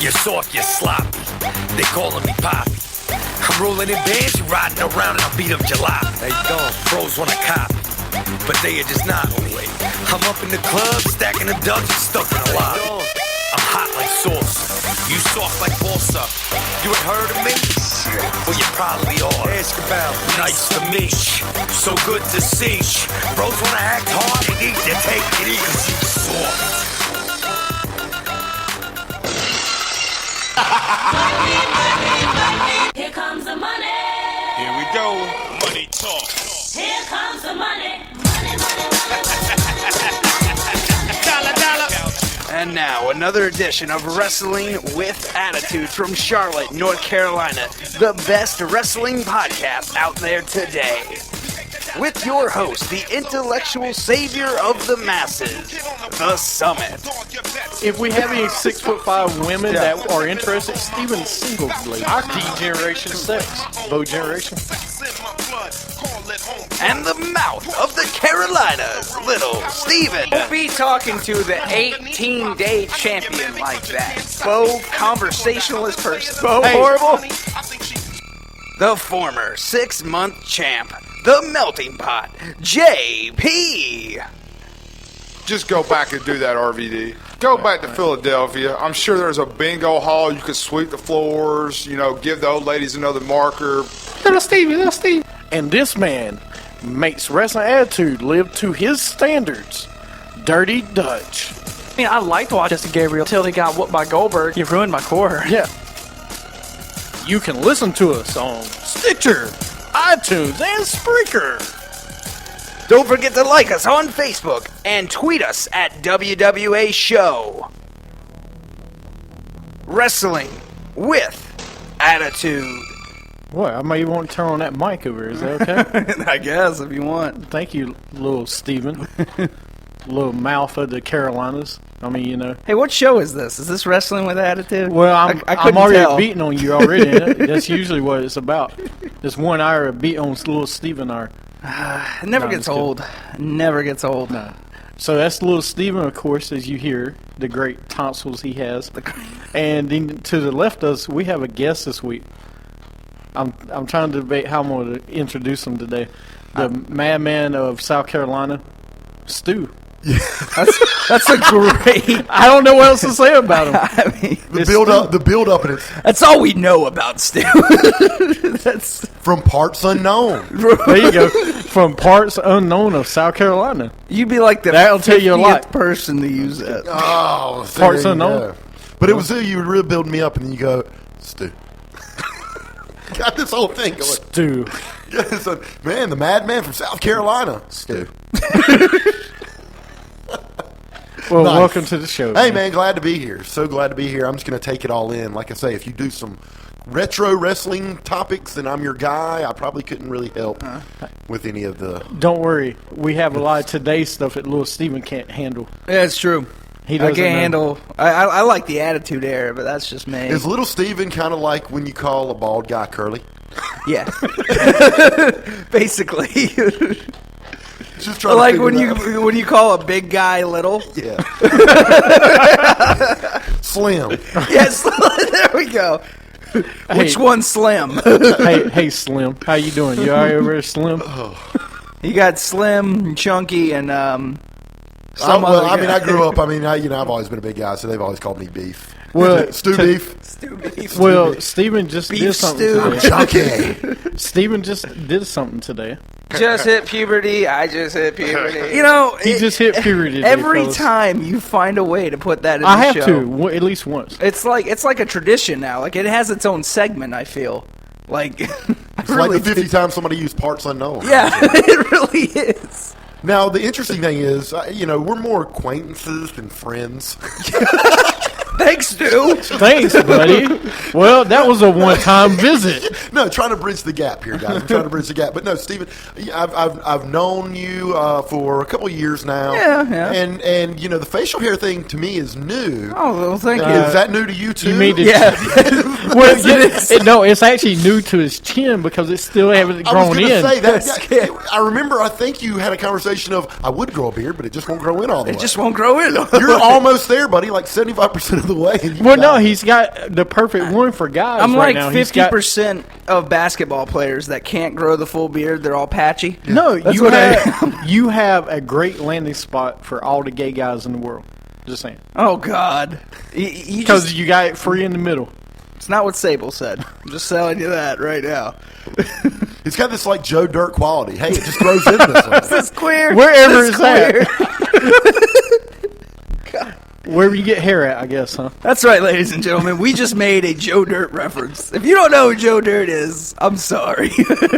You're soft, you're sloppy. They calling me Poppy. I'm rolling in bands, you riding around and I'll beat up jalop. There you go. Bros wanna copy, but they are just not away. I'm up in the club, stacking the dubs and stuck in a lot. I'm hot like sauce. You soft like balsa. You ain't heard of me? Well, you probably are. Ask about nice to meet. So good to see. Bros wanna act hard, they need to take it easy. 'Cause you soft. Here comes the money. Here we go. Money talk. Here comes the money. Money, money, money. Dollar, dollar. And now, another edition of Wrestling with Attitude from Charlotte, North Carolina, the best wrestling podcast out there today. With your host, the intellectual savior of the masses, The Summit. If we have any 6'5" women that are interested, Steven's single, believe. Our D-Generation 6. Bo Generation. And the mouth of the Carolinas, Little Steven. We'll be talking to the 18-day champion like that. Bo, conversationalist person. Bo Horrible. The former 6-month champ, the Melting Pot, JP. Just go back and do that, RVD. Go back to Philadelphia. I'm sure there's a bingo hall. You could sweep the floors, give the old ladies another marker. Little Steve. And this man makes Wrestling Attitude live to his standards. Dirty Dutch. I mean, I liked watching Justin Gabriel until he got whooped by Goldberg. He ruined my core. Yeah. You can listen to us on Stitcher, iTunes, and Spreaker. Don't forget to like us on Facebook and tweet us at WWA Show. Wrestling with Attitude. Boy, I may want to turn on that mic over. Is that okay? I guess, if you want. Thank you, little Steven. Little mouth of the Carolinas. I mean, Hey, what show is this? Is this Wrestling with Attitude? Well, I I'm couldn't already tell. beating on you already. That's usually what it's about. This 1 hour of beat on little Steven hour. It never No, gets it's good. old. Never gets old. No. So that's little Steven, of course, as you hear, the great tonsils he has. And then to the left of us, we have a guest this week. I'm trying to debate how I'm going to introduce him today. The madman of South Carolina, Stu. That's a great... I don't know what else to say about him. I mean, The build up, and it's that's all we know about Stu. That's... from parts unknown. There you go. From parts unknown of South Carolina. You'd be like the That'll tell you a 50th lot. person to use that. Oh, so Parts there you unknown. go. But it was you were really building me up, and then you go, Stu. Got this whole thing going. Stu. Yeah, so, man, the madman from South Carolina, Stu. Well, Nice. welcome to the show. Hey, man, glad to be here. So glad to be here. I'm just going to take it all in. Like I say, if you do some retro wrestling topics, then I'm your guy. I probably couldn't really help with any of the... Don't worry. We have a lot of today's stuff that little Steven can't handle. Yeah, it's true. He I doesn't can't know. handle... I like the Attitude Era, but that's just me. Is Little Steven kind of like when you call a bald guy curly? Yeah. Basically. Just trying Like to when figure it out. you call a big guy little. Yeah. Slim. Yes, there we go. Which one's Slim? hey, Slim. How you doing? You all right over there, Slim? You got Slim, Chunky, and some Well, other I mean, guy. I grew up. I mean, I've always been a big guy, so they've always called me Beef. Well, Stu Beef. Well, Steven just did Beef something stew. today. Chunky. Steven just did something today. Just hit puberty. I just hit puberty. He just hit puberty today, Every fellas. time you find a way to put that in I the have show. to, at least once. It's like a tradition now. Like it has its own segment. I feel like It's like the 50 times somebody used parts unknown. Yeah, it really is. Now, the interesting thing is, we're more acquaintances than friends. Thanks, Stu. Thanks, buddy. Well, that was a one-time visit. No, trying to bridge the gap here, guys. I'm trying to bridge the gap. But no, Steven, I've known you for a couple of years now. Yeah. And the facial hair thing to me is new. Oh, well, thank you. Is that new to you too? You mean to Yeah. well, no, it's actually new to his chin because it still haven't I was grown going to in. say that. I remember. I think you had a conversation of I would grow a beard, but it just won't grow in all the way. It just won't grow in. You're almost there, buddy. Like 75% of the way. And you Well, got no, it. he's got the perfect one for guys I'm right like now. He's got- 50% of basketball players that can't grow the full beard. They're all patchy. No, That's you what I have, you have a great landing spot for all the gay guys in the world. Just saying. Oh, God. Because you got it free in the middle. It's not what Sable said. I'm just telling you that right now. It's got this like Joe Dirt quality. Hey, it just throws in this one. It's queer. Wherever It's it's queer. Wherever you get hair at, I guess, huh? That's right, ladies and gentlemen. We just made a Joe Dirt reference. If you don't know who Joe Dirt is, I'm sorry.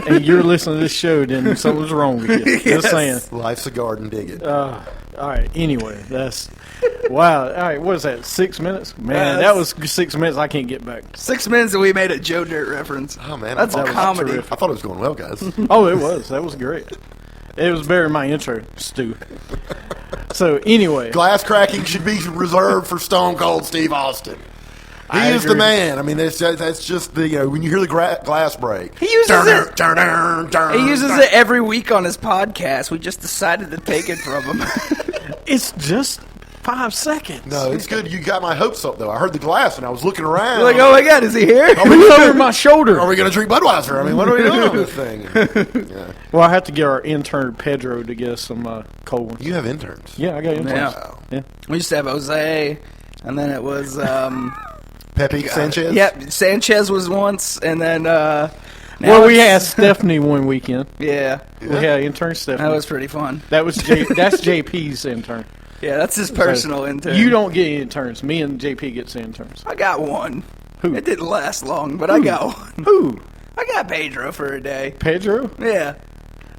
And you're listening to this show, then something's wrong with you. Just saying. Life's a garden, dig it. All right. Anyway, that's wow. All right, what is that? 6 minutes? Man, Yes. that was 6 minutes. I can't get back. 6 minutes and we made a Joe Dirt reference. Oh man, That's I a thought- comedy. terrific. I thought it was going well, guys. Oh, it was. That was great. It was better than my intro, Stu. So anyway, Glass cracking should be reserved for Stone Cold Steve Austin. He I is the agree. man. I mean, that's just the when you hear the glass break. He uses it. He He uses it every week on his podcast. We just decided to take it from him. it's just 5 seconds. No, it's good. You got my hopes up though. I heard the glass and I was looking around. You're like, oh my God, is he here? Look over my shoulder. Are we going to drink Budweiser? I mean, what are we doing on this thing? Yeah. Well, I have to get our intern Pedro to get us some cold ones. You have interns. Yeah, I got interns. Yeah. Yeah. We used to have Jose, and then it was, Pepe Sanchez. yep, Sanchez was once, and then, now Well, we had it's- Stephanie one weekend. Yeah, We had intern Stephanie. that was pretty fun. That's JP's intern. Yeah, that's his personal intern. You don't get interns. Me and JP gets interns. I got one. Who? It didn't last long, but I got one. Who? I got Pedro for a day. Pedro? Yeah.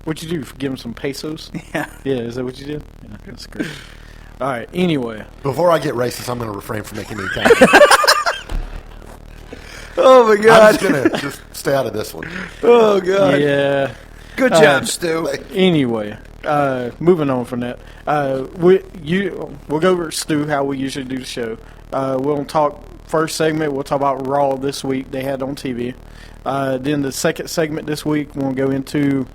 What'd you do? Give him some pesos? Yeah. Yeah, is that what you did? Yeah, that's great. All right, anyway. Before I get racist, I'm going to refrain from making any comments. Oh, my I'm God. just going to just stay out of this one. Oh, God. Yeah. Good job, Stu. Anyway, moving on from that, we'll go over Stu how we usually do the show. We'll talk first segment. We'll talk about Raw this week they had on TV. Then the second segment this week we'll go into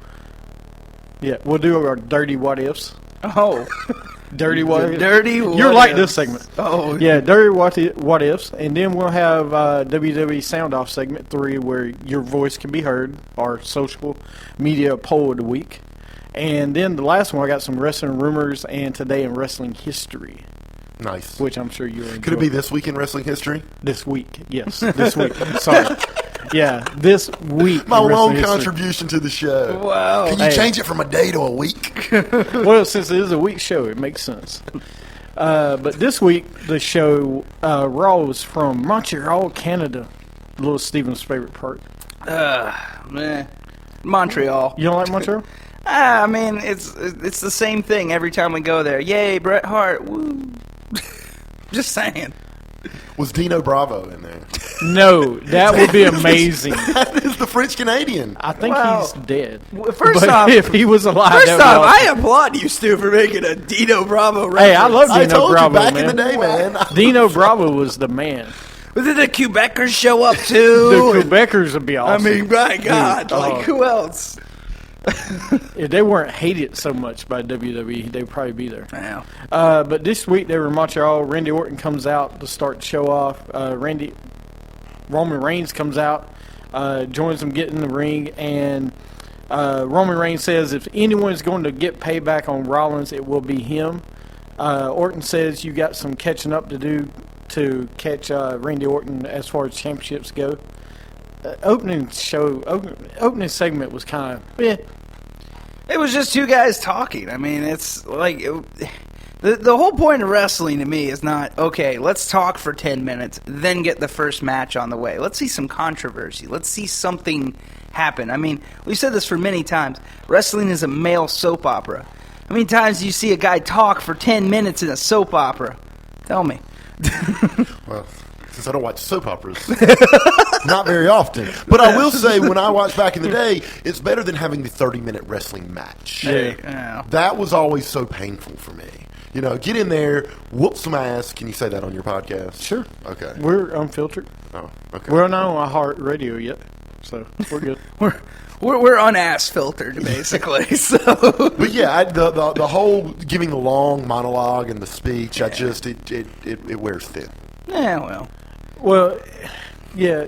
we'll do our dirty what ifs. Oh. Dirty what ifs. Dirty You're what like ifs. this segment. Oh. Yeah, dirty what ifs, and then we'll have WWE Sound Off segment 3, where your voice can be heard, our social media poll of the week, and then the last one I got some wrestling rumors and today in wrestling history, Nice. which I'm sure you'll enjoy. Could it be this week in wrestling history? This week? Yes, this week. Sorry. Yeah, this week. My in wrestling lone history. contribution to the show. Wow. Can you Hey. change it from a day to a week? Well, since it is a week show, it makes sense. But this week, the show Raw was from Montreal, Canada. Little Steven's favorite part. Man. Montreal. You don't like Montreal? I mean, it's the same thing every time we go there. Yay, Bret Hart. Woo. Just saying. Was Dino Bravo in there? No, that would be amazing. That is the French Canadian. I think Wow. he's dead. First But off, if he was alive, first that would off, be I applaud you, Stu, for making a Dino Bravo reference. Hey, I love I Dino told Bravo, you back man. in the day, man. Dino Bravo was the man. But did the Quebecers show up The too? Quebecers would be I awesome. mean, my God, Dude, like who else? if they weren't hated so much by WWE, they'd probably be there. Yeah. But this week they were in Montreal. Randy Orton comes out to start the show off. Roman Reigns comes out, joins them, get in the ring, and Roman Reigns says if anyone's going to get payback on Rollins, it will be him. Orton says you got some catching up to do to catch Randy Orton as far as championships go. Opening segment was kind of It was just two guys talking. I mean, it's like the whole point of wrestling to me is not, okay, let's talk for 10 minutes, then get the first match on the way. Let's see some controversy. Let's see something happen. I mean, we've said this for many times. Wrestling is a male soap opera. How many times do you see a guy talk for 10 minutes in a soap opera? Tell me. Well, since I don't watch soap operas, not very often. But I will say, when I watched back in the day, it's better than having the 30-minute wrestling match. Yeah. That was always so painful for me. You know, get in there, whoop some ass. Can you say that on your podcast? sure. Okay. We're unfiltered. Oh, okay. We're not on Heart Radio yet, so we're good. We're unass filtered, basically. So But yeah, the whole giving the long monologue and the speech, it wears thin. Yeah, well. Well, yeah.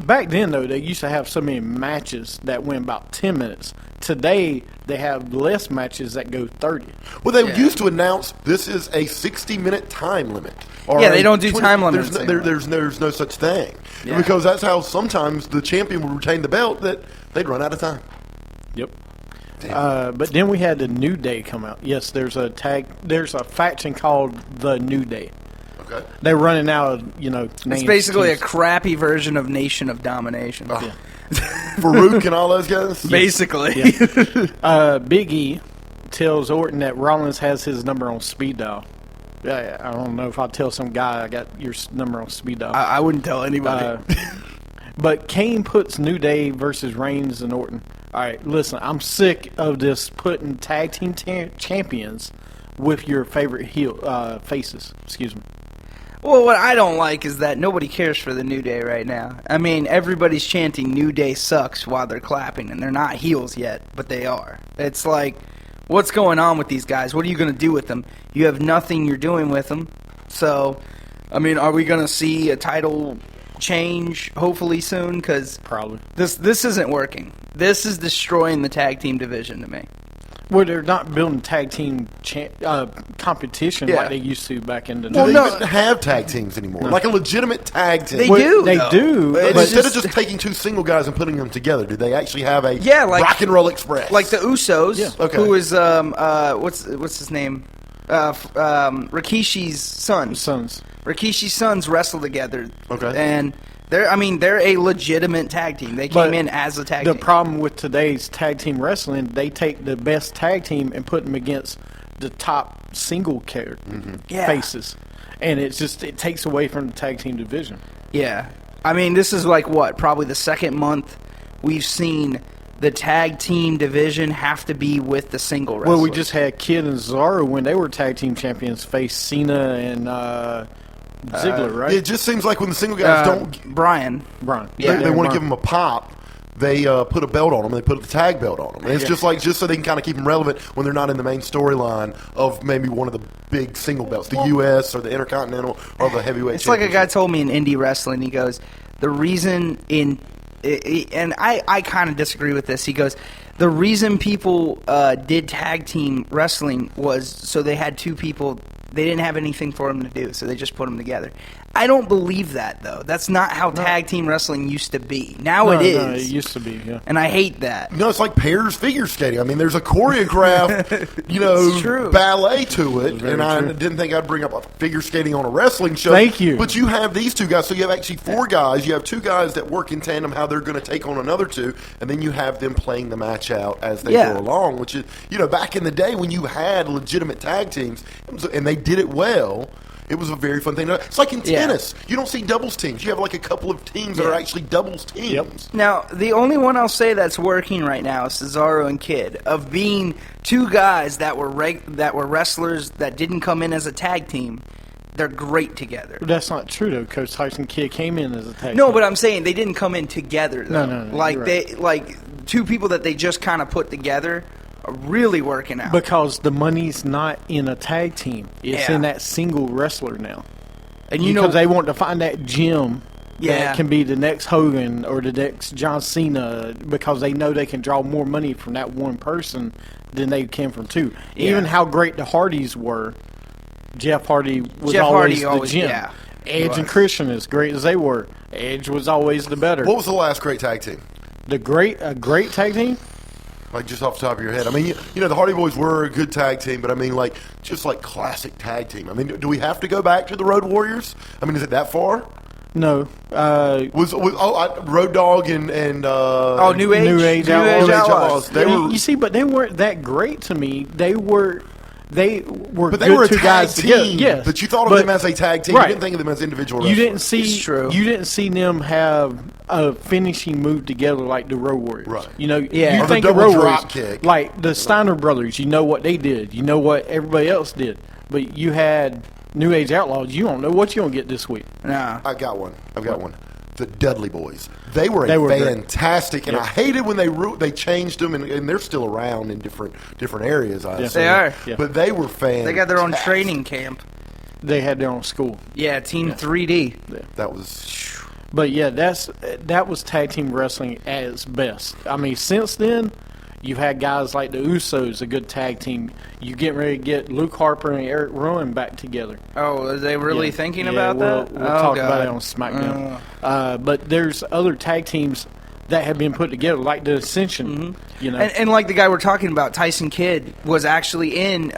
Back then, though, they used to have so many matches that went about 10 minutes. Today, they have less matches that go 30. Well, they used to announce this is a 60-minute time limit. Or Yeah, they a don't do time limits There's no such thing. Yeah. Because that's how sometimes the champion would retain the belt, that they'd run out of time. Yep. But then we had the New Day come out. Yes, there's a faction called the New Day. Okay. They're running out of, It's names, basically a teams. crappy version of Nation of Domination. Farouk and all those guys? Basically. Big E tells Orton that Rollins has his number on speed dial. Yeah, I don't know if I'll tell some guy I got your number on speed dial. I wouldn't tell anybody. But Kane puts New Day versus Reigns and Orton. All right, listen, I'm sick of this putting tag team champions with your favorite faces. Excuse me. Well, what I don't like is that nobody cares for the New Day right now. I mean, everybody's chanting New Day sucks while they're clapping, and they're not heels yet, but they are. It's like, what's going on with these guys? What are you going to do with them? You have nothing you're doing with them. So, I mean, are we going to see a title change hopefully soon? Because Probably. this isn't working. This is destroying the tag team division to me. Well, they're not building tag team competition Yeah. like they used to back in the Well, 90s. they don't have tag teams anymore. Like a legitimate tag team. They Well, do. They though. do. But But it's instead of just taking two single guys and putting them together, do they actually have a Rock and Roll Express? like the Usos, Yeah. Okay. who is what's his name? Rikishi's sons. Sons. Rikishi's sons wrestle together. Okay. And they're a legitimate tag team. They came But in as a tag The team. problem with today's tag team wrestling, they take the best tag team and put them against the top single character Yeah. faces, and it takes away from the tag team division. Yeah. I mean, this is like what? Probably the second month we've seen the tag team division have to be with the single wrestlers. Well, we just had Kid and Cesaro when they were tag team champions face Cena and Ziggler, right? It just seems like when the single guys don't, Brian. they want to give them a pop. They put a belt on them. They put the tag belt on them. And it's just so they can kind of keep them relevant when they're not in the main storyline of maybe one of the big single belts, the U.S. or the Intercontinental or the Heavyweight. It's like a guy told me in indie wrestling, he goes, the reason and I kind of disagree with this. He goes, the reason people did tag team wrestling was so they had two people. They didn't have anything for them to do, so they just put them together. I don't believe that, though. That's not how tag team wrestling used to be. Now it is. No, it used to be, yeah. And I hate that. No, it's like pairs figure skating. I mean, there's a choreographed, It's true. ballet to it. Very And I true. didn't think I'd bring up a figure skating on a wrestling show. Thank you. But you have these two guys. So you have actually four guys. You have two guys that work in tandem, how they're going to take on another two. And then you have them playing the match out as they Yeah. go along, which is, back in the day when you had legitimate tag teams, and they did it well. It was a very fun thing. It's like in Yeah. tennis. You don't see doubles teams. You have like a couple of teams that Yeah. are actually doubles teams. Now, the only one I'll say that's working right now is Cesaro and Kid, of being two guys that were wrestlers that didn't come in as a tag team. They're great together. That's not true, though. Coach Tyson Kidd came in as a tag No, team. but I'm saying they didn't come in together. Though. No, Like you're they, like two people that they just kind of put together are really working out. Because the money's not in a tag team. It's Yeah. in that single wrestler now. and Because they want to find that gem Yeah. that can be the next Hogan or the next John Cena, because they know they can draw more money from that one person than they can from two. Yeah. Even how great the Hardys were, Jeff Hardy was Jeff always Hardy the always- gem. yeah, he Edge and was. Christian, as great as they were, Edge was always the better. What was the last great tag team? A great tag team? Like, just off the top of your head. I mean, the Hardy Boys were a good tag team, but I mean, like, just like classic tag team. I mean, do we have to go back to the Road Warriors? I mean, is it that far? No. Road Dogg and New Age, New Age New Outlaws. Age Outlaws. They Yeah, were, you see, but they weren't that great to me. They were but they good were a two tag guys team. together. Yes, but you thought of them as a tag team. right. You didn't think of them as individual You wrestlers. didn't see. It's true. You didn't see them have a finishing move together like the Road Warriors. Right. Yeah. You Or the think of double Road drop Warriors kick. like the Steiner brothers. You know what they did. You know what everybody else did. But you had New Age Outlaws. You don't know what you're gonna get this week. Nah. I've got one. The Dudley Boys. They were They were great. fantastic, and Yep. I hated when they changed them, and they're still around in different areas. I assume. They are. Yeah. But they were fantastic. They got their own training camp. they had their own school. Yeah, Team 3D. That was But yeah, that was tag team wrestling at its best. I mean, since then, you've had guys like the Usos, a good tag team. You getting ready to get Luke Harper and Eric Rowan back together. Oh, are they really thinking about that? We'll talk about it on SmackDown. But there's other tag teams that have been put together, like the Ascension. You know, And like the guy we're talking about, Tyson Kidd, was actually in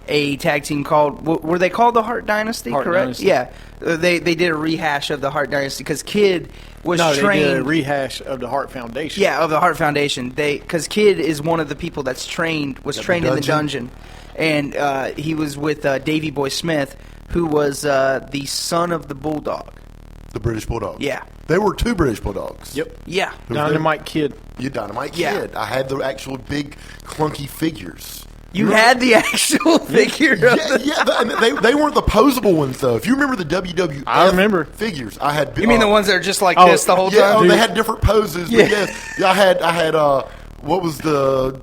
a tag team called, were they called the Hart Dynasty, Hart correct? Dynasty. Yeah. They did a rehash of the Hart Dynasty because Kidd was no, trained. they did a rehash of the Hart Foundation. Yeah, of the Hart Foundation. Because Kidd is one of the people that's trained in the dungeon. And he was with Davey Boy Smith, who was the son of the Bulldog. the British Bulldog. Yeah. There were two British Bulldogs. Yep. Yeah. Dynamite Kid. You Dynamite Yeah. Kid. I had the actual big clunky figures. You had the actual figure. They weren't the posable ones though. If you remember the WWF I remember. figures, I had. You mean the ones that are just like Oh, this the whole Yeah, time? they had different poses. Yeah. But yes, I had. What was the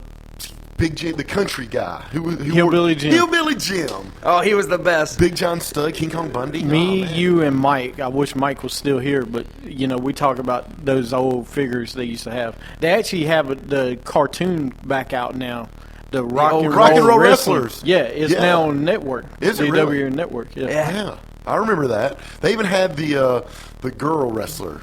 Big Jim, the country guy who Hillbilly Jim. Hillbilly Jim. Oh, he was the best. Big John Studd, King Kong Bundy. Me, Oh, man. you, and Mike. I wish Mike was still here, but you know we talk about those old figures they used to have. They actually have the cartoon back out now. The Rock and Roll Wrestlers. Yeah, it's Yeah. now on network. Is it DW really? Network. Yeah. Yeah, I remember that. They even had the girl wrestler.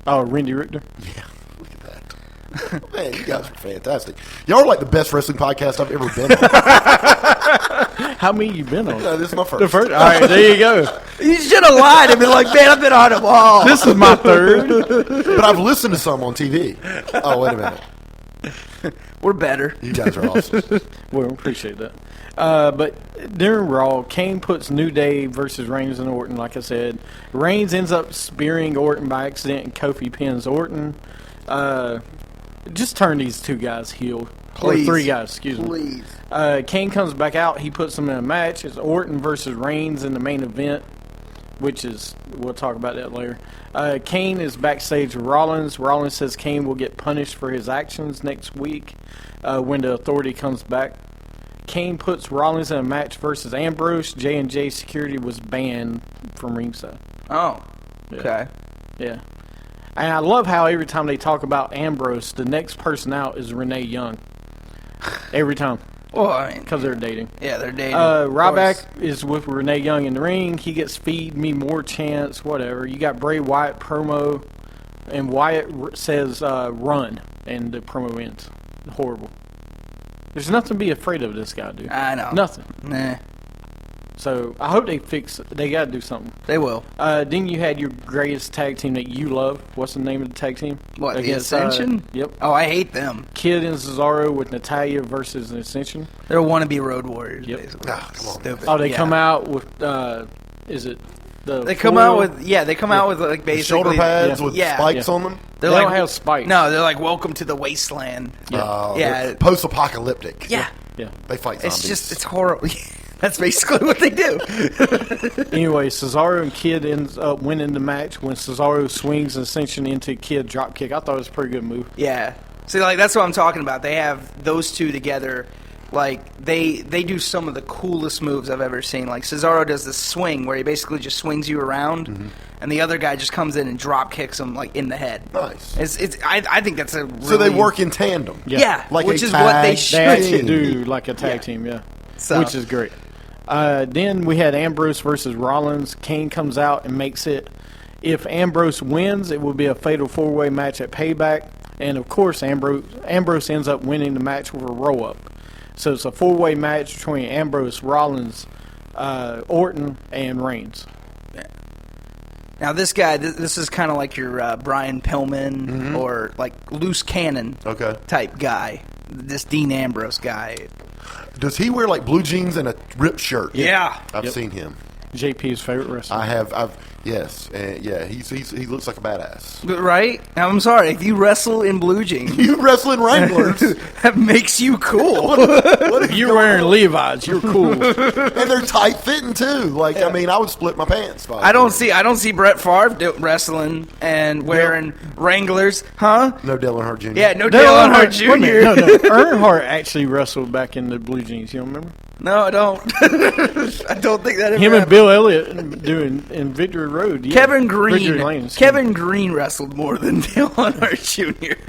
Oh, Randy Richter. Yeah, look at that. Man, you guys are fantastic. Y'all are like the best wrestling podcast I've ever been on. How many you been on? This is my first. The first. All right, there you go. You should have lied and been like, man, I've been on them all. This is my third. But I've listened to some on TV. Oh, wait a minute. We're better. You guys are awesome. Well, appreciate that. But during Raw, Kane puts New Day versus Reigns and Orton, like I said. Reigns ends up spearing Orton by accident, and Kofi pins Orton. Just turn these two guys heel. Please. Or three guys, excuse me. Please. Kane comes back out. He puts them in a match. It's Orton versus Reigns in the main event, which is, we'll talk about that later. Kane is backstage with Rollins. Rollins says Kane will get punished for his actions next week when the Authority comes back. Kane puts Rollins in a match versus Ambrose. J&J Security was banned from ringside. Oh. Okay. Yeah. And I love how every time they talk about Ambrose, the next person out is Renee Young. Every time. Well, I mean, Because they're dating. yeah, they're dating. of course. Ryback is with Renee Young in the ring. He gets feed me more chance, whatever. You got Bray Wyatt promo, and Wyatt says run, and the promo ends. Horrible. There's nothing to be afraid of this guy, dude. I know. Nothing. Nah, So I hope they fix it. They got to do something. they will. Then you had your greatest tag team that you love. What's the name of the tag team? What, the Against, Ascension? Yep. Oh, I hate them. Kid and Cesaro with Natalya versus the Ascension. They're wannabe Road Warriors, Yep. basically. Ah, come on. Stupid. Oh, they Yeah. come out with, is it the They come foil? out with, they come out with, like, basically. Shoulder pads yeah. with Yeah. spikes Yeah. on them. They They're don't like, have spikes. No, they're like, welcome to the wasteland. Yeah. Yeah. Post-apocalyptic. Yeah. Yeah. They fight zombies. It's just, it's horrible. That's basically what they do. Anyway, Cesaro and Kid ends up winning the match when Cesaro swings Ascension into Kid drop kick. I thought it was a pretty good move. Yeah. See, like, that's what I'm talking about. They have those two together. Like, they do some of the coolest moves I've ever seen. Like, Cesaro does this swing where he basically just swings you around, and the other guy just comes in and drop kicks him, like, in the head. Nice. I think that's a really... So they work in tandem. Yeah, Like which a is what they tag should They actually team. do like a tag team, yeah. So- Which is great. Then we had Ambrose versus Rollins. Kane comes out and makes it. If Ambrose wins, it will be a fatal four-way match at Payback. And, of course, Ambrose ends up winning the match with a roll-up. So it's a four-way match between Ambrose, Rollins, Orton, and Reigns. Now, this guy, this is kind of like your Brian Pillman or, like, loose cannon Okay. type guy. This Dean Ambrose guy. Does he wear like blue jeans and a ripped shirt? Yeah. I've seen him. JP's favorite wrestler. I've Yes, and yeah, he looks like a badass. Right? I'm sorry. If you wrestle in blue jeans, You wrestling Wranglers, that makes you cool. what If you're wearing Levi's, you're cool. and they're tight fitting too. Like I mean, I would split my pants. I don't see Brett Favre wrestling and wearing Wranglers, huh? No Dale Earnhardt Jr. Yeah, no Dale Earnhardt Jr. Wait a minute, no. Earnhardt actually wrestled back in the blue jeans. You don't remember? No, I don't. I don't think that ever Him and happened. Bill Elliott doing in Victory Road. Yeah. Kevin Victory Green. Lane, Kevin Green wrestled more than Dale Earnhardt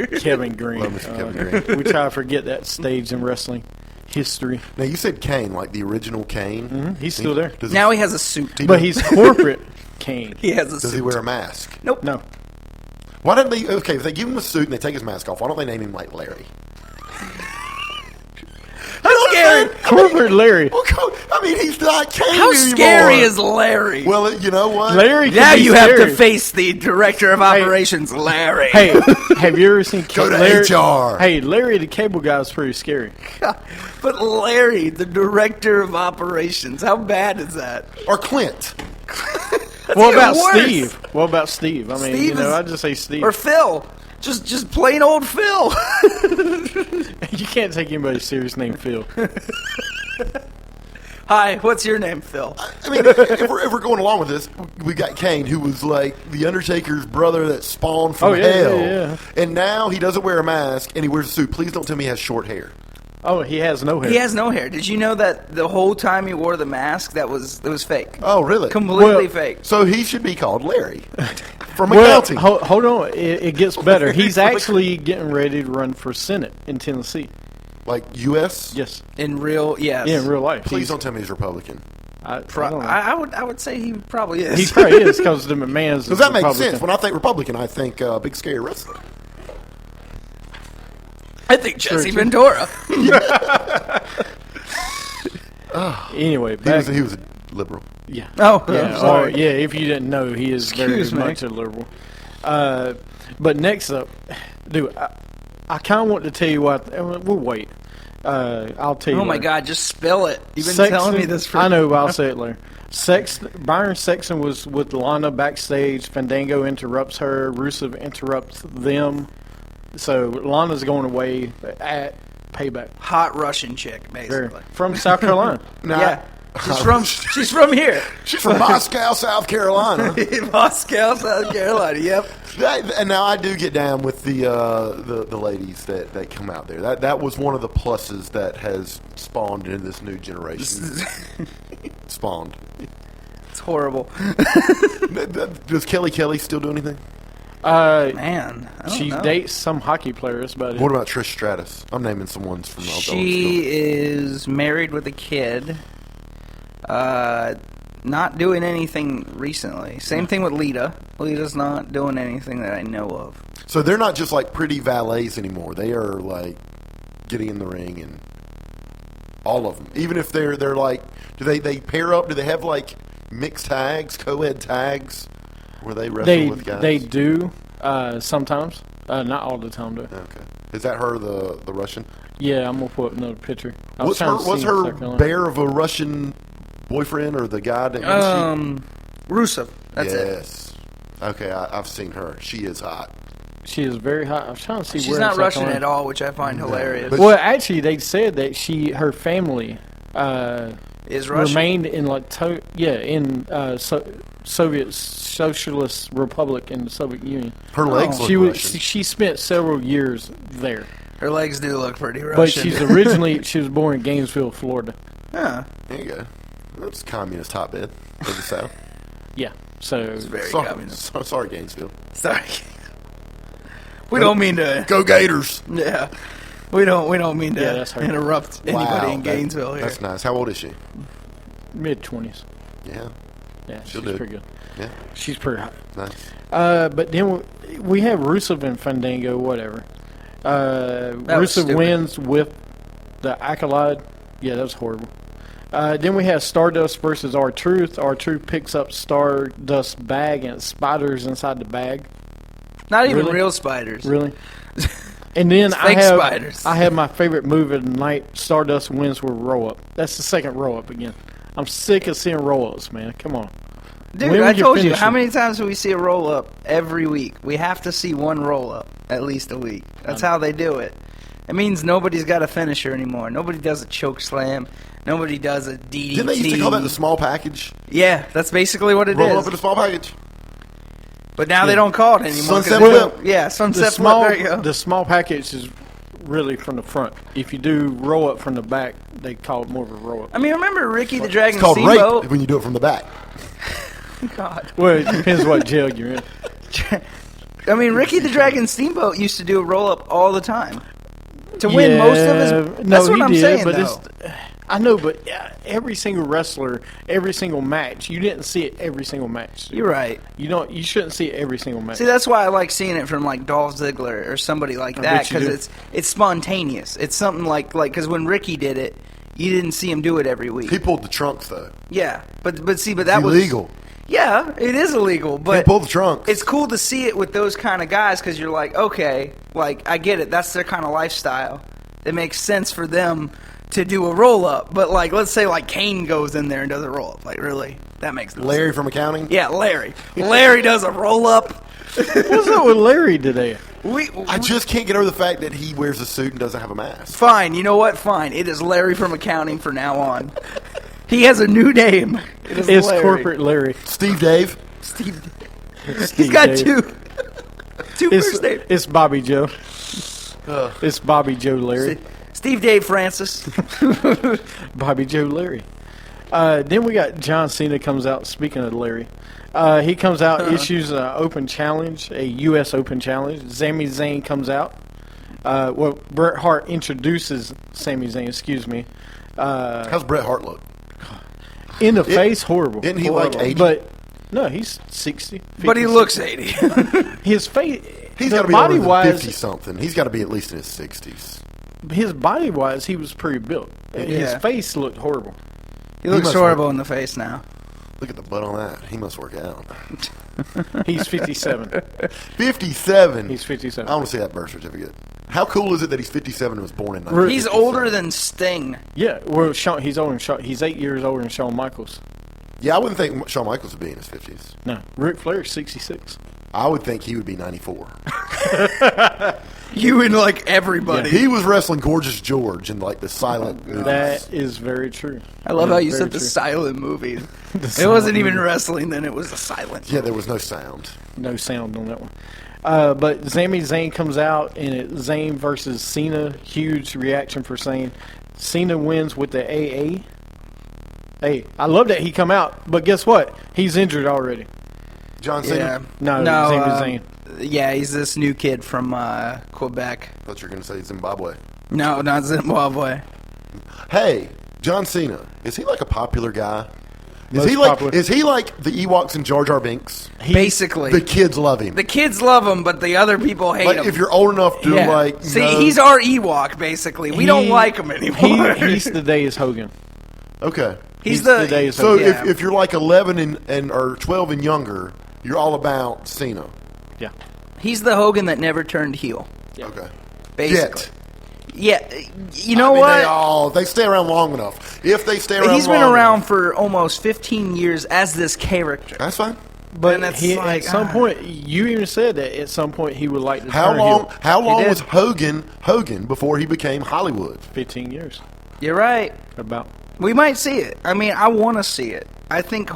Jr. Kevin Green. Love Mr. Kevin Green. We try to forget that stage in wrestling history. Now you said Kane, like the original Kane. He's still there. Does Now he has a suit. But he's corporate Kane. He has a does suit. he wear a mask? Nope. No. Why don't they? Okay, if they give him a suit and they take his mask off, why don't they name him like Larry? How scary? Corporate Larry. Well, I mean, he's not Kane How anymore. scary is Larry? Well, you know what? Larry can Now be you have scary. to face the director of operations, Larry. Hey, have you ever seen Go to Larry? HR. Hey, Larry the cable guy is pretty scary. But Larry, the director of operations, how bad is that? Or Clint. What even about worse. Steve? What about Steve? I mean, Steve is- I just say Steve. Or Phil. Just plain old Phil. You can't take anybody serious named Phil. Hi, what's your name, Phil? I mean, if we're going along with this, we got Kane, who was like the Undertaker's brother that spawned from Oh, yeah, hell. yeah. And now he doesn't wear a mask and he wears a suit. Please don't tell me he has short hair. Oh, he has no hair. He has no hair. Did you know that the whole time he wore the mask, it was fake? Oh, really? Completely fake. So he should be called Larry from Well, accounting. hold on. It gets better. He's actually getting ready to run for Senate in Tennessee. Like U.S.? Yes. In real, yes. Yeah, in real life. Please don't tell me he's Republican. I don't know. I would say he probably is. He probably is because the McMahon's. Because that makes Republican. sense. When I think Republican, I think big scary wrestler. I think Jesse true. Ventura. Anyway, He back, was a liberal. yeah. Oh, Yeah, I'm sorry. yeah. If you didn't know, he is Excuse very me. much a liberal. But next up, dude, I kind of want to tell you what. We'll wait. I'll tell you. Oh my later. God! Just spill it. You've been Sexton- telling me this for. I know, but I'll say it later. Byron Sexton was with Lana backstage. Fandango interrupts her. Rusev interrupts them. So Lana's going away at Payback. Hot Russian chick, basically. From South Carolina. Now, Yeah. She's from here. she's from Moscow, South Carolina. Moscow, South Carolina. Yep. And now I do get down with the ladies that come out there. That was one of the pluses that has spawned into this new generation. Spawned. It's horrible. Does Kelly still do anything? Man, I don't She know. dates some hockey players, but What about Trish Stratus? I'm naming some ones from the old school. She is married with a kid. Not doing anything recently. Same thing with Lita. Lita's not doing anything that I know of. So they're not just like pretty valets anymore. They are like getting in the ring and all of them. Even if they're like, do they pair up? Do they have like mixed tags, co-ed tags, where they wrestle with guys? they do sometimes. Not all the time, though. Okay. Is that her, the Russian? Yeah, I'm gonna put up another picture. I Was trying to her see South her Carolina. bear of a Russian boyfriend or the guy that? Rusev. That's it. yes. Okay, I've seen her. She is hot. She is very hot. I was trying to see She's where. in not South Russian Carolina. at all, which I find hilarious. But- Well, actually, they said that her family Is Russian? remained in Soviet Socialist Republic in the Soviet Union. Her legs look She was Russian. she spent several years there, Her legs do look pretty Russian. but she was born in Gainesville, Florida. Huh. There you go. That's communist hotbed of the South. Yeah, so Very Sorry, communist. sorry, Gainesville. Sorry. We don't mean to. Go Gators! Yeah. We don't mean to Yeah, that's her. interrupt anybody Wow, in Gainesville here. That's nice. How old is she? mid-20s. Yeah, Yeah, She'll she's do. pretty good. yeah, She's pretty hot. nice. But then we have Rusev and Fandango, whatever. was Rusev stupid. wins with the Acolyte. Yeah, that was horrible. Then we have Stardust versus R-Truth. R-Truth picks up Stardust bag and spiders inside the bag. Not even Really? real spiders. Really? And then Fake spiders. I have my favorite move of the night. Stardust wins with roll up. That's the second roll up again. I'm sick of seeing roll ups, man. Come on. Dude, When I would you told you, finish how it? many times do we see a roll up every week? We have to see one roll up at least a week. That's how they do it. It means nobody's got a finisher anymore. Nobody does a choke slam. Nobody does a DDT. Didn't they used to call that the small package? Yeah, that's basically what it Roll is. up in a small package. But now they don't call it anymore. 'cause Sunset they flip. don't- Yeah, The sunset small, flip. There you go. the small package is really from the front. If you do roll up from the back, they call it more of a roll up. I mean, remember Ricky the Dragon It's called Steamboat? rape when you do it from the back. God. Well, it depends what jail you're in. I mean, Ricky the Dragon Steamboat used to do a roll up all the time to win most of his. That's what he I'm did, saying, but though. I know, but every single wrestler, every single match, you didn't see it every single match. You're right. You shouldn't see it every single match. See, that's why I like seeing it from like Dolph Ziggler or somebody like that bet you because do. it's spontaneous. It's something like because when Ricky did it, you didn't see him do it every week. He pulled the trunks though. Yeah, but that was Illegal. Yeah, it is illegal, He but pulled the trunks. it's cool to see it with those kind of guys because you're like, okay, like I get it. That's their kind of lifestyle. It makes sense for them to do a roll up. But like, let's say like Kane goes in there and does a roll up. Like, really, that makes no Larry sense. from accounting. Yeah, Larry. Larry does a roll up. What's up with Larry today? I just can't get over the fact that he wears a suit and doesn't have a mask. Fine. You know what? Fine. It is Larry from accounting from now on. He has a new name. It is It's Larry. corporate Larry. Steve Dave. Steve. He's Steve got Dave. two first names. It's Bobby Joe. It's Bobby Joe Larry. Steve Dave Francis. Bobby Joe Larry. Then we got John Cena comes out. Speaking of Larry, he comes out, issues an open challenge, a U.S. Open challenge. Sami Zayn comes out. Well, Bret Hart introduces Sami Zayn. Excuse me. How's Bret Hart look? In the face, horrible. Isn't he like Horrible. 80? But no, he's 60. But he 50, looks 60. 80. His face. He's the got to be body over than wise. 50 something. He's got to be at least in his 60s. His body wise, he was pretty built. His Yeah. face looked horrible. He looks must horrible work. in the face now. Look at the butt on that. He must work out. He's 57. 57. He's 57. I want to see that birth certificate. How cool is it that he's 57 and was born in Re- 1957? He's older than Sting. Yeah, well, he's older than Shawn. He's 8 years older than Shawn Michaels. Yeah, I wouldn't think Shawn Michaels would be in his 50s. No, Ric Flair's 66. I would think he would be 94. You and like everybody. He was wrestling Gorgeous George in like the silent movies. That is very true. I love how you Very said the true. silent movies. It silent wasn't even movie. wrestling then, it was a silent. Yeah, there was no sound. No sound on that one. But Sami Zayn comes out, and it's Zayn versus Cena. Huge reaction for Zayn. Cena wins with the AA. Hey, I love that he come out, but guess what? He's injured already. John Cena? Yeah. No, Sami Zayn. Yeah, he's this new kid from Quebec. I thought you were going to say Zimbabwe. No, not Zimbabwe. Hey, John Cena, is he like a popular guy? Is Most he like popular. is he like the Ewoks and Jar Jar Binks? Basically. The kids love him. The kids love him, but the other people hate Like him. if you're old enough to Yeah. like See, know- he's our Ewok, basically. We don't like him anymore. He's the day is Hogan. okay. He's the day is So Hogan. Yeah. if you're like 11 and or 12 and younger, you're all about Cena. Yeah. He's the Hogan that never turned heel, Okay. basically. Yet. Yeah, you know I mean, what? they stay around long enough. If they stay around He's been long around enough, for almost 15 years as this character. that's fine. But And it's he, like, at some point, you even said that at some point he would like to How turn long? heel. How long did. was Hogan before he became Hollywood? 15 years. You're right. About. We might see it. I mean, I want to see it. I think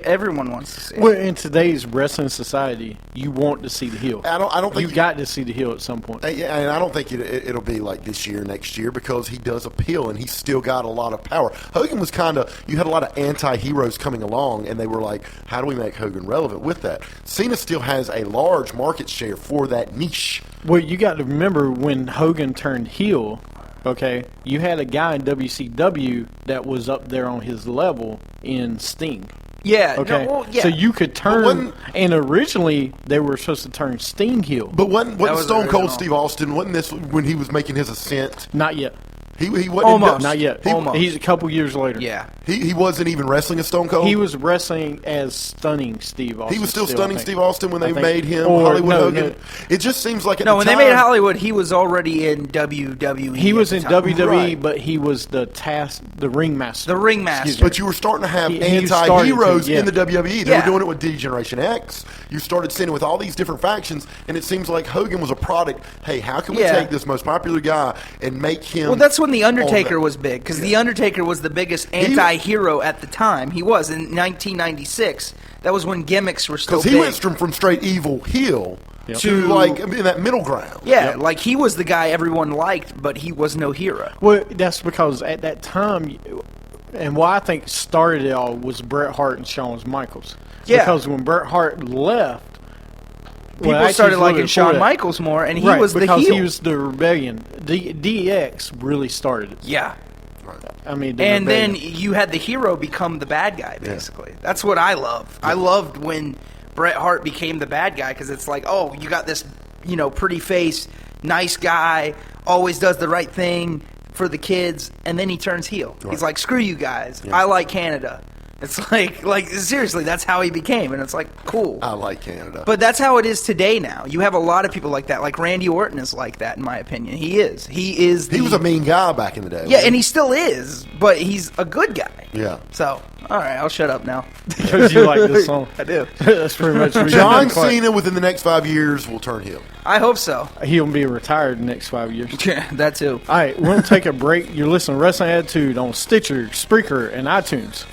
everyone wants to see it. Well, in today's wrestling society, you want to see the heel. I don't think You got to see the heel at some point. Yeah, and I don't think it'll be like this year, next year, because he does appeal and he's still got a lot of power. Hogan was you had a lot of anti-heroes coming along, and they were like, how do we make Hogan relevant with that? Cena still has a large market share for that niche. Well, you got to remember when Hogan turned heel, okay, you had a guy in WCW that was up there on his level in Sting. Yeah. Okay, No, well, yeah. so you could turn, wasn't- and originally they were supposed to turn Sting heel. But wasn't was Stone Cold original. Steve Austin, wasn't this when he was making his ascent? Not yet. He wasn't Almost. Not yet. Almost. He's a couple years later. Yeah. He wasn't even wrestling as Stone Cold. He was wrestling as Stunning Steve Austin. He was still I stunning think. Steve Austin when I they think. made him Or, Hollywood no, Hogan. no. It just seems like at No, the when time, they made Hollywood, he was already in WWE. He was at in the time. WWE, Right. but he was the ringmaster. The ringmaster. Excuse me. But you were starting to have He started anti-heroes to, yeah. in the WWE. They Yeah. were doing it with D-Generation X. You started seeing it with all these different factions, and it seems like Hogan was a product. Hey, how can we Yeah. take this most popular guy and make him... Well, that's when The on Undertaker that? was big, because The Undertaker was the biggest anti-hero at the time. He was in 1996. That was when gimmicks were still Because big. he went from straight evil heel to To- like in that middle ground. Yeah, like he was the guy everyone liked, but he was no hero. Well, that's because at that time, and what I think started it all was Bret Hart and Shawn Michaels. Yeah. Because when Bret Hart left, People actually, started it's a little liking bit Shawn before that. Michaels more, and he Right, was the because heel. he was the rebellion. DX really started it. Yeah. I mean, the And then rebellion. you had the hero become the bad guy, basically. That's what I love. I loved when Bret Hart became the bad guy, because it's like, oh, you got this, pretty face, nice guy, always does the right thing for the kids, and then he turns heel. He's like, screw you guys. I like Canada. It's like seriously, that's how he became, and it's like, cool. I like Canada. But that's how it is today now. You have a lot of people like that. Like Randy Orton is like that, in my opinion. He is. He is he was a mean guy back in the day. Yeah, wasn't and he still is, but he's a good guy. Yeah. So, all right, I'll shut up now. because you like this song. I do. That's pretty much what John you're quite- Cena within the next 5 years will turn heel. I hope so. He'll be retired in the next 5 years. That too. All right, we're going to take a break. You're listening to Wrestling Attitude on Stitcher, Spreaker, and iTunes.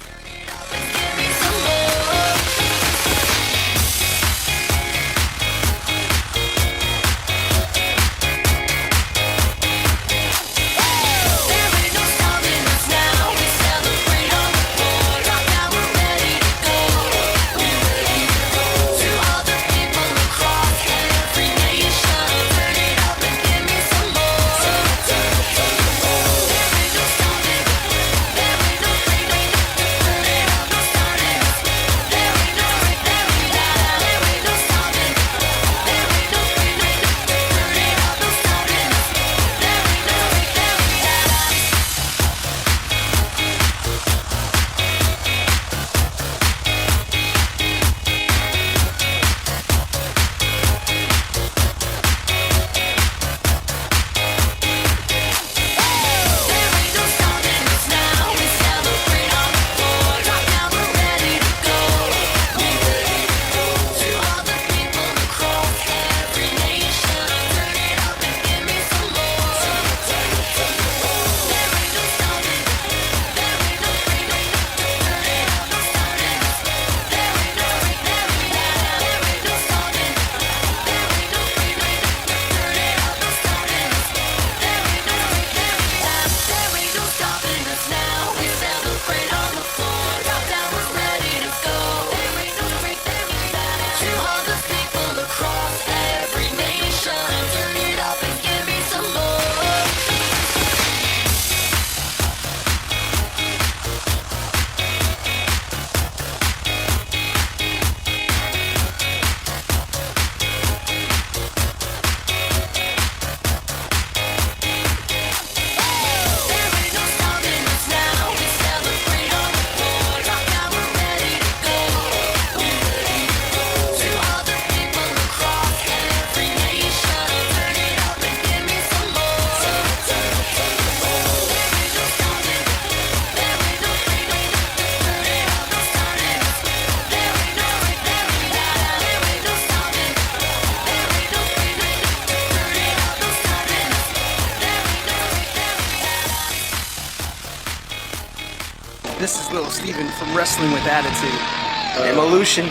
This is Little Steven from Wrestling with Attitude. Evolution.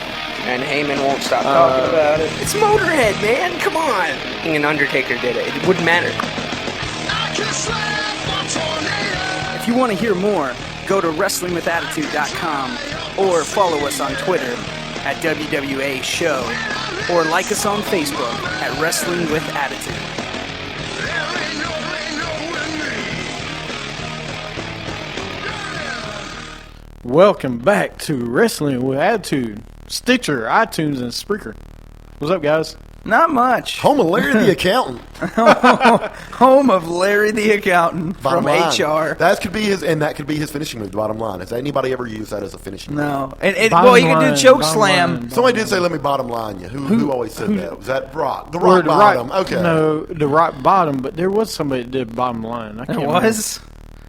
And Heyman won't stop talking about it. It's Motorhead, man. Come on. And Undertaker did it. It wouldn't matter. If you want to hear more, go to WrestlingWithAttitude.com or follow us on Twitter at WWA Show or like us on Facebook at Wrestling with Attitude. Welcome back to Wrestling with Attitude, Stitcher, iTunes, and Spreaker. What's up, guys? Not much. Home of Larry the accountant. Home of Larry the accountant Bottom from line. HR. That could be his finishing move. Bottom line. Has anybody ever used that as a finishing move? No, and Bottom well, you can line, do choke bottom slam. line. Somebody did say, "Let me bottom line you." Who always said that? Was that Rock? The Or Rock the Bottom. Rock- Okay. No, the Rock Bottom, but there was somebody that did bottom line. I It can't remember. was.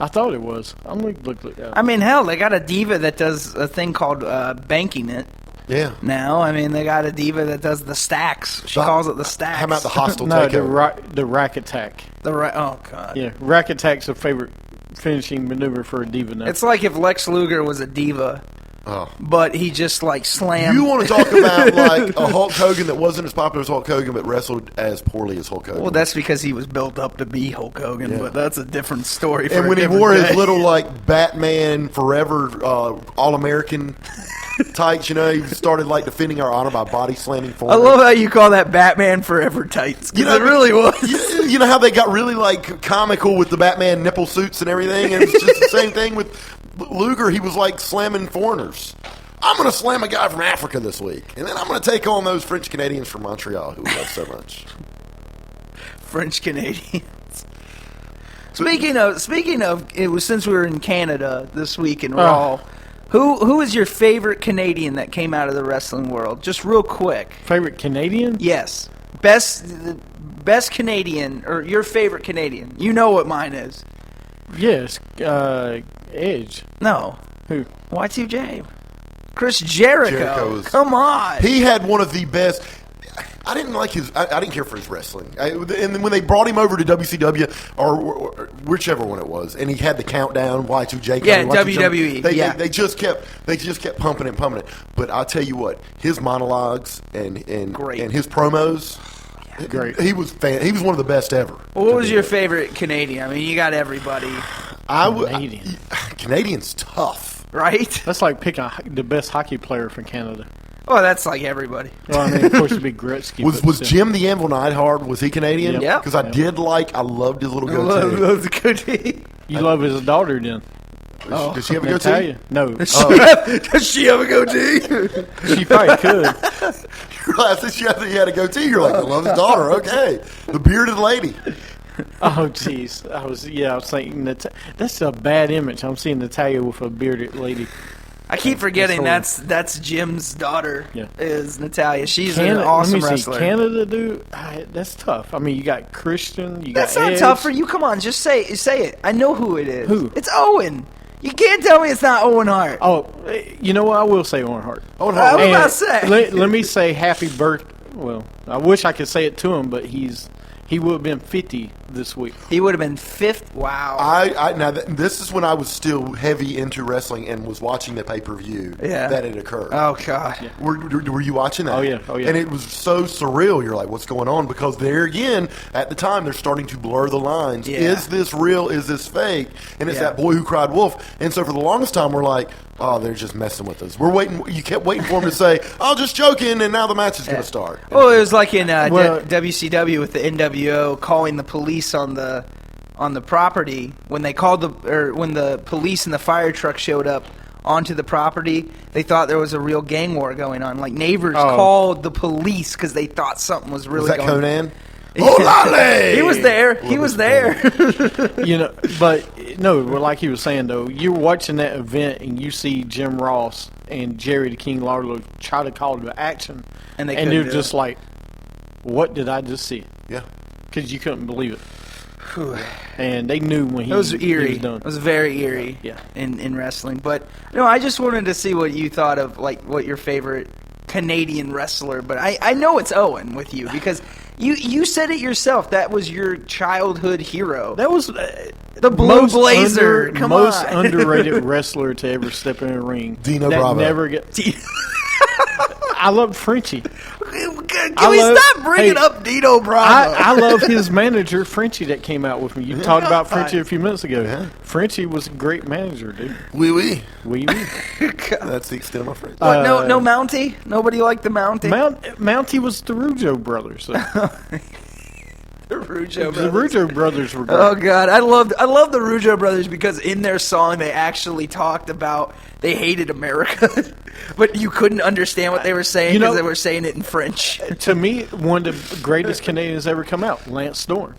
I thought it was. I'm going to look it up. I mean, hell, they got a diva that does a thing called banking it Yeah. now. I mean, they got a diva that does the stacks. She calls it the stacks. How about the hostile No, takeover? the rack attack. Oh god. Yeah, rack attack's a favorite finishing maneuver for a diva now. It's like if Lex Luger was a diva, Oh. but he just like slammed. You want to talk about like a Hulk Hogan that wasn't as popular as Hulk Hogan, but wrestled as poorly as Hulk Hogan? Well, that's because he was built up to be Hulk Hogan, Yeah. but that's a different story. For and a when he different wore day. his little like Batman Forever All American tights, he started like defending our honor by body slamming I forward. love how you call that Batman Forever tights. 'Cause it really was. You know how they got really like comical with the Batman nipple suits and everything, and it's just the same thing with Luger. He was like slamming foreigners. I'm going to slam a guy from Africa this week, and then I'm going to take on those French Canadians from Montreal who we love so much. French Canadians. Speaking of, it was since we were in Canada this week in Raw. Who is your favorite Canadian that came out of the wrestling world? Just real quick. Favorite Canadian? Yes, best Canadian or your favorite Canadian. You know what mine is. Yes, Edge. No, Who? Y2J. Chris Jericho. Jericho was- Come on. He had one of the best. I didn't like his. I didn't care for his wrestling. And then when they brought him over to WCW or whichever one it was, and he had the countdown Y2J. Yeah, coming, Y2J, WWE, yeah. They just kept pumping it. But I'll tell you what, his monologues and Great. and his promos. Great. He was he was one of the best ever. Well, what was your favorite Canadian? I mean, you got everybody, Canadian. Canadian's tough. right? That's like picking the best hockey player from Canada. Well, that's like everybody. Well, I mean, of course, it'd be Gretzky. Was but still. Jim the Anvil Neidhart? Was he Canadian? Yep. Yeah. Because I loved his little goatee. Love the goatee. You love his daughter, then? Does she have a goatee? Natalia? No. Does she have a goatee? She probably could. I said she had a goatee. You're like, I love his daughter. Okay, the bearded lady. Oh, jeez. I was thinking that's a bad image. I'm seeing Natalia with a bearded lady. I keep forgetting That's that's Jim's daughter. Yeah. Is Natalia? She's Canada, an awesome let me wrestler. See, Canada, dude, that's tough. I mean, you got Christian, you That's got not Edge. tough for you. Come on, just say it. I know who it is. Who? It's Owen. You can't tell me it's not Owen Hart. Oh, you know what? I will say Owen Hart. Owen I was Hart. about to say. Let me say happy birthday. Well, I wish I could say it to him, but he would have been 50 this week. He would have been fifth. Wow. This is when I was still heavy into wrestling and was watching the pay-per-view Yeah. that had occurred. Oh God. Were you watching that? Oh, yeah. And it was so surreal. You're like, what's going on? Because there again, at the time, they're starting to blur the lines. Yeah. Is this real? Is this fake? And it's Yeah. that boy who cried wolf. And so for the longest time, we're like, oh, they're just messing with us. We're waiting. You kept waiting for him to say, oh, just joking, and now the match is going to start. Well, it was like in Well- WCW with the NWO calling the police on the property when they called when the police and the fire truck showed up onto the property. They thought there was a real gang war going on. Like neighbors called the police because they thought something was really Was that going. Conan? Olale! He was there. He was there. But no, well, like he was saying though, you're watching that event and you see Jim Ross and Jerry the King Lawler try to call to action, And they and couldn't they're do just it. like, "What did I just see?" Yeah. Because you couldn't believe it. And they knew when It was he eerie. was done. It was very eerie. Yeah. In wrestling, but no, I just wanted to see what you thought of like what your favorite Canadian wrestler. But I know it's Owen with you because you said it yourself. That was your childhood hero. That was The Blue Blazer. Come most on. underrated wrestler to ever step in a ring. Dino that Bravo. Never get. I love Frenchie. Can I we love- stop bringing hey, up Dino Bravo? I love his manager, Frenchie, that came out with me. You talked about Frenchie a few minutes ago. Frenchie was a great manager, dude. Oui, oui. Oui, oui. That's the extent of my friend. What, no Mountie? Nobody liked the Mountie? Mountie was the Rougeau brothers. So. The Rougeau The brothers. Rougeau brothers were great. Oh God, I love the Rougeau brothers because in their song they actually talked about they hated America, but you couldn't understand what they were saying You know- because they were saying it in French. To me, one of the greatest Canadians ever come out, Lance Storm.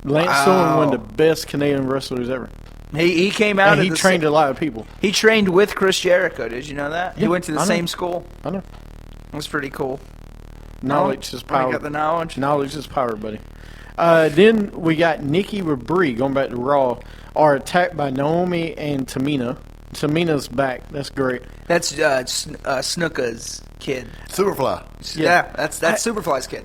Lance Storm, one of the best Canadian wrestlers ever. He came out And at he the trained sa- a lot of people. He trained with Chris Jericho. Did you know that? He Yeah, went to the I know. same school. I know. That's pretty cool. Knowledge is I power. got the knowledge. Knowledge is power, buddy. Then we got Nikki with Brie, going back to Raw, are attacked by Naomi and Tamina. Tamina's back. That's great. That's Snuka's kid. Superfly. Yeah, that's Superfly's kid.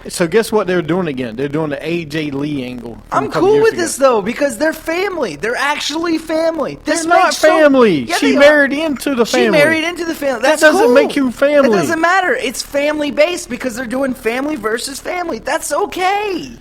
So guess what they're doing again? They're doing the AJ Lee angle. from I'm a couple cool years with ago. this though because they're family. They're actually family. This They're not makes so- family. Yeah, She they are. married into the family. She married into the family. That's doesn't cool. make you family. It doesn't matter. It's family based because they're doing family versus family. That's okay.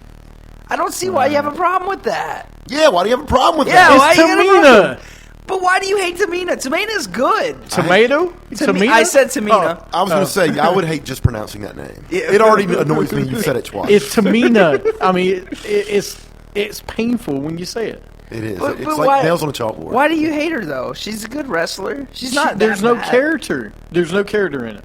I don't see why you have a problem with that. Yeah, why do you have a problem with Yeah, that? why It's you got a Tamina. problem? But why do you hate Tamina? Tamina's good. Tomato? Tamina? I said Tamina. I was going to say, I would hate just pronouncing that name. Yeah. It already annoys me you said it twice. It's Tamina. I mean, it's painful when you say it. It is. But- It's but like why- nails on a chalkboard. Why do you hate her though? She's a good wrestler. She's not. There's that no bad. character. There's no character in it.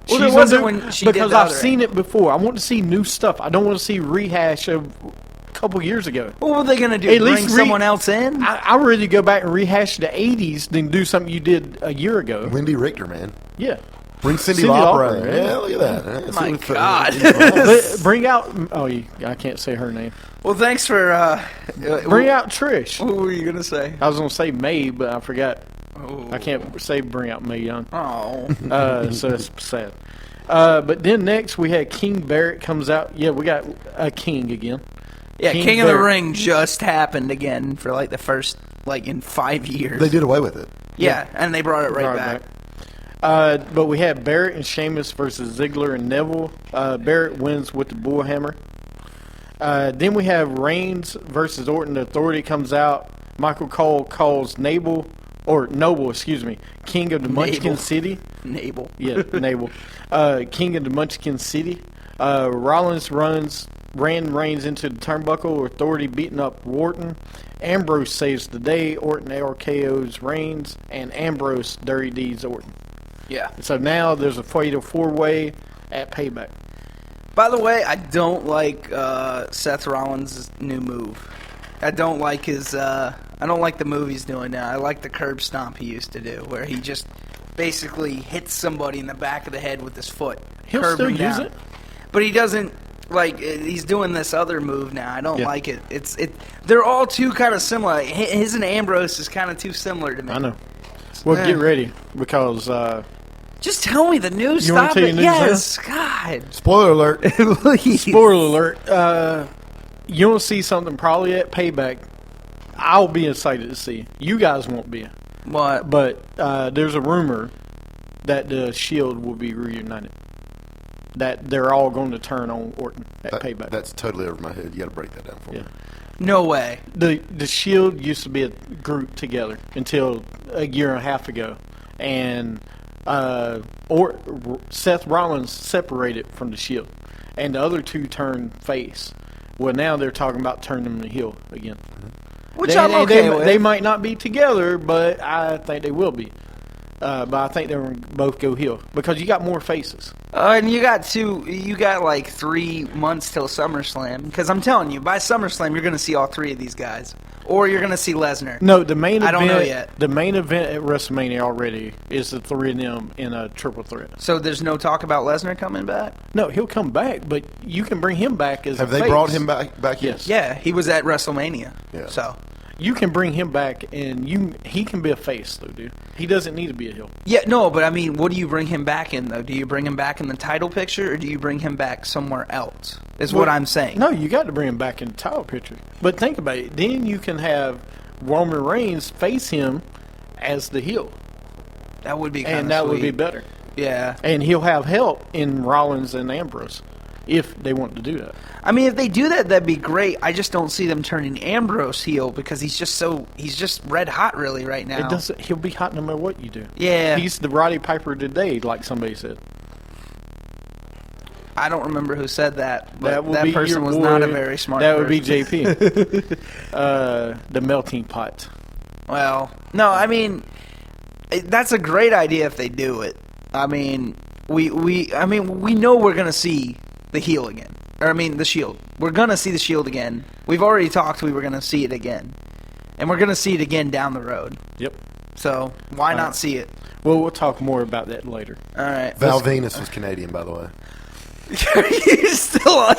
Well, there She's wasn't under- when she did because the I've other seen it before. I want to see new stuff. I don't want to see rehash of a couple years ago. What were they gonna do? At Bring least someone else in? I'd rather go back and rehash the '80s than do something you did a year ago. Wendy Richter, man. Yeah. Bring Cindy Cyndi Lauper Lauper, in. yeah. Yeah, look at that. Yeah, My see what- God. But bring out. I can't say her name. Well, thanks for. Bring out Trish. What were you gonna say? I was gonna say May, but I forgot. Oh. I can't say bring out Mae Young. Oh. So it's sad. But then next we had King Barrett comes out. Yeah, we got a king again. Yeah, King of the Barrett. Ring just happened again for like the first in 5 years. They did away with it. Yeah, and they brought it right Brought it back. But we had Barrett and Sheamus versus Ziggler and Neville. Barrett wins with the bullhammer. Then we have Reigns versus Orton. The Authority comes out. Michael Cole calls Noble, King of the Munchkin Nabel. City. Nabel. Yeah, Nabel. King of the Munchkin City. Rollins ran Reigns into the turnbuckle. Authority beating up Orton. Ambrose saves the day. Orton RKO's Reigns. And Ambrose Dirty Deeds Orton. Yeah. So now there's a fatal four-way at Payback. By the way, I don't like Seth Rollins' new move. I don't like his. I don't like the move he's doing now. I like the curb stomp he used to do, where he just basically hits somebody in the back of the head with his foot. He'll curb still him use down. it. But he doesn't. Like he's doing this other move now. I don't Yeah. like it. They're all too kind of similar. His and Ambrose is kind of too similar to me. I know. Well, get ready because Just tell me the news. You wanna Stop tell it. your news Yes, God. Spoiler alert. Please. spoiler alert. You'll see something probably at Payback. I'll be excited to see. You guys won't be, What? but there's a rumor that the Shield will be reunited. That they're all going to turn on Orton at Payback. That's totally over my head. You got to break that down for me. Yeah. No way. The Shield used to be a group together until a year and a half ago, and Seth Rollins separated from the Shield, and the other two turned face. Well, now they're talking about turning them to heel again. Which I'm okay with. They might not be together, but I think they will be. But I think they're going to both go heel because you got more faces. And you got like 3 months till SummerSlam. Because I'm telling you, by SummerSlam, you're going to see all three of these guys. Or you're going to see Lesnar. No, the main I event. don't know yet. The main event at WrestleMania already is the three of them in a triple threat. So there's no talk about Lesnar coming back? No, he'll come back, but you can bring him back as Have a they face. brought him back? Yes. Yeah, he was at WrestleMania. Yeah. So, You can bring him back, and he can be a face, though, dude. He doesn't need to be a heel. yeah, no, but I mean, what do you bring him back in, though? Do you bring him back in the title picture, or do you bring him back somewhere else? Is what I'm saying. No, you got to bring him back in the title picture. But think about it. Then you can have Roman Reigns face him as the heel, That would be kind of and that would be better. Yeah. And he'll have help in Rollins and Ambrose if they want to do that. I mean, if they do that, that'd be great. I just don't see them turning Ambrose heel because he's just red hot really right now. It doesn't. He'll be hot no matter what you do. Yeah. He's the Roddy Piper today, like somebody said. I don't remember who said that, but That would that be person your was boy. not a very smart That person. would be JP. The melting pot. Well, no, I mean, that's a great idea if they do it. I mean, we know we're gonna see the heel again, or I mean the Shield. We're gonna see the Shield again. We've already talked. We were gonna see it again, and we're gonna see it again down the road. Yep. So why not see it? Well, we'll talk more about that later. All right, Val Venus was Canadian, by the way. You're still on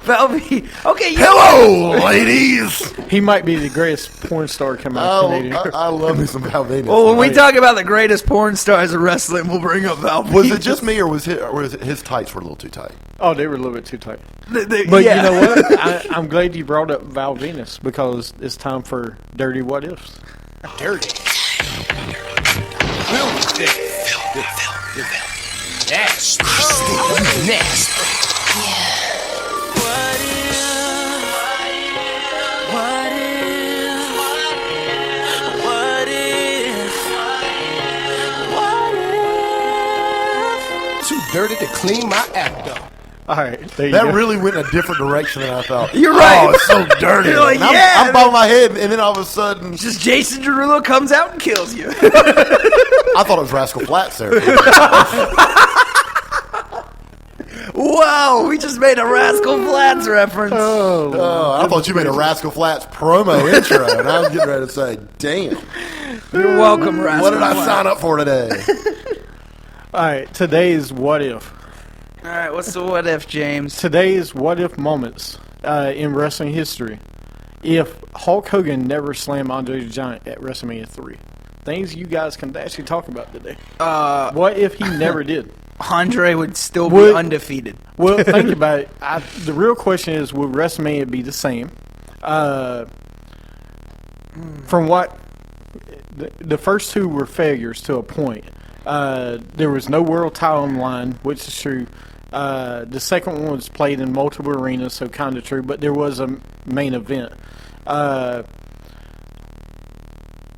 Valvy. Okay, you Hello, ladies. He might be the greatest porn star coming out of Oh, Canadian. I love me some Val Venus. Well, when we talk about the greatest porn stars of wrestling, we'll bring up Val. Was it just me, or was his tights were a little too tight? Oh, they were a little bit too tight. But But you know what? I'm glad you brought up Val Venus because it's time for Dirty What Ifs. Dirty. Filthy. Nasty. Nasty. Too dirty to clean my act up. All right, there you That go. really went in a different direction than I thought. You're right. Oh, it's so dirty. You're like, And I'm, yeah. I'm bobbing my head, and then all of a sudden, Just Jason Derulo comes out and kills you. I thought it was Rascal Flatts there. Wow, we just made a Rascal Flatts reference. Oh, I thought you made a Rascal Flatts promo intro, and I was getting ready to say, damn, You're welcome, Rascal. what did I Flatts. sign up for today? All right, today's What If. All right, what's the what if, James? Today's What If moments in wrestling history. If Hulk Hogan never slammed Andre the Giant at WrestleMania 3. Things you guys can actually talk about today. What if he never did? Andre would still be Would- undefeated. Well, think about it. The real question is, would WrestleMania be the same? From what the first two were failures to a point. There was no world title on the line, which is true. The second one was played in multiple arenas, so kind of true. But there was a main event.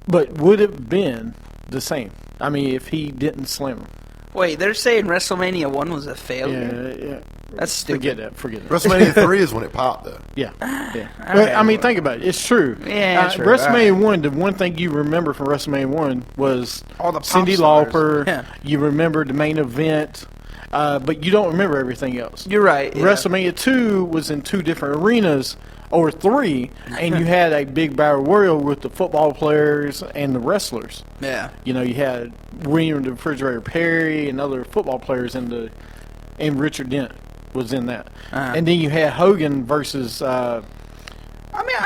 But would it have been the same? I mean, if he didn't slam him. Wait, they're saying WrestleMania 1 was a failure? Yeah. That's stupid. Forget that. WrestleMania 3 is when it popped, though. Yeah. But, I mean, think about it. It's true. Yeah, true. WrestleMania 1, the one thing you remember from WrestleMania 1 was All the pop Cyndi stars. Lauper. Yeah. You remember the main event, but you don't remember everything else. You're right. Yeah. WrestleMania 2 was in two different arenas, or three, and you had a big battle royal with the football players and the wrestlers. Yeah. You know, you had William the Refrigerator Perry and other football players and Richard Dent was in that. And then you had Hogan versus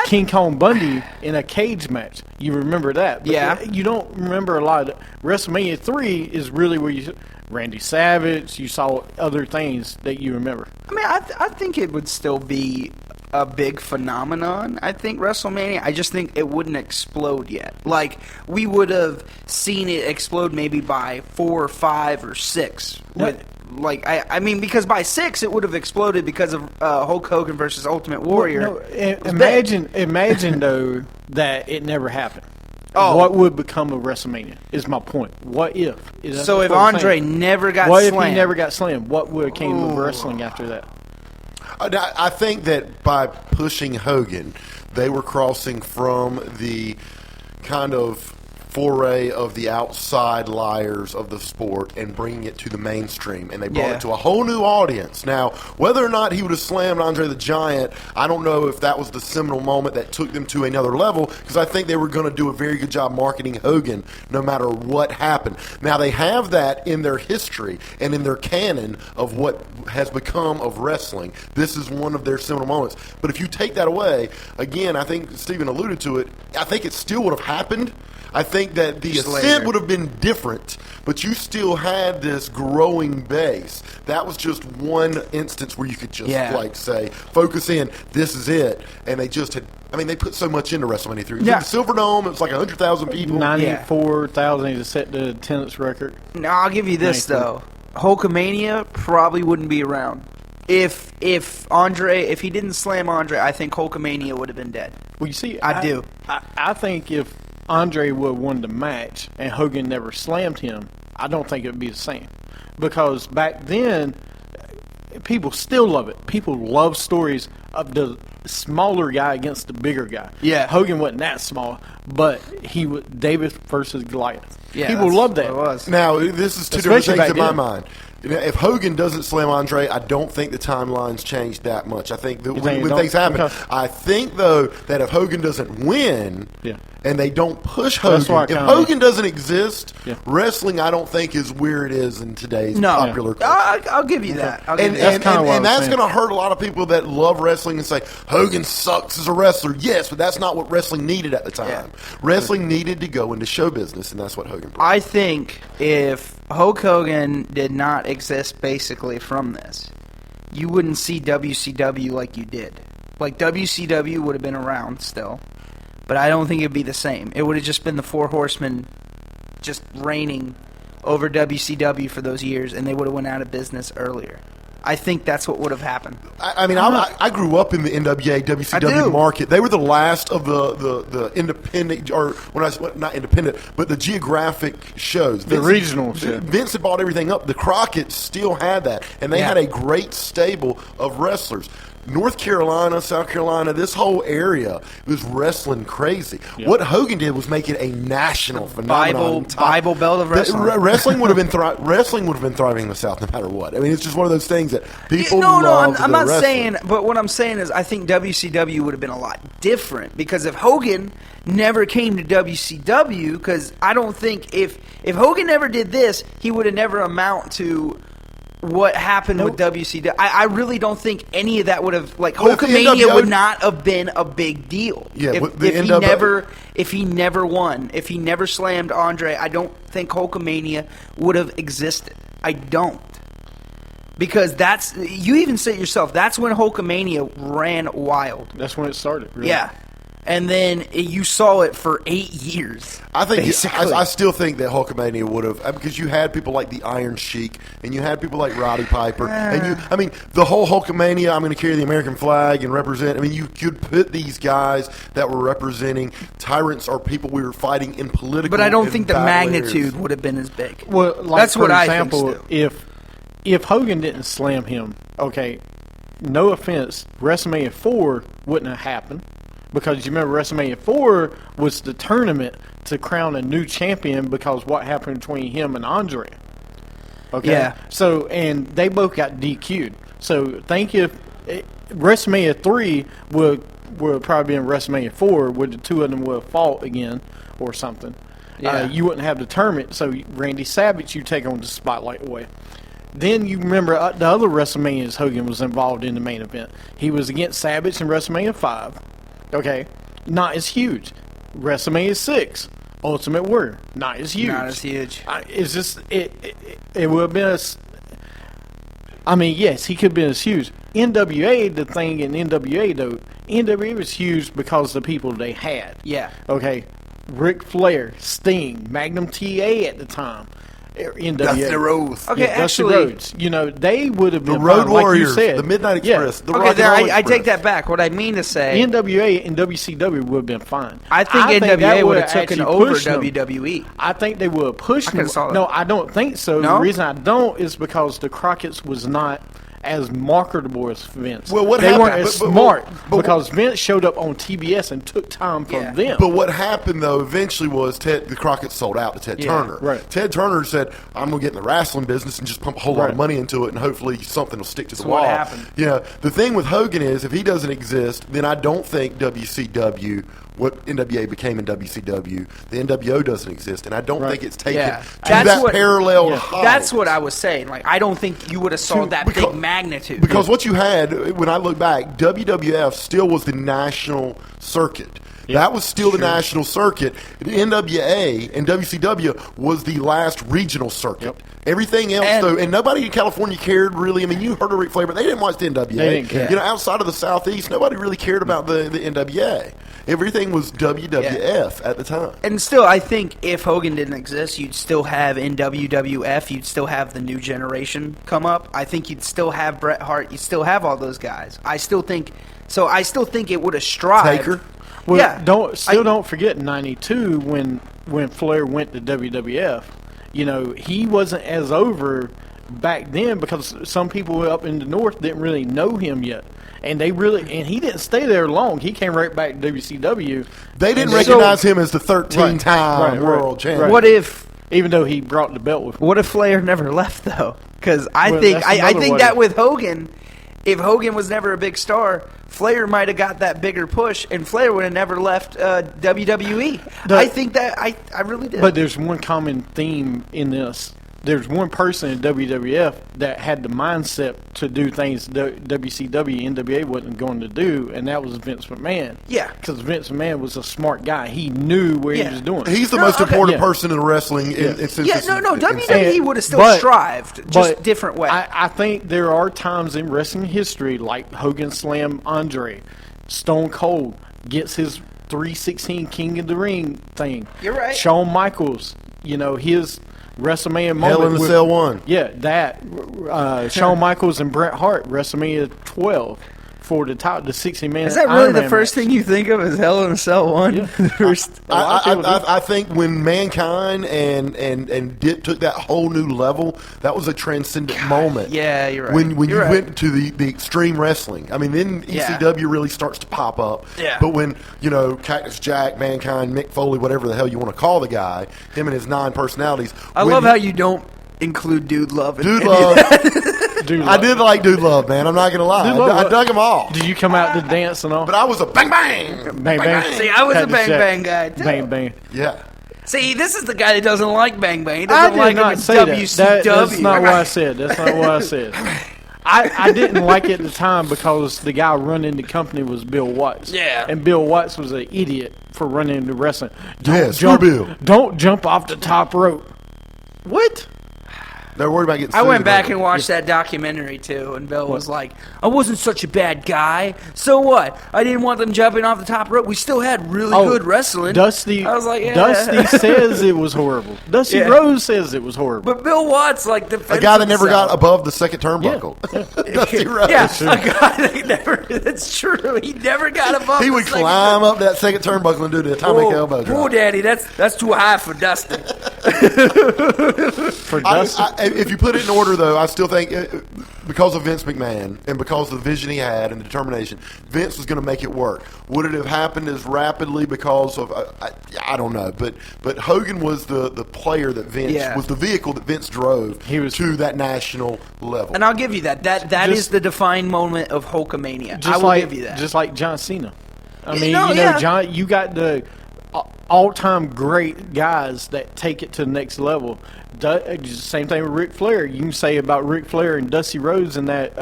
King Kong Bundy in a cage match. You remember that. But Yeah. You don't remember a lot. WrestleMania 3 is really where you Randy Savage, you saw other things that you remember. I mean, I think it would still be a big phenomenon. I think WrestleMania. I just think it wouldn't explode yet. Like we would have seen it explode maybe by 4 or 5 or 6. With, like I mean, because by 6 it would have exploded because of Hulk Hogan versus Ultimate Warrior. No, It was imagine though that it never happened. Oh. What would become of WrestleMania is my point. What if? So if Andre never got what slammed, if he never got slammed? What would have came of wrestling after that? I think that by pushing Hogan, they were crossing from the kind of foray of the outside liars of the sport and bringing it to the mainstream, and they brought Yeah. it to a whole new audience. Now, whether or not he would have slammed Andre the Giant, I don't know if that was the seminal moment that took them to another level, because I think they were going to do a very good job marketing Hogan no matter what happened. Now, they have that in their history and in their canon of what has become of wrestling. This is one of their seminal moments. But if you take that away, again, I think Stephen alluded to it, I think it still would have happened. I think that the Just ascent later. would have been different, but you still had this growing base. That was just one instance where you could just like say, focus in, this is it. And they just had, I mean, they put so much into WrestleMania 3. Yeah. The Silverdome, it was like 100,000 people. 94,000 to set the attendance record. Now I'll give you this 93. though. Hulkamania probably wouldn't be around. If he didn't slam Andre, I think Hulkamania would have been dead. Well, you see, I do. I think if Andre would have won the match and Hogan never slammed him, I don't think it would be the same. Because back then, people still love it. People love stories of the smaller guy against the bigger guy. Yeah. Hogan wasn't that small, but he was David versus Goliath. Yeah, people that's love what that. it was. Now, this is two different Especially things back in my then. mind. You know, if Hogan doesn't slam Andre, I don't think the timelines change that much. I think that think when it don't? things happen, Okay. I think, though, that if Hogan doesn't win Yeah. and they don't push That's why I Hogan, if kinda- Hogan doesn't exist, Yeah. wrestling, I don't think, is where it is in today's No, popular culture. I'll give you that. I'll give And, you that. and, kinda and, what and I was that's saying. going to hurt a lot of people that love wrestling and say Hogan sucks as a wrestler. Yes, but that's not what wrestling needed at the time. Yeah. Wrestling needed to go into show business, and that's what Hogan brought. I think if Hulk Hogan did not exist basically from this, you wouldn't see WCW like you did. Like, WCW would have been around still, but I don't think it'd be the same. It would have just been the Four Horsemen just reigning over WCW for those years, and they would have went out of business earlier. I think that's what would have happened. I mean, I grew up in the NWA, I WCW do. market. They were the last of the independent, or not independent, but the geographic shows. The regional show. Vince had bought everything up. The Crockett's still had that, and they Yeah. had a great stable of wrestlers. North Carolina, South Carolina, this whole area was wrestling crazy. What Hogan did was make it a national phenomenon. Bible Belt of wrestling. Wrestling would have been wrestling would have been thriving in the South no matter what. I mean, it's just one of those things that people No, love. I'm the not wrestling. saying, but what I'm saying is I think WCW would have been a lot different because if Hogan never came to WCW, because I don't think if Hogan never did this, he would have never amount to what happened with WCW. I really don't think any of that would have, like, Well, if the Hulkamania NWO would not have been a big deal. Yeah, if, but the if he NWO never won, if he never slammed Andre, I don't think Hulkamania would have existed. I don't. Because that's, you even said it yourself, that's when Hulkamania ran wild. That's when it started. Really. Yeah. And then you saw it for 8 years. I think basically. I still think that Hulkamania would have, because you had people like the Iron Sheik and you had people like Roddy Piper and I mean the whole Hulkamania, I'm going to carry the American flag and represent. I mean, you could put these guys that were representing tyrants or people we were fighting in political. But I don't and think the battle magnitude areas. would have been as big. Well, like, That's for what example, I think still. if Hogan didn't slam him, okay, no offense, WrestleMania 4 wouldn't have happened because you remember WrestleMania 4 was the tournament to crown a new champion because what happened between him and Andre. Okay, Yeah. So and they both got DQ'd. So think if WrestleMania 3 would probably be in WrestleMania 4, where the two of them would have fought again or something. Yeah. You wouldn't have the tournament. So Randy Savage, you take on the spotlight away. Then you remember the other WrestleManias Hogan was involved in the main event. He was against Savage in WrestleMania 5. Okay, not as huge. WrestleMania 6, Ultimate Warrior, not as huge. Not as huge. It's just it would have been I mean, yes, he could have been as huge. NWA, the thing in NWA though, NWA was huge because of the people they had. Yeah. Okay, Ric Flair, Sting, Magnum TA at the time. NWA. Dusty Rhodes. Okay, Yeah, Dusty actually- Rhodes. You know, they would have The been Road fine, like Warriors, you said. the Midnight Yeah. Express, the Okay, Rock and there, Roll I take Express. that back. What I mean to say, NWA and WCW would have been fine. I think that NWA would have would've taken actually over pushed them. WWE. I think they would have pushed I coulda them. saw that. No, I don't think so. No? The reason I don't is because the Crockett's was not as marketable as Vince. Well, what they happened- weren't as but- smart but- because Vince showed up on TBS and took time from Yeah. them. But what happened though eventually was the Crockett sold out to Ted Yeah, Turner. right. Ted Turner said, "I'm gonna get in the wrestling business and just pump a whole lot of Right. money into it, and hopefully something will stick to the So wall." what happened? You know, the thing with Hogan is if he doesn't exist, then I don't think WCW, what NWA became in WCW, the NWO doesn't exist, and I don't Right. think it's taken Yeah. to That's that what- parallel Yeah. height. That's what I was saying. Like, I don't think you would have saw To- that because- big magnitude. Because what you had, when I look back, WWF still was the national circuit. That was still the national circuit. The NWA and WCW was the last regional circuit. Yep. Everything else, And- though, and nobody in California cared really. I mean, you heard of Ric Flair, but they didn't watch the NWA. They didn't care. You know, outside of the Southeast, nobody really cared about the NWA. Everything was WWF at the time. And still, I think if Hogan didn't exist, you'd still have in WWF, you'd still have the new generation come up. I think you'd still have Bret Hart. You'd still have all those guys. I still think it would have strived. Taker. Well, yeah. don't forget '92 when Flair went to WWF. You know, he wasn't as over back then because some people up in the north didn't really know him yet. And he didn't stay there long. He came right back to WCW. They didn't recognize him as the 13-time world champion. What if, even though he brought the belt with him. what if Flair never left though? Because I Well, think that's another what that if. with Hogan, if Hogan was never a big star, Flair might have got that bigger push, and Flair would have never left WWE. I think that I really did. But there's one common theme in this. There's one person in WWF that had the mindset to do things WCW, NWA wasn't going to do, and that was Vince McMahon. Yeah. Because Vince McMahon was a smart guy. He knew what he was doing. He's the No, most okay. important Yeah. person in wrestling. Since this WWE And- would have still but- strived, just but different way. I think there are times in wrestling history, like Hogan slam Andre, Stone Cold gets his 316 King of the Ring thing. You're right. Shawn Michaels, his WrestleMania moment. Hell in the with- Cell 1. Yeah, that. Shawn Michaels and Bret Hart, WrestleMania 12 for the 60-man. Is that really the first thing you think of as Hell in a Cell 1? Yeah. First- I think when Mankind and took that whole new level, that was a transcendent moment. yeah, you're right. When You're you right. went to the extreme wrestling, I mean, then Yeah. ECW really starts to pop up. Yeah. But when Cactus Jack, Mankind, Mick Foley, whatever the hell you want to call the guy, him and his 9 personalities. I love how you don't include Dude Love. Dude Love. Dude, I did like Dude Love, man. I'm not gonna lie. Dude Love, I dug him all. Did you come out to dance and all? But I was a bang bang. Bang bang. See, I was a Had to Bang say- Bang guy, too. Bang bang. Yeah. See, this is the guy that doesn't like Bang Bang. He I doesn't did like not him in say that. WCW. That's not what I said. That's not what I said. I didn't like it at the time because the guy running the company was Bill Watts. Yeah. And Bill Watts was an idiot for running the wrestling. Yeah, screw Bill. Don't jump off the top rope. What? They're worried about getting. I sued went about back it. and watched that documentary too, and Bill was like, "I wasn't such a bad guy. So what? I didn't want them jumping off the top rope. We still had really good wrestling." Dusty, I was like, yeah. Dusty says it was horrible. Dusty Yeah. Rose says it was horrible. But Bill Watts, like, A defends guy that never got himself. above the second turnbuckle. Dusty Rhodes. Yeah, a guy that never. That's true. He never got above. He the would second climb up that second turnbuckle and do the atomic elbow drop. Whoa, Daddy, that's too high for Dusty. For Dusty, If you put it in order, though, I still think because of Vince McMahon and because of the vision he had and the determination, Vince was going to make it work. Would it have happened as rapidly because of I don't know, but Hogan was the player that Vince was the vehicle that Vince drove to that national level. And I'll give you that. That is Just- the defining moment of Hulkamania. I just will like give you that. just like John Cena. I You mean, know, you know, yeah. John, you got the all-time great guys that take it to the next level. Same thing with Ric Flair. You can say about Ric Flair and Dusty Rhodes in that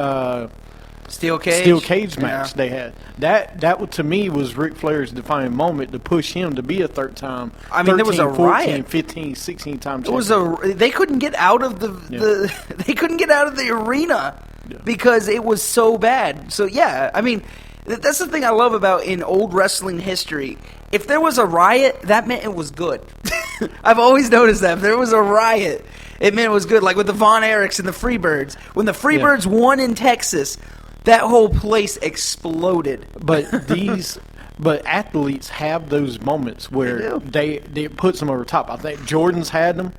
Steel cage. steel cage match Yeah. they had. That to me was Ric Flair's defining moment to push him to be a third time. I mean, there was a 14, riot. 15, 16 time. It was they couldn't get out of the they couldn't get out of the arena because it was so bad. So yeah, I mean, that's the thing I love about in old wrestling history. If there was a riot, that meant it was good. I've always noticed that if there was a riot, it meant it was good. Like with the Von Erichs and the Freebirds, when the Freebirds won in Texas, that whole place exploded. But but athletes have those moments where they it puts them over top. I think Jordan's had them.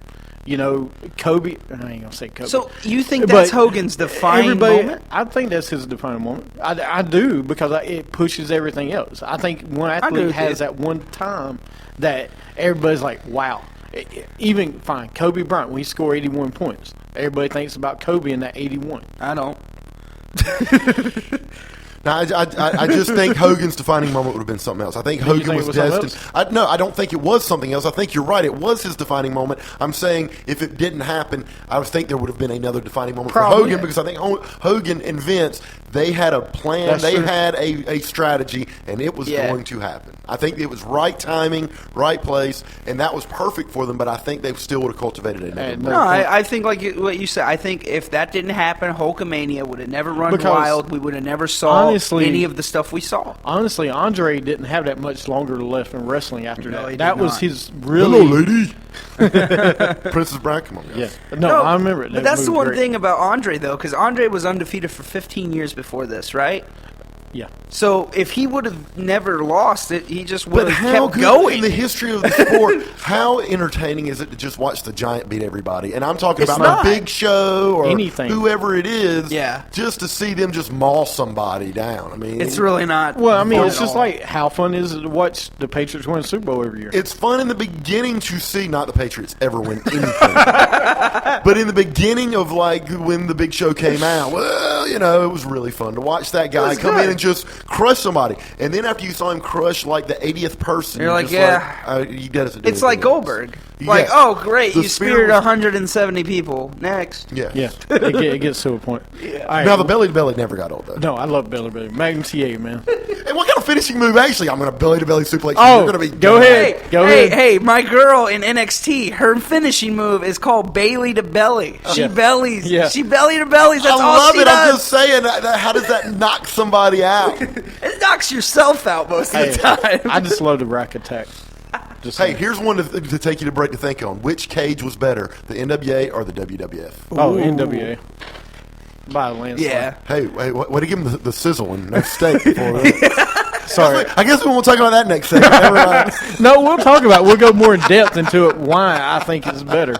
You know, Kobe. I ain't gonna say Kobe. So you think that's But Hogan's defining everybody- moment? I think that's his defining moment. I do because it pushes everything else. I think one agree athlete with has you. that one time that everybody's like, wow. Even fine, Kobe Bryant when he scored 81 points. Everybody thinks about Kobe in that 81. I don't. Now, I just think Hogan's defining moment would have been something else. I think Hogan think was it was something destined. No, I don't think it was something else. I think you're right. It was his defining moment. I'm saying if it didn't happen, I would think there would have been another defining moment Probably. for Hogan because I think Hogan and Vince, they had a plan. That's they true. had a strategy, and it was going to happen. I think it was right timing, right place, and that was perfect for them, but I think they still would have cultivated it. And No, I think like what you said. I think if that didn't happen, Hulkamania would have never run Because wild. We would have never saw honestly- any of the stuff we saw. Honestly, Andre didn't have that much longer left in wrestling after No, he that. did That was not. his really. Hello, lady. Princess Bride, come on, guys. Yeah. No, I remember it. But That that's the movie one great. thing about Andre, though, because Andre was undefeated for 15 years before this, right? Yeah. So if he would have never lost it, he just would But have how kept good going. in the history of the sport? How entertaining is it to just watch the Giant beat everybody? And I'm talking It's about not. the Big Show or Anything. whoever it is. Yeah. Just to see them just maul somebody down. I mean, It's really not. Well, I mean, fun it's at just all. like how fun is it to watch the Patriots win a Super Bowl every year? it's fun in the beginning to see not the Patriots ever win anything, but in the beginning of like when the Big Show came out, well, it was really fun to watch that guy come in and just crush somebody. And then after you saw him crush like the 80th person, You're like, just yeah. he doesn't do It's anything like else. Goldberg. Like, Yes. oh, great, The you spear speared was- 170 people. Next. Yeah. Yeah, it gets to a point. All right. Now the belly to belly never got old though. No, I love Belly Belly. Magnum TA, man. And what kind of finishing move? Actually, I'm going to belly to belly suplex. Oh, You're going to be go ahead. Hey, Go hey, ahead. hey, my girl in NXT, her finishing move is called Bailey to belly. She Yeah. bellies. Yeah. She belly to bellies. That's I all love she it. does. I'm just saying. How does that knock somebody out? It knocks yourself out most of Hey, the time. I just love the rack attack. Just Hey, saying. here's one to take you to break to think on. Which cage was better, the NWA or the WWF? Oh, NWA. By a landslide. Yeah. Hey, way to give him the sizzle and no steak before that. Sorry. I guess we won't talk about that next segment. Never mind. No, we'll go more in depth into it, why I think it's better.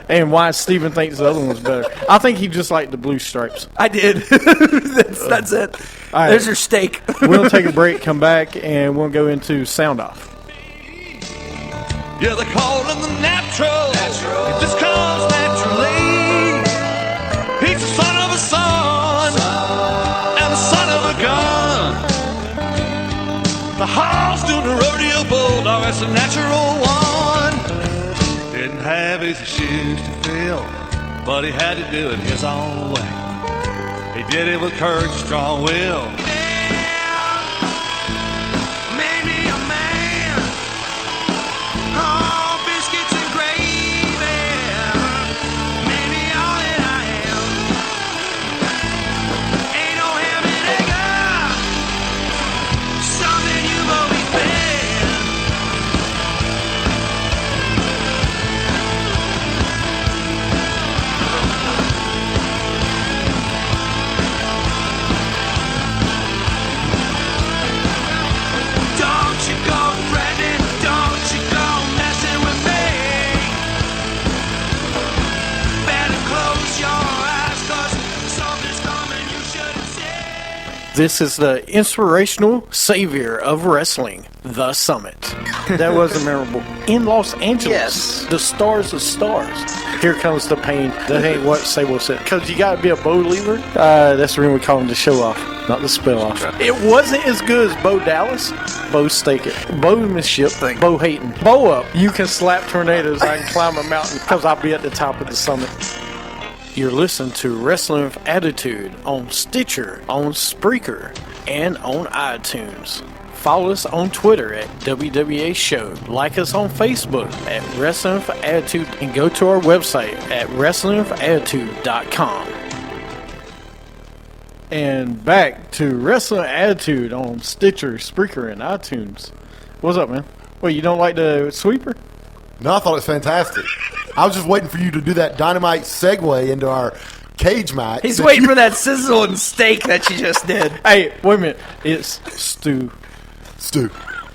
And why Steven thinks the other one's better. I think he just liked the blue stripes. I did. That's it. All right. There's your steak. We'll take a break, come back, and we'll go into Sound Off. Yeah, they call him the natural. It just comes naturally. He's the son of a son and the son of a gun. The horse doing the rodeo bulldog, that's a natural one. Didn't have his shoes to fill, but he had to do it his own way. He did it with courage, strong will. Maybe a man. Oh, biscuits and gravy. Maybe all that I am. Ain't no ham and egg. Something you've always been. Don't you go threatening, don't you go messing with me. Better close your eyes, 'cause something's coming you shouldn't see. This is the inspirational savior of wrestling, The Summit. That was memorable. In Los Angeles, Yes. the stars of stars. Here comes the pain. That ain't what Sable said. Because you got to be a believer. That's the reason we call him the show off, not the spell off. It wasn't as good as Bo Dallas, Bo Staker, Bowmanship, Bo Hayton. Bo up. You can slap tornadoes. I can climb a mountain because I'll be at the top of the summit. You're listening to Wrestling with Attitude on Stitcher, on Spreaker, and on iTunes. Follow us on Twitter at WWA Show. Like us on Facebook at Wrestling with Attitude, and go to our website at WrestlingWithAttitude.com. And back to Wrestling Attitude on Stitcher, Spreaker, and iTunes. What's up, man? Well, you don't like the sweeper? No, I thought it was fantastic. I was just waiting for you to do that dynamite segue into our cage match. He's waiting for that sizzle and steak that you just did. Hey, wait a minute. It's Stu. Stu.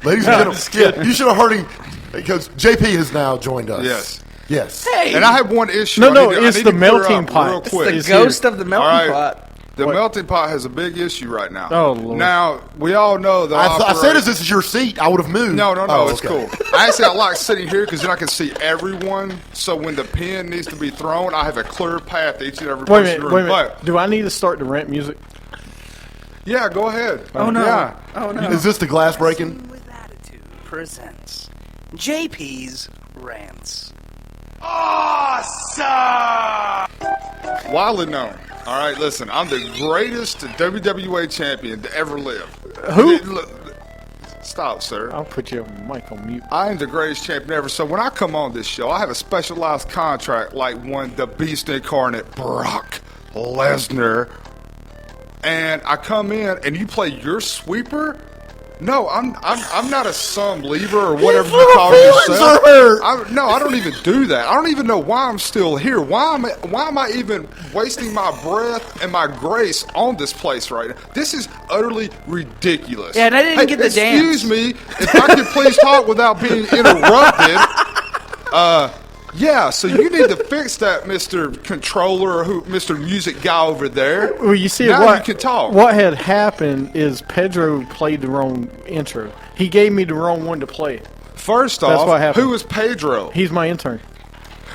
Ladies and gentlemen, yeah, you should have heard him because JP has now joined us. Yes. Yes. Hey, And I have one issue. No, I no, need to- I it's need the to clear melting up pot. Real It's quick. the It's ghost here. of the melting All right. pot. The melting pot has a big issue right now. Oh, Lord. Now, we all know the I said, as this is your seat, I would have moved. No, Oh, it's okay. cool. Actually, I like sitting here because then I can see everyone. So when the pin needs to be thrown, I have a clear path to each and every Wait a person. minute, in the wait a room. minute. Do I need to start the rant music? But, yeah, go ahead. Oh, no. Yeah. Oh, no. Is this the glass breaking? With Attitude presents JP's Rants. Widely known. All right, listen. I'm the greatest WWA champion to ever live. Who? Look, stop, sir. I'll put your mic on mute. I am the greatest champion ever. So when I come on this show, I have a specialized contract like one the Beast Incarnate, Brock Lesnar. And I come in and you play your sweeper? No, I'm not a some lever or whatever you little call feelings yourself. are hurt. No, I don't even do that. I don't even know why I'm still here. Why am I even wasting my breath and my grace on this place right now? This is utterly ridiculous. Yeah, and I didn't get the excuse dance. me, if I could please talk without being interrupted. Yeah, so you need to fix that, Mr. Controller, or Mr. Music guy over there. Well, you see, now what you can talk. What had happened is Pedro played the wrong intro. He gave me the wrong one to play. First That's off, what happened. who is Pedro? He's my intern.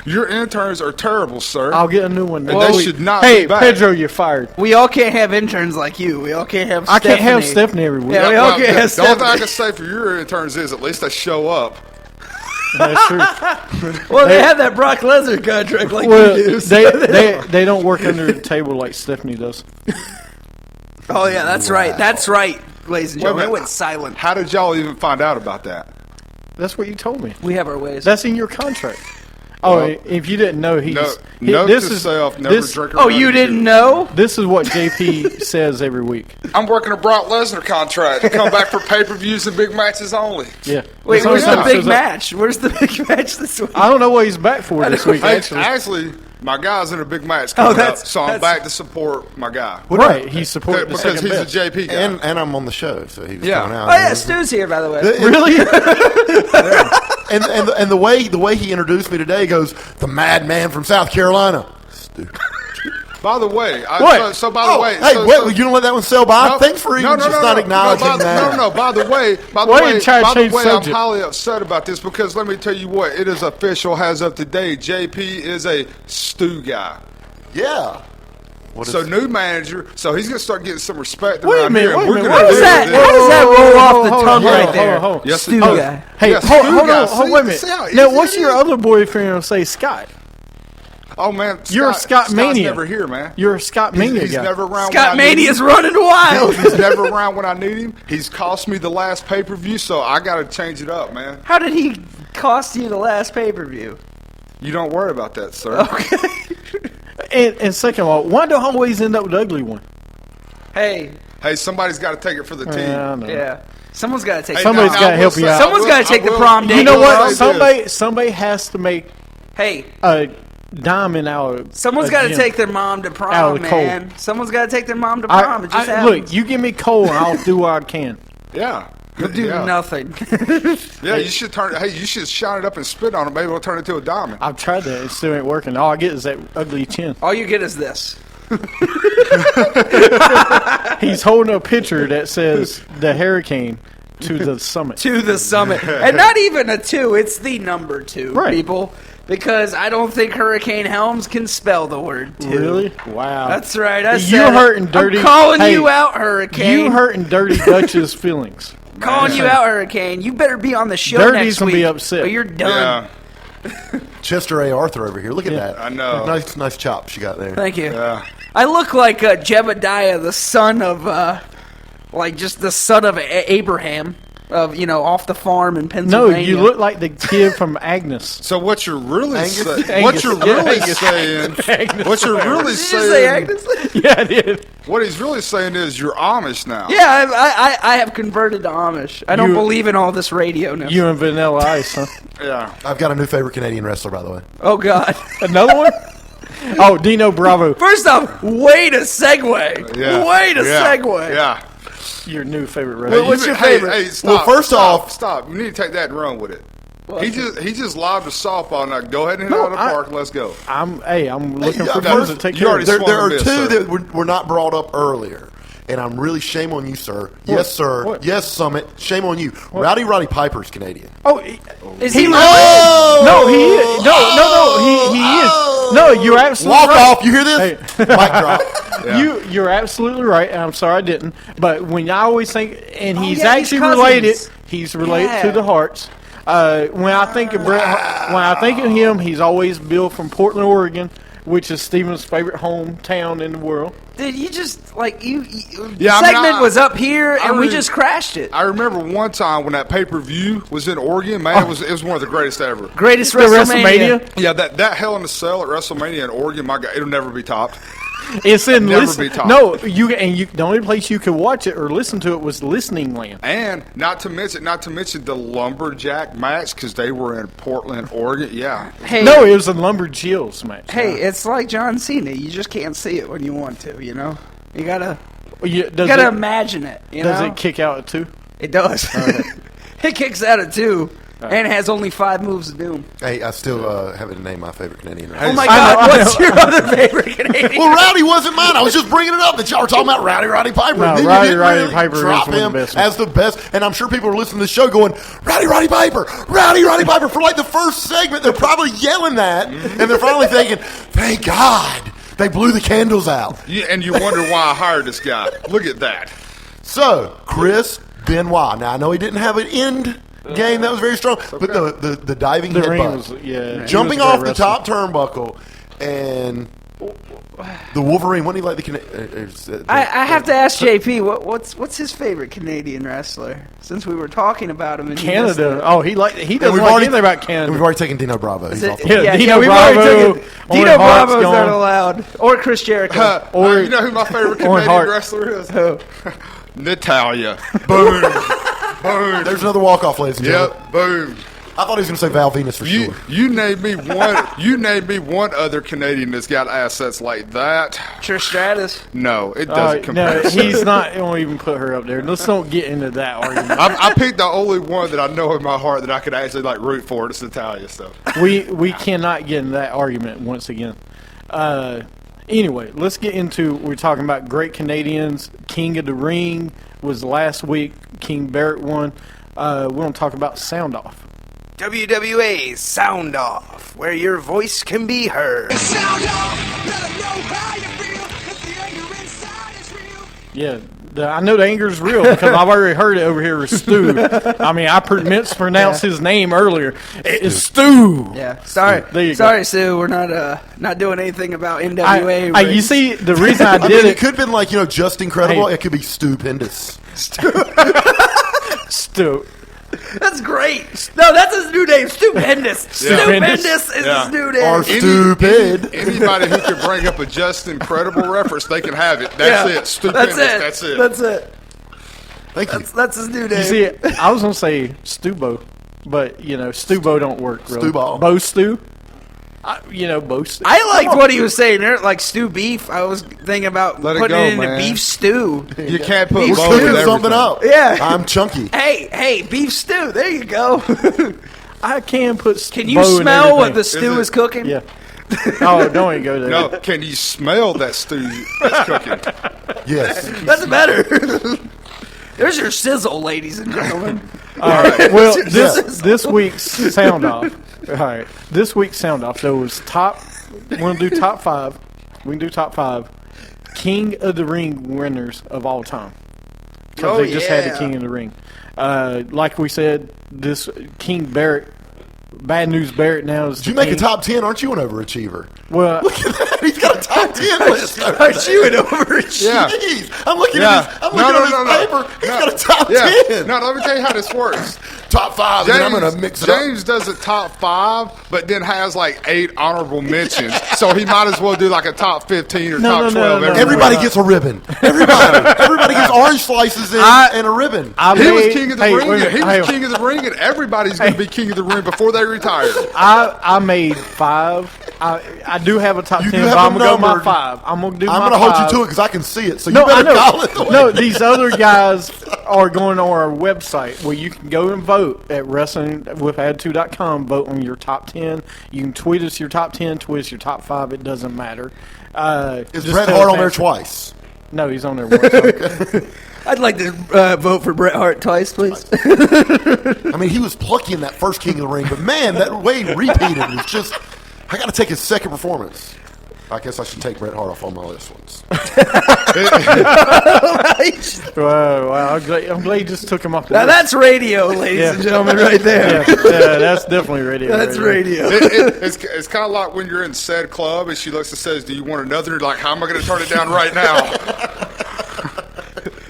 Your interns are terrible, sir. I'll get a new one. And they should not Hey, be back. Pedro, you're fired. We all can't have interns like you. We all can't have I Stephanie. can't have Stephanie every week. Yeah, we all can't have the only thing I Stephanie. can say for your interns is at least they show up. That's true. Well, they have that Brock Lesnar contract like Well, you do. they don't work under the table like Stephanie does. Oh, yeah, that's right. That's right, ladies and Wait a gentlemen. It minute. went silent. How did y'all even find out about that? That's what you told me. We have our ways. That's in your contract. Oh, Well, if you didn't know, Note to self, never drink or Oh, run you beer. didn't know? This is what JP says every week. I'm working a Brock Lesnar contract to come back for pay-per-views and big matches only. Yeah. Wait, That's where's how the it big shows up. match? Where's the big match this week? I don't know what he's back for this week. Hey, Actually, actually, my guy's in a big match coming that's- up, so I'm that's- back to support my guy. right? He's supporting the Because second he's best. a JP guy. And I'm on the show, so he was Yeah. coming out. Oh, yeah, Stu's here, by the way. Really? And the way he introduced me today goes, the madman from South Carolina. Stupid. By the way, What? so by the way, Hey, so, wait, so- you don't let that one sell by? No, Thanks for even just not acknowledging that. No, by the way, Why you try to change I'm subject? highly upset about this because let me tell you what, it is official as of today. JP is a stew guy. Yeah. What So is- new manager, so he's gonna start getting some respect Wait a around minute, here. wait a and we're minute. gonna How does deal that, with how it. does that roll off the hold tongue on, right hold on, there? hold on. Yes, Stu it guy. does. Hey, Yeah, hold Stu on, guy. wait a See how minute. easy Now, it what's your is? other boyfriend gonna say, Scott? Oh man, You're a Scott Scott's Mania. never here, man. You're a Scott Mania He's guy. never around. Scott when I need Mania's him. running wild. He's never around when I need him. He's cost me the last pay-per-view, so I got to change it up, man. How did he cost you the last pay-per-view? You don't worry about that, sir. And second of all, why do I always end up with the ugly one? Hey, Hey, somebody's got to take it for the team. Yeah, I know. yeah. Someone's got to take Hey, Somebody's now, gotta I will help you say- out. Someone's gotta take the prom date. You know Hey, what? Somebody. Somebody has to make Hey, a diamond out of someone's a got to gem. take their mom to Out prom, of the cold. man. Someone's got to take their mom to prom. It just happens. Look, you give me coal and I'll do what I can. Yeah. You'll do yeah. nothing. Yeah, you should turn. Hey, you should shine it up and spit on it. Maybe it'll turn it to a diamond. I've tried that. It still ain't working. All I get is that ugly chin. All you get is this. He's holding a picture that says the hurricane to the summit. To the summit. And not even a 2, it's the number 2, Right. people. Because I don't think Hurricane Helms can spell the word 2. Really? Wow. That's right. I You said it. hurting dirty- I'm calling Hey, you out, Hurricane. You hurting Dirty Dutch's feelings. Calling you out, Hurricane. You better be on the show Dirty's next gonna week. be upset. Or you're done. Yeah. Chester A. Arthur over here. Look at that. I know. Nice chops you got there. Thank you. Yeah. I look like Jebediah, the son of, just the son of Abraham, of off the farm in No, Pennsylvania. you look like the kid from Agnes. So what you're really saying? Angus. What you're Yeah, really Angus. saying? Agnes. What you're really Did you say saying? Agnes? Yeah, I did. What he's really saying is you're Amish now. Yeah, I have converted to Amish. I don't You- believe in all this radio now. You and Vanilla Ice, huh? Yeah. I've got a new favorite Canadian wrestler, by the way. Oh, God. Another one? Oh, Dino Bravo. First off, way to segue. Yeah. Way to yeah. segue. Yeah. Your new favorite Well, wrestler. what's your Hey, favorite? Hey, stop. Well, first stop, off- stop. You need to take that and run with it. He just lobbed a softball. Now go ahead and hit it out of the park. Let's go. I'm looking Yeah, for first- dudes to take you care of already this. There are miss, two sir. that were not brought up earlier. And I'm really shame on you, sir. Yes, sir. What? Yes, Summit. Shame on you. Roddy Piper's Canadian. Oh, Is he really? no, he is. No, he is. No, you're absolutely Walk right. off. You hear this? Mic drop. You're absolutely right, and I'm sorry I didn't. But when I always think, and he's yeah, he's actually cousins. related. He's related Yeah. to the Hearts. When I think of when I think of him, he's always Bill from Portland, Oregon, which is Steven's favorite hometown in the world. Dude, you just, you Yeah, I mean, segment I- was up here, I and we re- just crashed it. I remember one time when that pay-per-view was in Oregon. Man, it was one of the greatest ever. Greatest The WrestleMania. WrestleMania. Yeah, that Hell in a Cell at WrestleMania in Oregon, my God, it'll never be topped. It's in Never listen. be taught. No, the only place you could watch it or listen to it was Listening Land. And not to mention the lumberjack match because they were in Portland, Oregon. Yeah. Hey, No, it was a Lumberjills match. hey, it's like John Cena. You just can't see it when you want to. You know, you gotta Does imagine it. does know? it kick out at 2? It does. It kicks out at 2, and has only 5 moves of doom. Hey, I still haven't named my favorite Canadian wrestler. Oh my I God! know. What's your other favorite Canadian? Well, Rowdy wasn't mine. I was just bringing it up that y'all were talking about Roddy Piper. No, And then you Roddy didn't Piper is drop one of the him best as the best. And I'm sure people are listening to the show going, Roddy Piper, Roddy Piper. For like the first segment, they're probably yelling that. And they're finally thinking, thank God they blew the candles out. And you wonder why I hired this guy. Look at that. So, Chris Benoit. Now, I know he didn't have an end game that was very strong, but the diving The ring headbutt. was, yeah. Jumping he was a off great the wrestler. top turnbuckle, and the Wolverine, wasn't he like the I have to ask JP what's his favorite Canadian wrestler? Since we were talking about him in Canada. Oh, he doesn't we've like already- anything about And Canada. we've already taken Dino Bravo. He's off the Yeah, Dino we've already Bravo, taken- Owen Dino Hart's Bravo's not gone. allowed, or Chris Jericho. Or- You know who my favorite Owen Canadian Hart. wrestler is? Who? Natalia. Boom. Boom. There's another walk-off, ladies and gentlemen. Yep. Boom. I thought he was going to say Val Venus for You sure. you name me one. You name me one other Canadian that's got assets like that. Trish Stratus. No, it doesn't No, compare. he's not. I won't even put her up there. Let's don't get into that argument. I picked the only one that I know in my heart that I could actually like root for. It's Natalia. So We cannot get into that argument once again. Anyway, let's get into. We're talking about great Canadians. King of the Ring was last week. King Barrett won. We're going to talk about Sound Off. WWA Sound Off, where your voice can be heard. Yeah, I know the anger is real because I've already heard it over here with Stu. I mean, I mispronounced his name earlier. It's Stu. Yeah. Sorry. There you go. Sorry, Sue. We're not doing anything about NWA. You see, the reason I I mean, did it could have been like, just incredible. Hey. It could be stupendous. Stu. That's great. No, that's his new name. Stupendous. Stupendous. Stupendous is Yeah. his new name. Or stupid. anybody who can bring up a just incredible reference, they can have it. That's Yeah. it. Stupendous. That's it. That's it. Thank you. That's his new name. You see, I was gonna say Stubo, but Stubo don't work. Really. Stu-ball. Bo Stu. Bo Stu. I liked what he was saying there, like stew beef. I was thinking about Let it putting go, it into man. beef stew. You can't put We're We're Bo in cooking everything. something up. Yeah. I'm chunky. Hey, beef stew. There you go. I can put. Can you Bo in smell what everything. the stew it- is cooking? Yeah. Oh, don't even go there. No, can you smell that stew that's cooking? Yes. That's better. There's your sizzle, ladies and gentlemen. All right. Well, Yeah. this week's sound off. All right. This week's sound off. There was top. We're gonna do top 5. We can do top 5 King of the Ring winners of all time. Because they just had the King of the Ring. Like we said, this King Barrett. Bad News Barrett now is. Did you make a top 10? Aren't you an overachiever? Well, He's got a top 10 list. Aren't you an overachiever? Yeah. Jeez. I'm looking Yeah. at his, I'm looking at his paper. He's got a top 10. No, let me tell you how this works. Top 5, and I'm going to mix it up. James does a top 5, but then has like 8 honorable mentions. So he might as well do like a top 15 or top 12. everywhere. Everybody gets a ribbon. Everybody gets orange slices and a ribbon. He was king of the ring. wait a minute. He Hey, was king of the ring, and everybody's going to be king of the ring before they retire. I made 5. I do have a top You 10, do but have I'm them gonna go my numbered. 5. I'm gonna do. I'm my going to hold 5. you to it because I can see it. So No, you I better know. call it the way. No, these other guys are going on our website where you can go and vote at WrestlingWithAttitude.com. Vote on your top 10. You can tweet us your top 10, tweet us your top 5. It doesn't matter. Is Just Bret tell Hart us on there after. twice? No, he's on there once. I'd like to vote for Bret Hart twice, please. I mean, he was plucky in that first King of the Ring, but man, that way he repeated was just. I got to take his second performance. I guess I should take Bret Hart off all my list ones. Wow, I'm glad you just took him off the Now list. that's radio, ladies and gentlemen, right there. Yeah, that's definitely radio. That's radio. It's kind of like when you're in said club and she looks and says, "Do you want another?" You're like, how am I going to turn it down right now?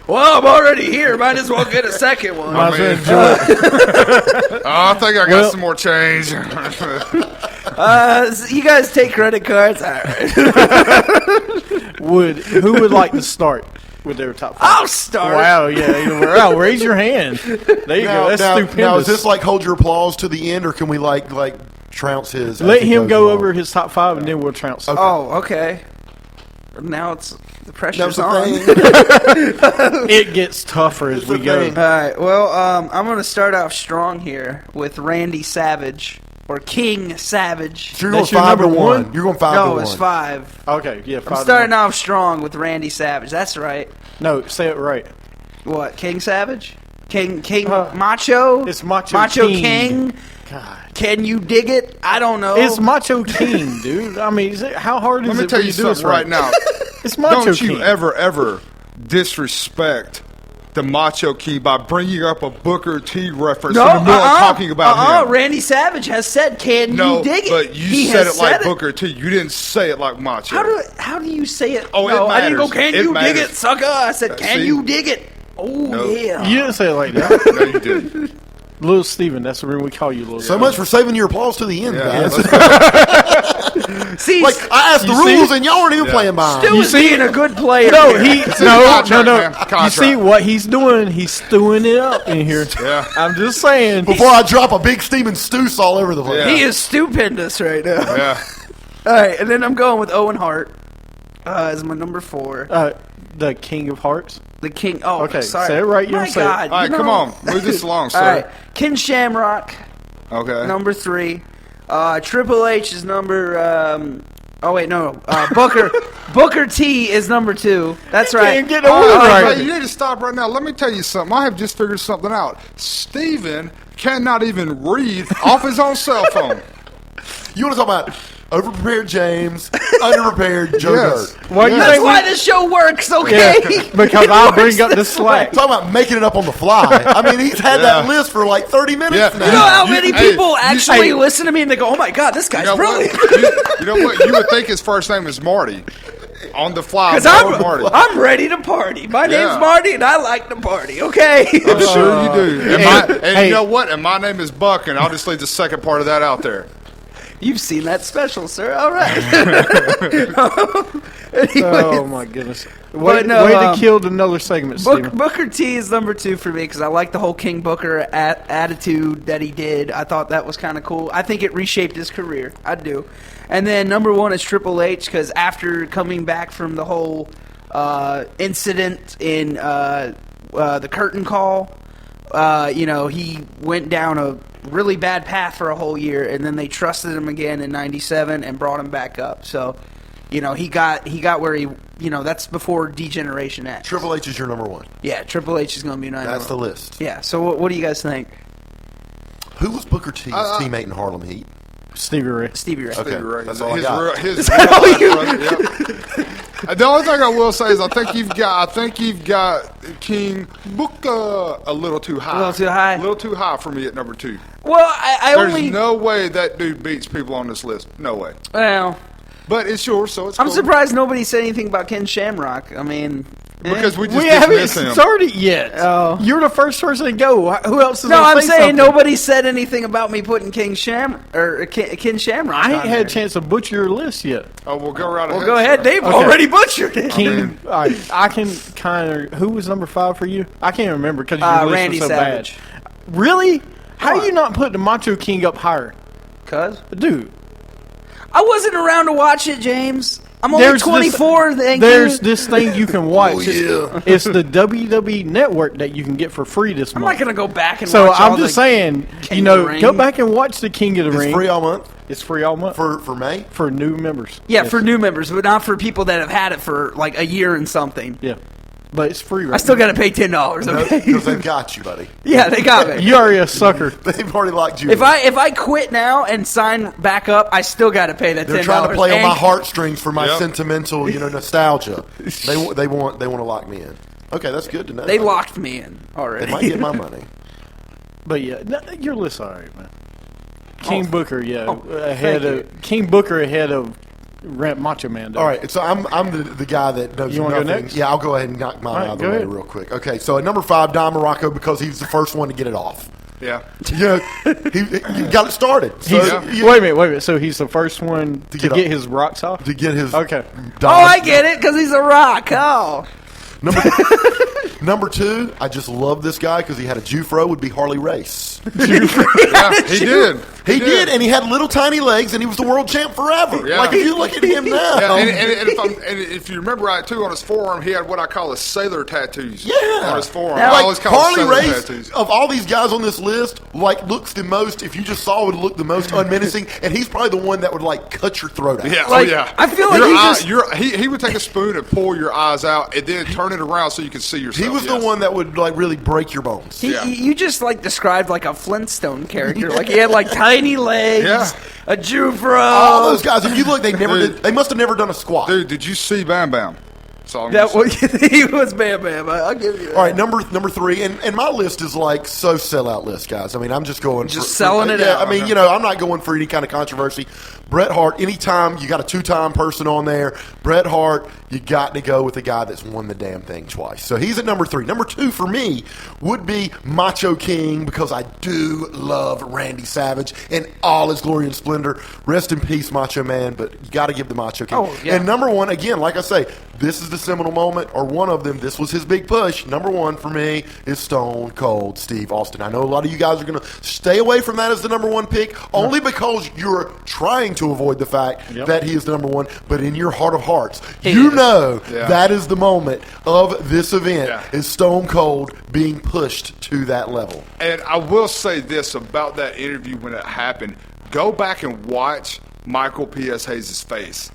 Well, I'm already here. Might as well get a second one. Might as well mean- enjoy it. I think I got Well- some more change. You guys take credit cards? All right. who would like to start with their top 5? I'll start. Wow, yeah. Wow, raise your hand. There you go. That's stupendous. Now, is this like hold your applause to the end, or can we like trounce his? Let as he him goes go along? over his top 5, and then we'll trounce. Oh, okay. Now it's the pressure's the on. thing. It gets tougher as we go. thing. All right. Well, I'm going to start off strong here with Randy Savage or King Savage. So you're going That's your 5 to number 1. one? You're going 5 to No, 1. it's 5. Okay, yeah. 5 I'm to starting 1. off strong with Randy Savage. That's right. No, say it right. What? King Savage? King Uh, Macho? it's Macho King. King. God. Can you dig it? I don't know. It's Macho King, dude. I mean, how hard is Let me it tell for you to do this something right now. It's Macho Don't King. you ever disrespect the Macho King by bringing up a Booker T reference in the middle of talking about him. Randy Savage has said, "Can No, you dig it?" but you He said has it like said Booker T. You didn't say it like Macho. How do you say it? Oh, it no, I didn't go. matters. Can It you dig matters. it, sucker? I said, "Can See? you dig it?" Oh No. yeah. You didn't say it like that. No, you didn't. Little Steven, that's the reason we call you Little So much for saving your applause to the end, Yeah, guys. let's go. See, Like I asked the You see? rules, and y'all aren't even playing by 'em. Stu is being a good player. No, here. contract, man. You Contract. see what he's doing? He's stewing it up in here. Yeah. I'm just saying. Before I drop a big steaming stews all over the place. Yeah. He is stupendous right now. Yeah. All right, and then I'm going with Owen Hart as my number 4. The King of Hearts. The King. Oh, Okay, sorry. say it right, you My don't say it. God, All right, you come know- on. Move this along, sir. All right, Ken Shamrock, Okay. number 3. Triple H is number. Oh wait, no. Booker. Booker T is number 2. That's right. Can't get the word right. Hey, you need to stop right now. Let me tell you something. I have just figured something out. Steven cannot even read off his own cell phone. You want to talk about overprepared James, underprepared Joe Yes. Dirt. Well, you That's think why this show works, yeah, okay? because I'll bring up the slack. Talking about making it up on the fly. I mean, he's had that list for like 30 minutes Yeah. now. You know how You- many hey, people you- actually hey. listen to me and they go, "Oh my God, this guy's You know what? brilliant." You know what? You would think his first name is Marty. On the fly, Because Marty. I'm ready to party. My Yeah. name's Marty, and I like to party. Okay. I'm sure you do. And hey. you know what? And my name is Buck, and I'll just leave the second part of that out there. You've seen that special, sir. All right. Oh my goodness! Way no, to kill another segment, Steven. Booker T is number 2 for me because I like the whole King Booker attitude that he did. I thought that was kind of cool. I think it reshaped his career. I do. And then number 1 is Triple H because after coming back from the whole incident in the curtain call, he went down a really bad path for a whole year, and then they trusted him again in '97 and brought him back up. So, he got where he, that's before Degeneration X. Triple H is your number 1. Yeah, Triple H is going to be number 1. That's the list. Yeah. So what do you guys think? Who was Booker T's teammate in Harlem Heat? Stevie Ray. Stevie Ray. Okay, Right. that's all I His got. real- his real life brother, yep. The only thing I will say is I think you've got King Booker a little too high. A little too high? A little too high for me at number 2. Well, I There's only. no way that dude beats people on this list. No way. Well, But it's yours, so it's I'm cool. surprised nobody said anything about Ken Shamrock. I mean, Because we just We haven't dismiss him. started yet. Oh. You're the first person to go. Who else is no, gonna I'm say saying something? nobody said anything about me putting Ken Shamrock. I ain't on had a there. chance to butcher your list yet. Oh, we'll go right Well, ahead. go ahead. sir. They've already butchered it. King. All right, I can kind of. Who was number 5 for you? I can't remember because your list Randy was so Savage. bad. Really? How you not put the Macho King up higher, Cuz dude? I wasn't around to watch it, James. I'm only There's 24. There's this thing you can watch. Oh, yeah. It's the WWE Network that you can get for free this I'm month. not gonna go back and So watch I'm all just the saying, King of the Ring. go back and watch the King of the It's Ring. free all month It's free all month for May. for new members. Yeah, Yes. for new members, but not for people that have had it for like a year and something. Yeah, but it's free. Right I still now. got to pay $10. Okay. Because they've got you, buddy. Yeah, they got me. You are a sucker. They've already locked you. If in. I quit now and sign back up, I still got to pay that $10. They're trying to play on And- my heartstrings for my Yep. sentimental, nostalgia. They want to lock me in. Okay, that's good to know. They locked me in already. They might get my money. But yeah, your list's all right, man. King Booker, yeah, thank you. King Booker ahead of Macho Man. Though. All right, so I'm the guy that knows You wanna go nothing. next? Yeah, I'll go ahead and knock mine All right, out of the go way ahead. real quick. Okay, so at number 5, Don Morocco, because he was the first one to get it off. Yeah. Yeah, he got it started. So, He's, wait a minute. So he's the first one to get get up. his rocks off? to get his Okay. Oh, I get it, because he's a rock. Oh. Number two, I just love this guy because he had a Jufro, would be Harley Race. Yeah, he did. He did, and he had little tiny legs, and he was the world champ forever. Yeah. Like, if you look at him now. Yeah, and if you remember right, too, on his forearm, he had what I call his sailor tattoos. Yeah. On his forearm. Now, I always call Harley them sailor Race, tattoos. of all these guys on this list, like, looks the most, if you just saw, would look the most unmenacing, and he's probably the one that would, like, cut your throat out. Yeah, Like, yeah. I feel like he would take a spoon and pull your eyes out and then turn it around so you can see yourself. He was the one that would, like, really break your bones. You just, like, described, like, a Flintstone character. Like, he had, like, tiny legs, Yeah. a Jufro. All those guys, if you look, they must have never done a squat. Dude, did you see Bam Bam? That's all I'm That gonna was, say. he was Bam Bam. I'll give you that. All right, number three, and my list is like so sellout list, guys. I mean, I'm just going selling it yeah, out. I mean, you know, I'm not going for any kind of controversy. Bret Hart, anytime you got a two-time person on there, Bret Hart, you got to go with the guy that's won the damn thing twice. So he's at number three. Number two for me would be Macho King because I do love Randy Savage in all his glory and splendor. Rest in peace, Macho Man, but you got to give the Macho King. Oh, yeah. And number one, again, like I say, this is the seminal moment, or one of them. This was his big push. Number one for me is Stone Cold Steve Austin. I know a lot of you guys are going to stay away from that as the number one pick, only because you're trying to avoid the fact that he is the number one. But in your heart of hearts, you know that is the moment of this event is Stone Cold being pushed to that level. And I will say this about that interview when it happened. Go back and watch Michael P.S. Hayes' face.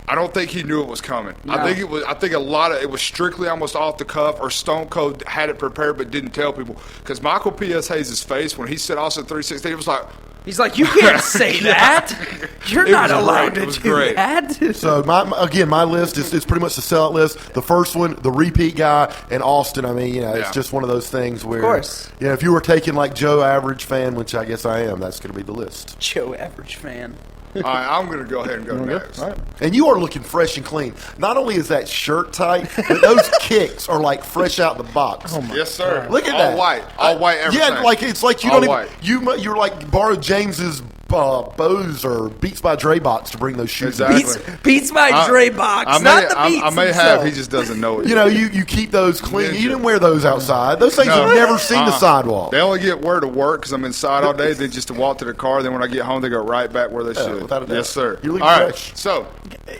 I don't think he knew it was coming. No. I think a lot of it was strictly almost off the cuff, or Stone Cold had it prepared but didn't tell people. Because Michael P.S. Hayes' face when he said Austin 316, it was like, he's like, you can't say that. You're It not was allowed great. It to was do great. that. So my list is pretty much the sellout list. The first one, the repeat guy, and Austin. I mean, you know, it's just one of those things where, Of course. you know, if you were taking like Joe Average fan, which I guess I am, that's going to be the list. Joe Average fan. all right, I'm going to go ahead and go next. All right. And you are looking fresh and clean. Not only is that shirt tight, but those kicks are like fresh out the box. Yes, sir. Look at all that. White. All white everything. Yeah, like it's like you All don't white. even you're like borrowed James's Bose or Beats by Dre box to bring those shoes. Exactly. Beats my Dre box, I not may, the I- Beats I may himself. have. He just doesn't know it. You know, you keep those clean. Ninja. You didn't wear those outside. Those things No. have never seen the sidewalk. They only get where to work because I'm inside all day. Then just to walk to the car. Then when I get home, they go right back where they should. without a doubt. Yes, sir. You're All looking right. fresh. So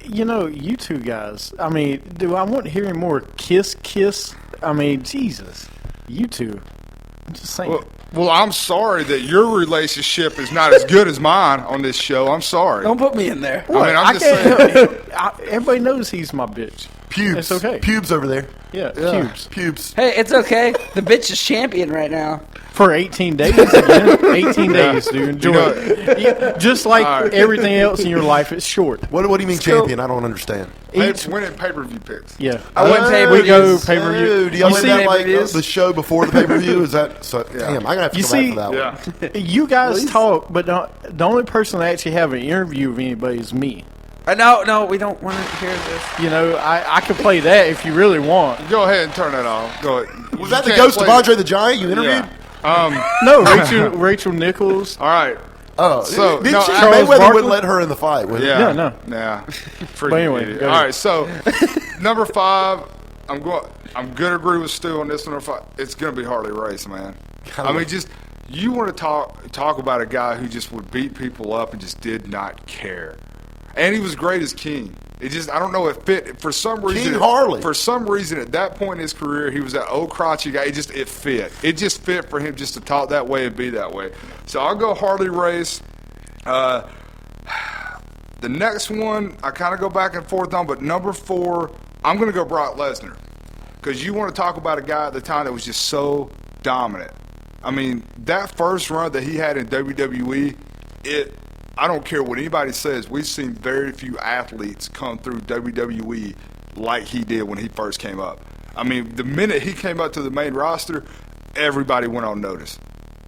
You know, you two guys, I mean, do I want to hear more kiss? I mean, Jesus. You two. I'm just saying. well, I'm sorry that your relationship is not as good as mine on this show. I'm sorry. Don't put me in there. I mean, I'm just can't saying. everybody knows he's my bitch. Pubes. It's okay. Pubes over there. Yeah, pubes. Pubes. Hey, it's okay. The bitch is champion right now. For 18 days again. 18 days, dude. Enjoy it. Yeah, just like everything else in your life, it's short. What do you mean champion? I don't understand. Winning pay-per-view picks. Yeah. I went We go pay-per-views. pay-per-view. Do y'all You win see, that like pay-per-views? the show before the pay-per-view? Is that so? Damn, I'm gonna have to You come see- back for that one. you guys talk, but the only person that actually have an interview with anybody is me. No, we don't want to hear this. You know, I could play that if you really want. Go ahead and turn that off. Go ahead. Was that the ghost of Andre the Giant you interviewed? Yeah. No, Rachel Nichols. All right. Oh, So, did no, she? Charles Mayweather Barkley? wouldn't let her in the fight. Would he? Yeah. No. Nah. Freaking But anyway, idiot. go All ahead. right. So, number 5. I'm gonna agree with Stu on this one. It's gonna be Harley Race, man. I mean, just you want to talk about a guy who just would beat people up and just did not care, and he was great as King. It just, I don't know, it fit for some reason. King Harley. For some reason, at that point in his career, he was that old crotchety guy. It fit. It just fit for him just to talk that way and be that way. So I'll go Harley Race. The next one, I kind of go back and forth on, but number 4, I'm going to go Brock Lesnar. Because you want to talk about a guy at the time that was just so dominant. I mean, that first run that he had in WWE, I don't care what anybody says, we've seen very few athletes come through WWE like he did when he first came up. I mean, the minute he came up to the main roster, everybody went on notice.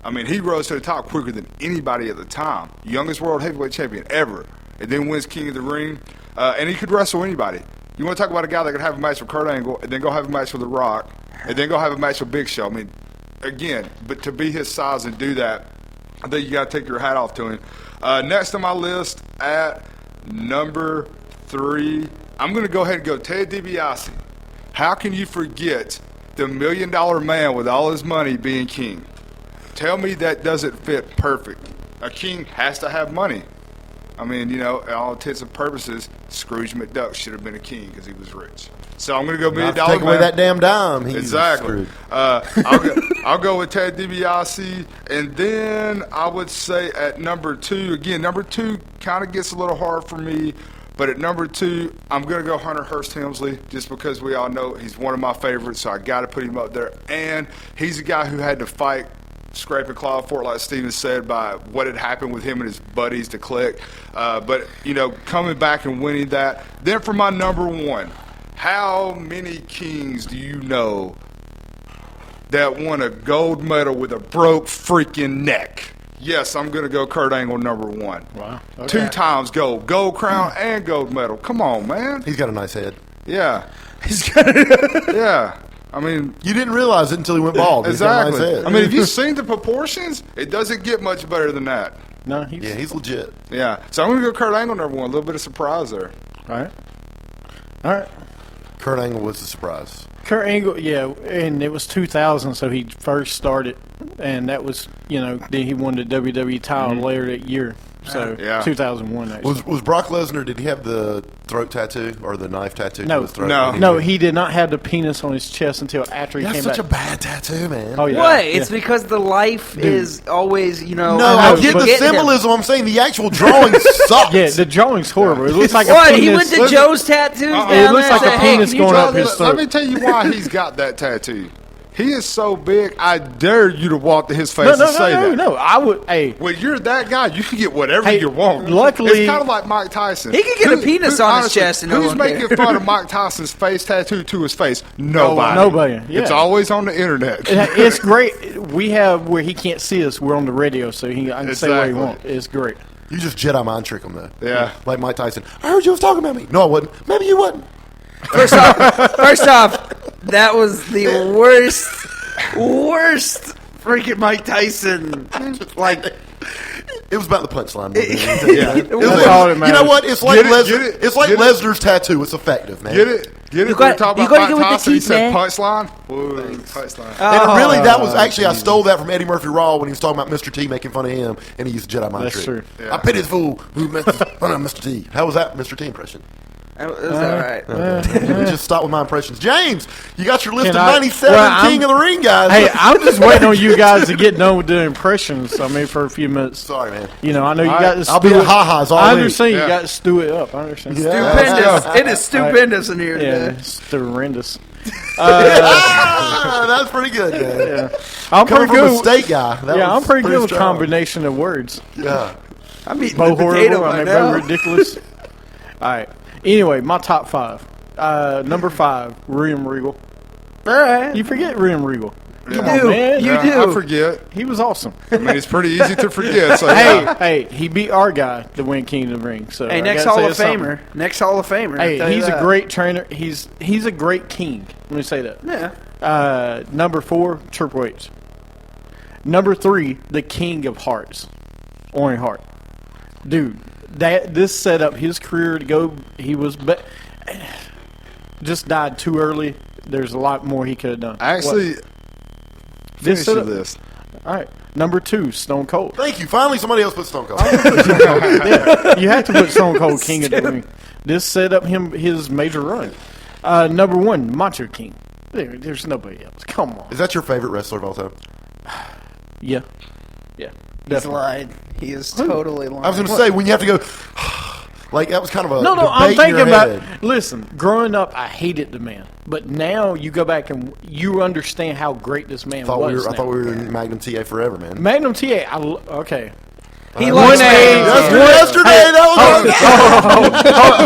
I mean, he rose to the top quicker than anybody at the time. Youngest world heavyweight champion ever. And then wins King of the Ring. And he could wrestle anybody. You want to talk about a guy that could have a match with Kurt Angle, and then go have a match with The Rock, and then go have a match with Big Show. I mean, again, but to be his size and do that, I think you got to take your hat off to him. Next on my list at number 3, I'm going to go ahead and go Ted DiBiase. How can you forget the $1 million man with all his money being king? Tell me that doesn't fit perfect. A king has to have money. I mean, all intents and purposes, Scrooge McDuck should have been a king because he was rich. So I'm going to go $1 million man. Take away that damn dime. Exactly. I'll go with Ted DiBiase, and then I would say at number 2, again, number 2 kind of gets a little hard for me, but at number 2, I'm going to go Hunter Hearst Helmsley, just because we all know he's one of my favorites, so I got to put him up there. And he's a guy who had to fight, scrape and claw for it, like Steven said, by what had happened with him and his buddies to Click. But coming back and winning that. Then for my number 1, how many kings do you know that won a gold medal with a broke freaking neck? Yes, I'm going to go Kurt Angle number 1. Wow. Okay. 2 times gold crown and gold medal. Come on, man. He's got a nice head. Yeah. Yeah. I mean, you didn't realize it until he went bald. Exactly. He's got a nice head. I mean, if you've seen the proportions, it doesn't get much better than that. No, he's legit. Yeah. So I'm going to go Kurt Angle number 1. A little bit of surprise there. All right. Kurt Angle was a surprise. Kurt Angle, yeah, and it was 2000, so he first started, and that was, then he won the WWE title later that year. So, 2001, actually. Was Brock Lesnar, did he have the throat tattoo or the knife tattoo? No, to his throat? No, he did not have the penis on his chest until after he came back. That's such a bad tattoo, man. Oh, yeah. What? It's because the life is always, No, I get the symbolism. I'm saying the actual drawing sucks. Yeah, the drawing's horrible. It looks like what? a penis. He went to Joe's tattoos down It looks like a hey, penis going up his throat. Let me tell you why he's got that tattoo. He is so big, I dare you to walk to his face and say that. No, I would. Hey, when you're that guy, you can get whatever you want. Luckily, it's kind of like Mike Tyson. He could get a penis on his chest, and who's making fun of Mike Tyson's face tattoo to his face? Nobody. Nobody. Yeah. It's always on the internet. It's great. We have where he can't see us. We're on the radio, so I can say what he wants. It's great. You just Jedi mind trick him though. Yeah, like Mike Tyson. I heard you was talking about me. No, I wasn't. Maybe you wasn't. First off, that was the worst freaking Mike Tyson. Like, it was about the punchline. You know what? It's like Lesnar. It's like Lesnar's tattoo. It's effective, man. Get it? You got to go with the He teeth, said man. punchline. Punchline. And really, that was actually I stole that from Eddie Murphy Raw when he was talking about Mr. T making fun of him, and he used Jedi mind That's trick. true. Yeah. I pity the fool who makes fun of Mr. T. How was that Mr. T impression? It was all right. Okay. Just stop with my impressions. James, you got your list of 97 King of the Ring guys. Hey, I'm just waiting on you guys to get done with the impressions. I mean, for a few minutes. Sorry, man. I know you got to. I'll be at ha-has all I week. understand you got to stew it up. I understand. Stupendous. It is stupendous in here today. Yeah, it's horrendous. That's pretty good, man. Yeah. I'm Coming pretty from good. a state guy. I'm pretty good with strong. combination of words. Yeah. I'm eating Bo the potato horrible. right Bo now. ridiculous. All right. Anyway, my top 5. Number 5, William Regal. All right. You forget William Regal. You Come on, do. man. You do. I forget. He was awesome. I mean, it's pretty easy to forget. So Hey, he beat our guy to win King of the Ring. So Hey, I next gotta Hall say of it's something. Famer. Next Hall of Famer. Hey, he's a great trainer. He's a great king. Let me say that. Yeah. Number 4, Triple H. Number 3, the King of Hearts, Owen Hart. Dude, this set up his career to go. He was just died too early. There's a lot more he could have done. Actually, finish your list. All right. Number 2, Stone Cold. Thank you. Finally, somebody else put Stone Cold. Yeah, you have to put Stone Cold King of the Ring. This set up his major run. Number 1, Macho King. There's nobody else. Come on. Is that your favorite wrestler of all time? Yeah. Yeah. He's lied. He is totally lying. I was going to say, when you have to go, like, that was kind of a No, debate I'm in thinking your about. head. Listen, growing up, I hated the man, but now you go back and you understand how great this man I thought was. we were in Magnum TA forever, man. Magnum TA. Okay. He One likes A. Yesterday, that was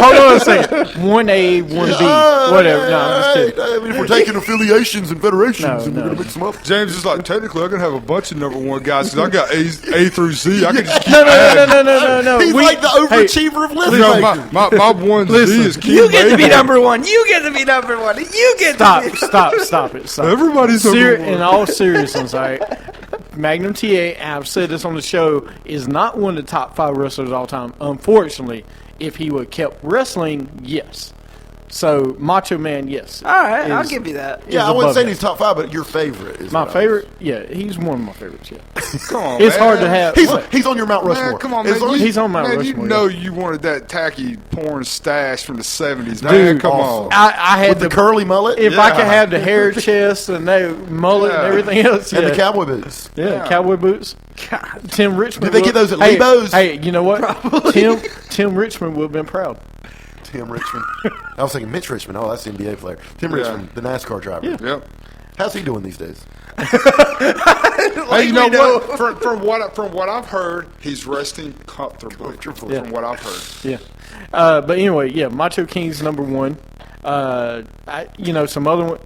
Hold on a second. 1A, 1B, whatever. No, I'm just kidding. I mean, if we're taking affiliations and federations, and we're No. going to mix them up. James is like, technically, I can have a bunch of number one guys because I got A through Z. I can just keep No. He's like the overachiever of list You know, makers. my one Z is King You get to be Baby. number one. You get to be number one. You get to be. Stop it. Everybody's number one. In all seriousness, all right, Magnum TA, and I've said this on the show, is not one of the top 5 wrestlers of all time. Unfortunately, if he would have kept wrestling, yes. So Macho Man, yes. All right, I'll is- give you that. is Yeah, I wouldn't above say that. he's top 5, but your favorite is My what I favorite, yeah, he's one of my favorites. Yeah, Come on, it's man. hard to have. He's on your Mount Rushmore. Man, come on, As man. long as- He's on Mount man, Rushmore, you know you wanted that tacky porn stash from the 70s, man. Dude, Come awesome. on. I had with the to, curly mullet if I could have the hair chest and the mullet and Yeah. everything else, and yeah. the cowboy boots. Yeah, cowboy boots. Tim Richmond. Did they get those at hey, Lebo's? Hey, you know what? Tim Richmond would have been proud. Tim Richmond. I was thinking Mitch Richmond. Oh, that's the NBA player. Tim Richmond, the NASCAR driver. Yeah. Yep. How's he doing these days? Hey, you know what? From what I've heard, he's resting comfortably. Yeah. From what I've heard. Yeah. But anyway, yeah, Macho King's number 1. Some other one.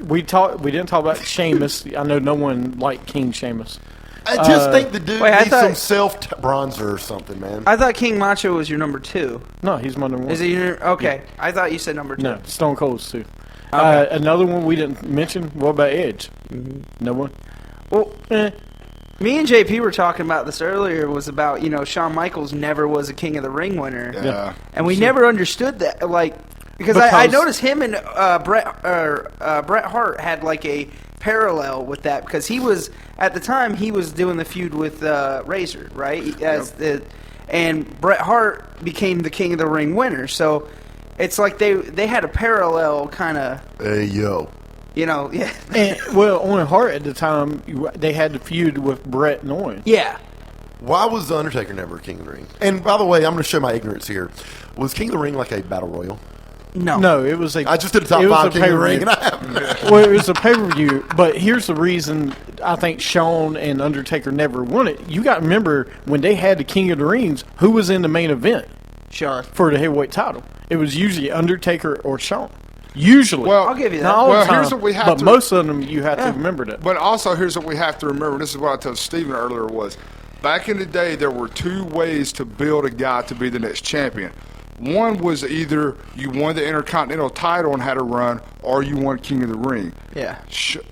We didn't talk about Sheamus. I know no one liked King Sheamus. I just think the dude wait, I needs thought- some self-bronzer or something, man. I thought King Macho was your number 2. No, he's my number 1. Is he your? Okay, I thought you said number 2. No, Stone Cold's too. Okay. Another one we didn't mention. What about Edge? No one. Well, Eh. me and JP were talking about this earlier. Was about Shawn Michaels never was a King of the Ring winner, Yeah. and we never understood that. Like because I Because- noticed him and Bret Hart had like a parallel with that because he was at the time he was doing the feud with Razor, right? And Bret Hart became the King of the Ring winner. So it's like they had a parallel kind of Hey, yo. yeah. And, well, Owen Hart at the time, they had the feud with Brett and Owen. Yeah. Why was The Undertaker never King of the Ring? And by the way, I'm going to show my ignorance here. Was King of the Ring like a battle royal? No, it was a. I just did a top it was 5 a King of the pay-per-view. Ring, and I haven't. Well, it was a pay-per-view, but here's the reason I think Shawn and Undertaker never won it. You got to remember when they had the King of the Rings, who was in the main event Sure. for the heavyweight title? It was usually Undertaker or Shawn. Usually. Well, I'll give you that. Not all Well, the time, here's what we have but to- most of them you have to remember that. But also, here's what we have to remember. This is what I told Steven earlier was, back in the day, there were 2 ways to build a guy to be the next champion. One was either you won the Intercontinental title and had a run, or you won King of the Ring. Yeah.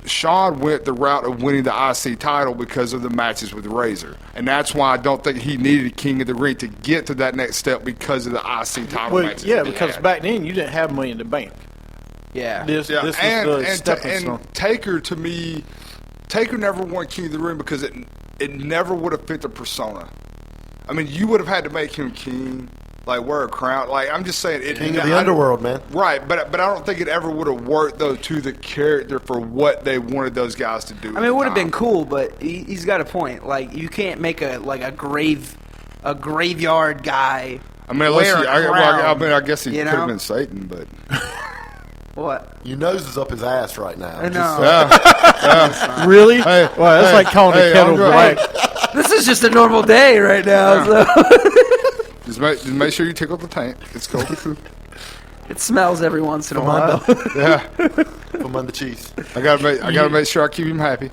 Shawn went the route of winning the IC title because of the matches with Razor. And that's why I don't think he needed a King of the Ring to get to that next step because of the IC title Well, matches. yeah, that he because had. back then you didn't have money in the bank. Yeah. This was the and stepping stone. Taker, to me, Taker never won King of the Ring because it never would have fit the persona. I mean, you would have had to make him king, like wear a crown. Like I'm just saying, King of the underworld, man. Right, but I don't think it ever would have worked though to the character for what they wanted those guys to do. I mean, it would have been cool, but he's got a point. Like, you can't make a graveyard guy. I mean, unless wear a crown, I guess he you could have know? been Satan, but What? Your nose is up his ass right now. I Just- know. Really? Hey, well, that's hey, like calling hey, the kettle Andre. black. This is just a normal day right now. So. just make sure you tickle the tank. It's cool. It smells every once in a while. Yeah, From under cheese. I gotta make sure I keep him happy.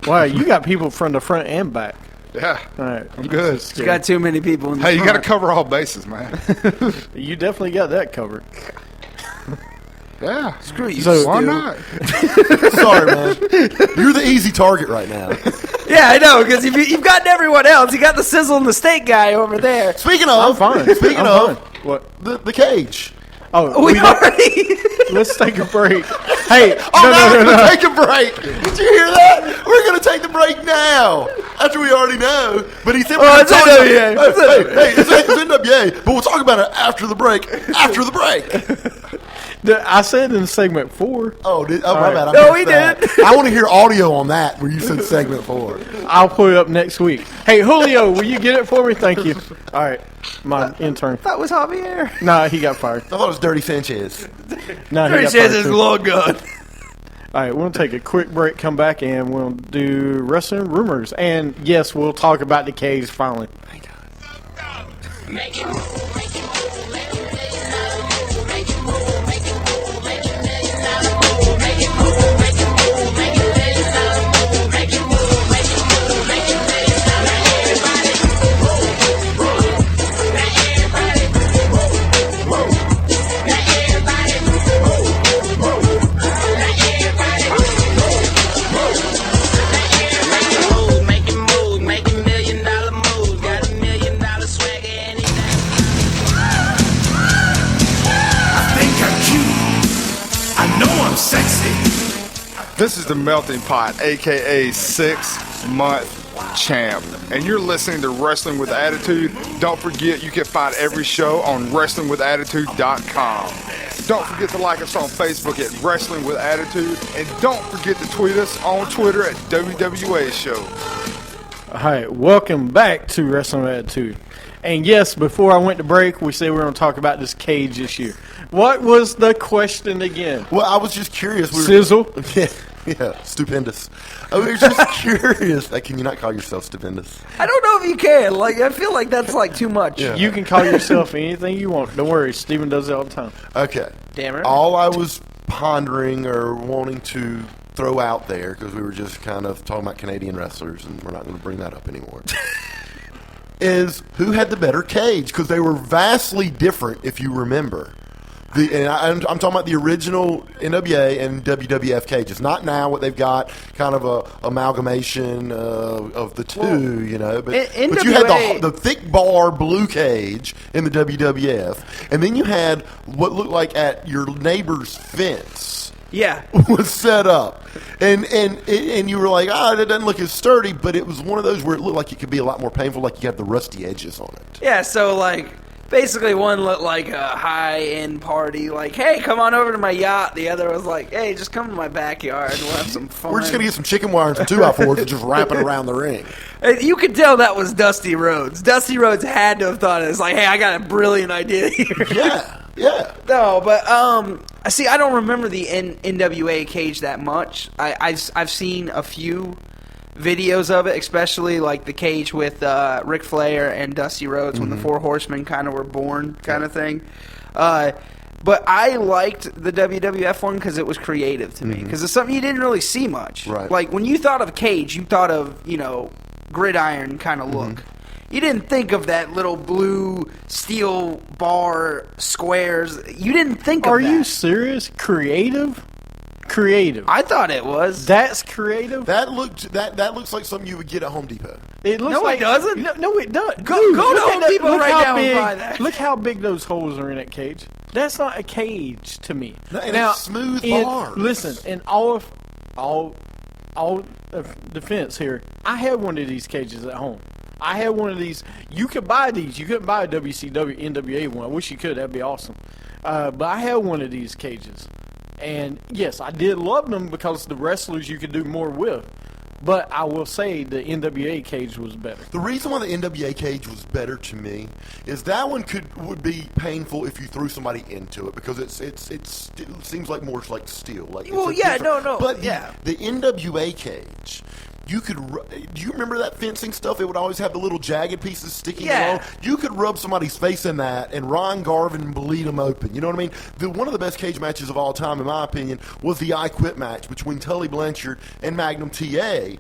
Wow, you got people from the front and back. Yeah, All right. I'm good. He's got too many people in the Hey, you got to front. cover all bases, man. You definitely got that covered. Yeah, Screw you. So- why Stu. not? Sorry, man. You're the easy target right now. Yeah, I know, because you've gotten everyone else. You got the sizzle and the steak guy over there. Speaking I'm of, fine. Speaking I'm of fine. What? the cage. Oh, We already. let's take a break. Hey, Oh, now we're no. gonna take a break. Did you hear that? We're gonna take the break now. After we already know. But he said we're gonna it's talk NWA. about- Hey, it's NWA. But we'll talk about it after the break. After the break. I said in segment 4. Oh, my right. bad. I No, missed he that. did. I want to hear audio on that where you said segment 4. I'll put it up next week. Hey, Julio, will you get it for me? Thank you. All right, my intern. That was Javier. Nah, he got fired. I thought it was Dirty Sanchez. Nah, he Dirty got says fired it's too. long gun. All right, we'll take a quick break, come back, and we'll do wrestling rumors. And yes, we'll talk about the cage finally. This is the Melting Pot, aka 6-month champ, and you're listening to Wrestling with Attitude. Don't forget you can find every show on WrestlingWithAttitude.com. Don't forget to like us on Facebook at Wrestling with Attitude, and don't forget to tweet us on Twitter at WWA Show. All right, welcome back to Wrestling with Attitude. And yes, before I went to break, we said we were going to talk about this cage issue. What was the question again? Well, I was just curious. Sizzle? Yeah, stupendous. I was just curious. Can you not call yourself stupendous? I don't know if you can. Like, I feel like that's like too much. Yeah. You can call yourself anything you want. Don't worry, Steven does it all the time. Okay. Damn it. All I was pondering or wanting to throw out there, because we were just kind of talking about Canadian wrestlers, and we're not going to bring that up anymore, is who had the better cage? Because they were vastly different, if you remember. I'm talking about the original NWA and WWF cages, not now what they've got, kind of a amalgamation of the two, you know. But you had the thick bar blue cage in the WWF, and then you had what looked like at your neighbor's fence. Yeah, was set up, and you were like, it doesn't look as sturdy, but it was one of those where it looked like it could be a lot more painful, like you have the rusty edges on it. Yeah, so like basically one looked like a high-end party, like, hey, come on over to my yacht. The other was like, hey, just come to my backyard and we'll have some fun. We're just going to get some chicken wire and some 2x4s and just wrap it around the ring. And you could tell that was Dusty Rhodes. Dusty Rhodes had to have thought it was like, hey, I got a brilliant idea here. Yeah. No, but see, I don't remember the NWA cage that much. I've seen a few videos of it, especially like the cage with Ric Flair and Dusty Rhodes when the Four Horsemen kind of were born, kind of thing. But I liked the WWF one because it was creative to me, because it's something you didn't really see much. Right. Like when you thought of cage, you thought of gridiron kind of look. You didn't think of that little blue steel bar squares. You didn't think of that. Are you serious? Creative? I thought it was. That's creative? That looks like something you would get at Home Depot. It looks No, like, it doesn't. No, it doesn't. Go to Home Depot right now and buy that. Look how big those holes are in that cage. That's not a cage to me. No, and it's smooth bars. Listen, in all defense here, I had one of these cages at home. I had one of these. You could buy these. You couldn't buy a WCW NWA one. I wish you could. That'd be awesome. But I had one of these cages. And, yes, I did love them because the wrestlers you could do more with. But I will say the NWA cage was better. The reason why the NWA cage was better to me is that one would be painful if you threw somebody into it, because it seems like more like steel. Like Well, it's yeah, different- no, But yeah. the NWA cage. Do you remember that fencing stuff? It would always have the little jagged pieces sticking along. You could rub somebody's face in that and Ron Garvin bleed them open. You know what I mean? One of the best cage matches of all time, in my opinion, was the I Quit match between Tully Blanchard and Magnum TA.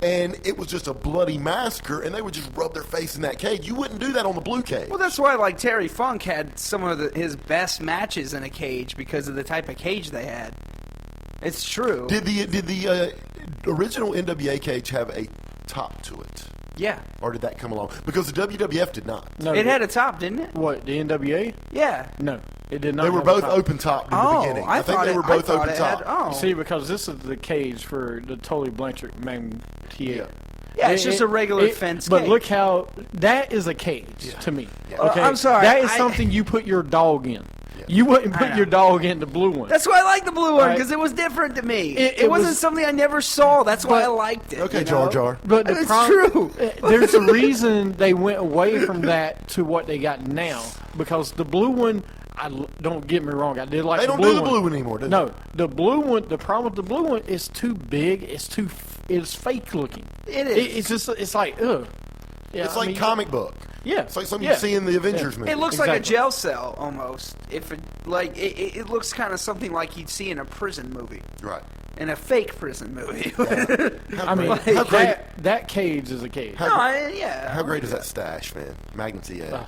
And it was just a bloody massacre, and they would just rub their face in that cage. You wouldn't do that on the blue cage. Well, that's why like Terry Funk had some of his best matches in a cage because of the type of cage they had. It's true. Did the original NWA cage have a top to it? Yeah. Or did that come along? Because the WWF did not. No, It had a top, didn't it? What, the NWA? Yeah. No, it did not. They were have both a top. open top in Oh, the beginning. I think thought they it- were I both thought open it top. had- oh. See, because this is the cage for the Tully Blanchard Magnum TA. Yeah, it's just a regular fence But cage. look how that is a cage to me. Well, Okay, I'm sorry, That is I- something you put your dog in. You wouldn't I put know. your dog in the blue one. That's why I like the blue one, Right. because it was different to me. It wasn't was- something I never saw. That's why I liked it. Okay, you Jar know? Jar. But the It's problem, true. There's a reason they went away from that to what they got now, because the blue one, don't get me wrong. I did like They the don't blue do the one. blue one anymore, do they? No, the blue one. The problem with the blue one is too big. It's fake looking. It is. It's like ugh. Yeah, It's I like mean, comic book. Yeah, It's like something yeah. you see in the Avengers movie. It looks like a Exactly. jail cell almost. If it looks kind of something like you'd see in a prison movie, Right. in a fake prison movie. I mean, Like, how great- that cage is a cage. yeah. How great is that stash, man? Magnum TA.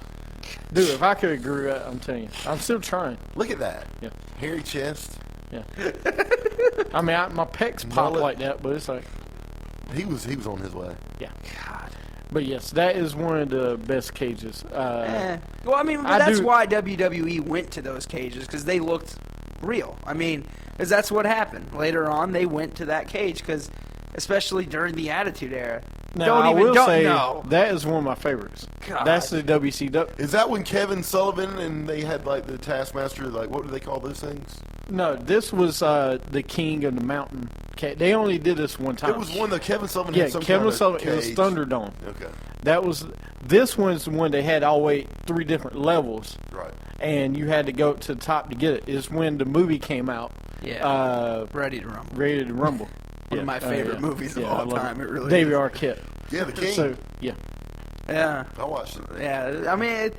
Dude, if I could have grew up, I'm telling you, I'm still trying. Look at that. Yeah. Hairy chest. Yeah. I mean, my pecs pop Mullet. like that, but it's like, He was on his way. yeah. But yes, that is one of the best cages. Well, I mean, but I that's do- why WWE went to those cages, because they looked real. I mean, because that's what happened. Later on, they went to that cage, because especially during the Attitude Era. Now, I will say know. that is one of my favorites. God. That's the WCW. Is that when Kevin Sullivan and they had like the Taskmaster? Like, what do they call those things? No, this was the King of the Mountain. They only did this one time. It was one that Kevin Sullivan Yeah, had some Kevin kind of Sullivan. It was cage. Thunderdome. Okay. That was. This one's the one they had all the way 3 different levels, Right. and you had to go to the top to get it. Is when the movie came out. Yeah. Ready to Rumble. Ready to Rumble. One of my favorite movies of I all love time. It really David is. Arquette. Yeah, the King. So yeah, Yeah. I watched it. Yeah. I mean,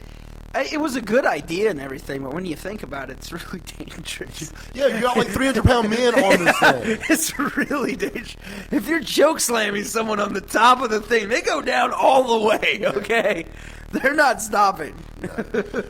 it was a good idea and everything, but when you think about it, it's really dangerous. Yeah, you got like 300-pound men on this thing. It's really dangerous. If you're choke slamming someone on the top of the thing, they go down all the way, okay? They're not stopping.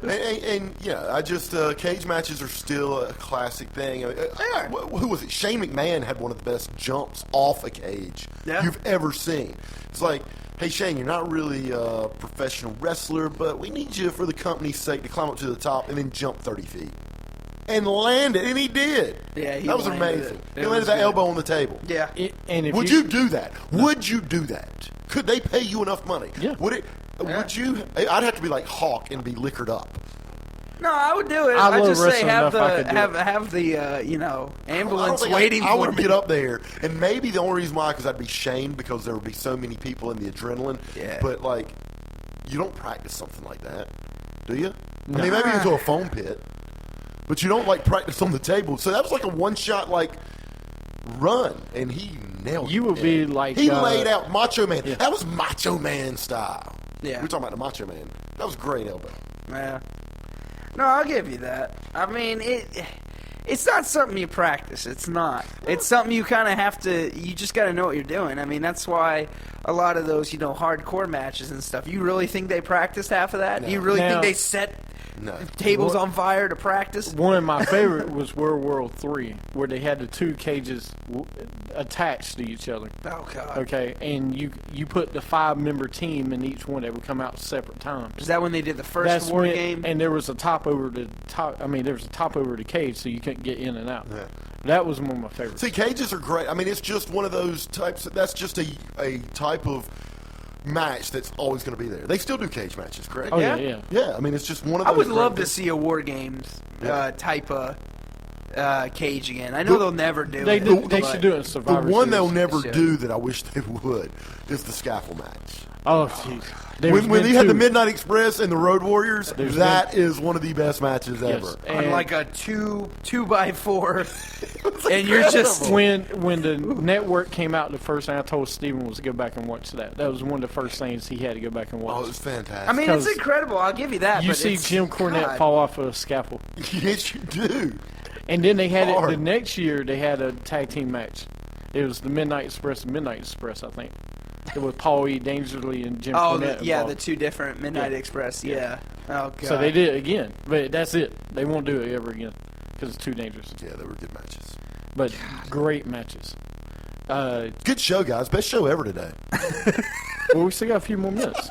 And yeah, I just cage matches are still a classic thing. I mean, who was it? Shane McMahon had one of the best jumps off a cage you've ever seen. It's like, hey Shane, you're not really a professional wrestler, but we need you for the company's sake to climb up to the top and then jump 30 feet and land it, and he did. Yeah, that was landed amazing. it. He landed that elbow on the table. Yeah. and if Would you do that? Would you do that? Could they pay you enough money? Yeah. Would it? Would you? I'd have to be like Hawk and be liquored up. No, I would do it. I I'd love just say wrestling have enough I the could do have the I don't ambulance think waiting I for would me. get up there, and maybe the only reason why, because I'd be shamed because there would be so many people in the adrenaline. Yeah. But like, you don't practice something like that, do you? I mean, maybe into a foam pit, but you don't like practice on the table. So that was like a one-shot like run, and he nailed it. You would be like He laid out Macho Man. yeah. That was Macho Man style. Yeah. We're talking about the Macho Man. That was great elbow. Yeah. No, I'll give you that. I mean, it's not something you practice. It's not. It's something you kind of have to. You just got to know what you're doing. I mean, that's why a lot of those, hardcore matches and stuff. You really think they practiced half of that? No. You really Now- think they set No. tables on fire to practice? One of my favorite was World War III, where they had the 2 cages attached to each other. Oh God. Okay, and you put the 5-member team in each one. They would come out separate times. Is that when they did the first That's war when, game? and there was a top over the top. I mean, there was a top over the cage, so you couldn't get in and out. Yeah. That was one of my favorites. See, cages are great. I mean, it's just one of those types. That's just a type of match that's always going to be there. They still do cage matches, correct? Oh Yeah? yeah, yeah. Yeah, I mean, it's just one of I those. would great love to things. see a war games Yeah. type of cage again. I know they'll never do They it. do, they but- should do it in The Survivor one they'll Series. never Should. do that I wish they would is the scaffold match. Oh jeez. When they had the Midnight Express and the Road Warriors, There's that is one of the best matches ever. on and like a 2x4, and you're just when the network came out, the first thing I told Steven was to go back and watch that. That was one of the first things he had to go back and Oh, watch. it was fantastic. I mean, it's 'Cause incredible. I'll give you that. you but see it's, Jim Cornette God. fall off of a scaffold, yes, you do. and then they had it Hard. the next year. They had a tag team match. It was the Midnight Express and Midnight Express, I think. It was Paul E. Dangerously and Jim Oh, Cornette. yeah, the involved. two different Midnight Yeah. Express. Yeah. Oh God. So they did it again, but that's it. They won't do it ever again because it's too dangerous. Yeah, they were good matches. But great matches. Good show, guys. Best show ever today. Well, we still got a few more minutes.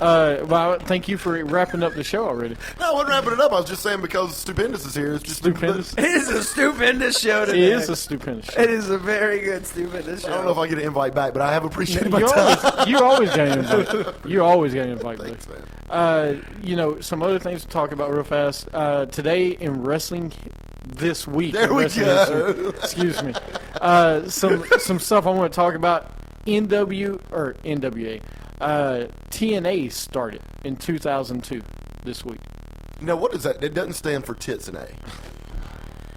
Well, thank you for wrapping up the show already. No, I wasn't wrapping it up. I was just saying because Stupendous is here. It's just Stupendous. It is a stupendous show It today. is a stupendous show. It is a very good stupendous show. I don't know if I get an invite back, but I have appreciated my You time. always get an invite. You always get an invite. Thanks, Blake. man. Some other things to talk about real fast. Today in wrestling, this week. There in we wrestling go. history- excuse me. Some stuff I want to talk about. NWA. TNA started in 2002 this week. Now, what is that? It doesn't stand for tits and A.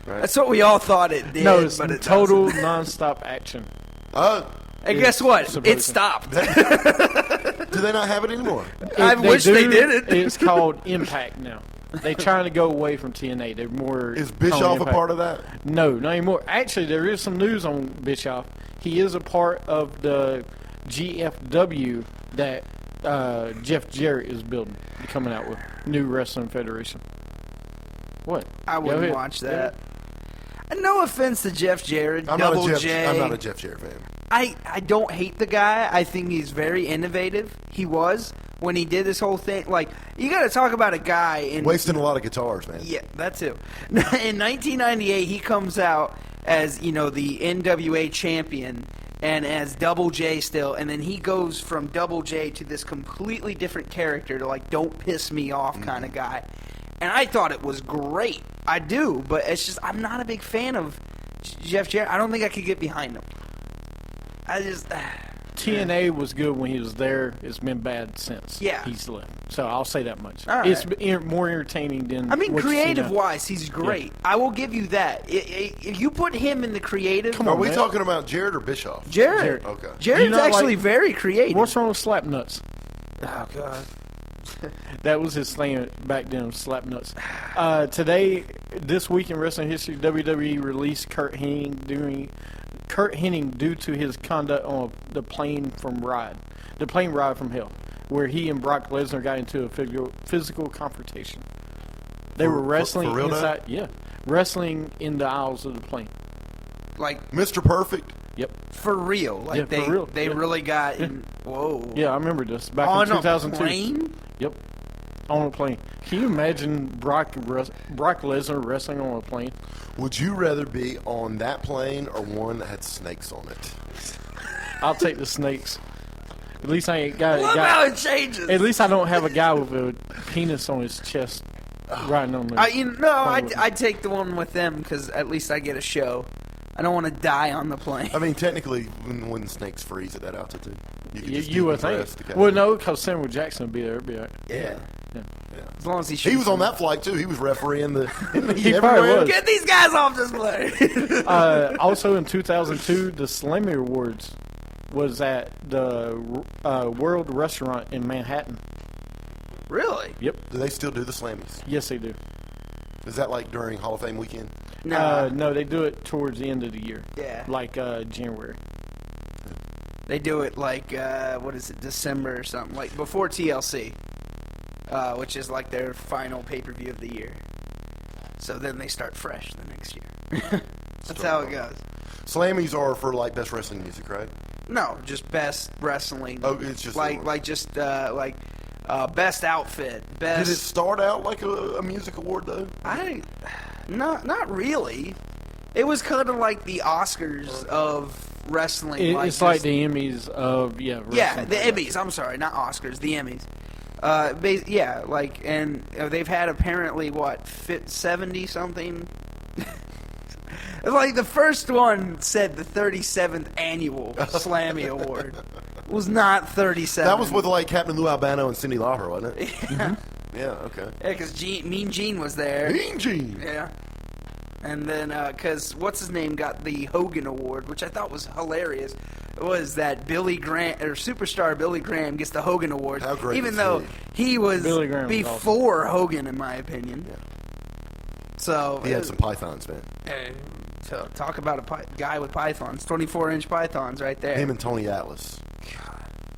That's what we all thought it did. No, it's but it total doesn't. nonstop action. And guess what? Subversion. It stopped. Do they not have it anymore? I wish they did it. It's called Impact now. They're trying to go away from TNA. They're more. Is Bischoff a part of that? No, not anymore. Actually, there is some news on Bischoff. He is a part of the GFW that Jeff Jarrett is building, coming out with New Wrestling Federation. What? I Go wouldn't ahead. watch that. And no offense to Jeff Jarrett, I'm Double not J. I'm not a Jeff Jarrett fan. I don't hate the guy. I think he's very innovative. He was when he did this whole thing. Like, you got to talk about a guy in Wasting a lot of guitars, man. Yeah, that too. In 1998, he comes out as, the NWA champion and as Double J still, and then he goes from Double J to this completely different character to, like, don't piss me off kind of guy. And I thought it was great. I do, but it's just, I'm not a big fan of Jeff Jarrett. I don't think I could get behind him. I just... TNA was good when he was there. It's been bad since he's left. So I'll say that much. All right. It's more entertaining than. I mean, what you see now. creative-wise, he's great. Yeah. I will give you that. If you put him in the creative... Are we talking about Jarrett or Bischoff? Jarrett. Okay. Jarrett's actually very creative. What's wrong with Slapnuts? Oh, God. That was his thing back then, Slapnuts. Today, this week in wrestling history, WWE released Kurt Hennig due to his conduct on the plane ride from hell, where he and Brock Lesnar got into a physical confrontation. They were wrestling for real inside, wrestling in the aisles of the plane. Like Mr. Perfect. Yep. For real. Like Yeah, they for real. they Yeah. really got in, whoa. Yeah, I remember this back On in 2002. a plane? Yep. On a plane. Can you imagine Brock Lesnar wrestling on a plane? Would you rather be on that plane or one that had snakes on it? I'll take the snakes. At least I ain't got. Look how it changes. At least I don't have a guy with a penis on his chest riding on the. I'd take the one with them because at least I get a show. I don't want to die on the plane. I mean, technically, when snakes freeze at that altitude, You would think. Well, no, because Samuel Jackson would be there. It'd be all right. Yeah. Yeah. As long as he was on that flight too. He was refereeing the. He probably was. Get these guys off this plane. Also in 2002, the Slammy Awards was at the World Restaurant in Manhattan. Really? Yep. Do they still do the Slammies? Yes, they do. Is that like during Hall of Fame weekend? No, they do it towards the end of the year. Yeah. Like January. They do it like, December or something. Like before TLC, which is like their final pay-per-view of the year. So then they start fresh the next year. That's how it goes. Slammies are for like best wrestling music, right? No, just best wrestling. Oh, it's just best outfit. Best. Did it start out like a music award though? Not really. It was kind of like the Oscars of wrestling. It's like the Emmys of wrestling. Yeah, the Emmys. I'm sorry, not Oscars. The Emmys. And they've had apparently 70 something. Like the first one said the 37th annual Slammy Award was not 37. That was with like Captain Lou Albano and Cyndi Lauper, wasn't it? Yeah. Yeah. Okay. Yeah, because Mean Gene was there. Mean Gene. Yeah. And then, because what's his name got the Hogan Award, which I thought was hilarious. It was that Billy Graham, or superstar Billy Graham, gets the Hogan Award. How great even was though he was Billy Graham was before Hogan, in my opinion. Yeah. So He had some pythons, man. So talk about a guy with pythons, 24-inch pythons, right there. Him and Tony Atlas.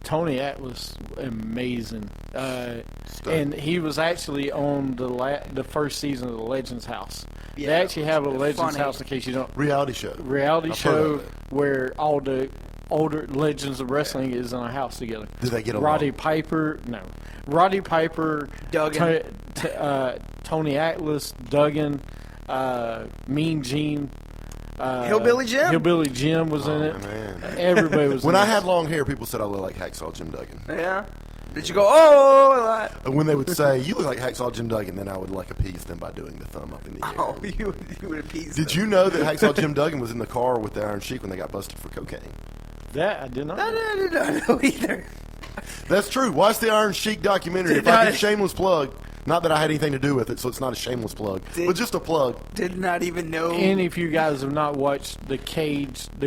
Tony Atlas, amazing. And he was actually on the first season of the Legends House. Yeah, they actually have a Legends funny. House, in case you don't. Reality show. Reality I've heard show of it. where all the older legends of wrestling is in a house together. Did they get along? Roddy Piper, no. Roddy Piper, Duggan. Tony Atlas, Duggan, Mean Gene. Hillbilly Jim? Hillbilly Jim was in it. Man. Everybody was When in I it. had long hair, people said I looked like Hacksaw Jim Duggan. Yeah. Did you go, oh, a lot? And when they would say, you look like Hacksaw Jim Duggan, then I would like appease them by doing the thumb up in the air. Oh, you would appease Did them. you know that Hacksaw Jim Duggan was in the car with the Iron Sheik when they got busted for cocaine? That I did not. I did not know either. That's true. Watch the Iron Sheik documentary. If I can shameless plug, Not that I had anything to do with it, so it's not a shameless plug, but just a plug. Did not even know. And if you guys have not watched the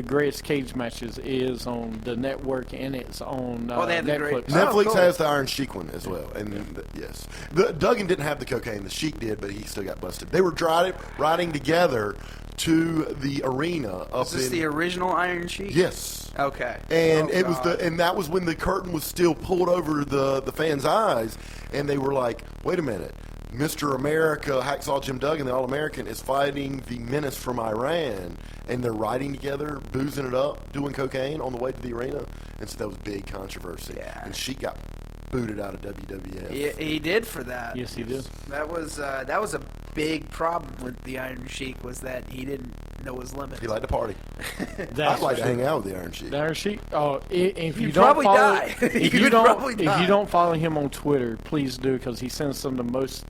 greatest cage matches is on the network, and it's on they have the great- Netflix. Netflix cool. has the Iron Sheik one as well, and yes, Duggan didn't have the cocaine. The Sheik did, but he still got busted. They were riding together to the arena up Is this in the original Iron Sheik? yes. Okay. And Oh, it was God. and that was when the curtain was still pulled over the fans' eyes, and they were like, "Wait a minute, Mr. America, Hacksaw Jim Duggan, the All-American, is fighting the menace from Iran," and they're riding together, boozing it up, doing cocaine on the way to the arena, and so that was big controversy. Yeah. And she got booted out of WWF. He did for that. Yes, he did. That was a big problem with the Iron Sheik was that he didn't know his limits. He liked to party. That's I'd like for to sure. hang out with the Iron Sheik. The Iron Sheik. Oh, if you You'd don't probably follow, die. if You'd you don't, probably if die. you don't follow him on Twitter, please do because he sends some of the most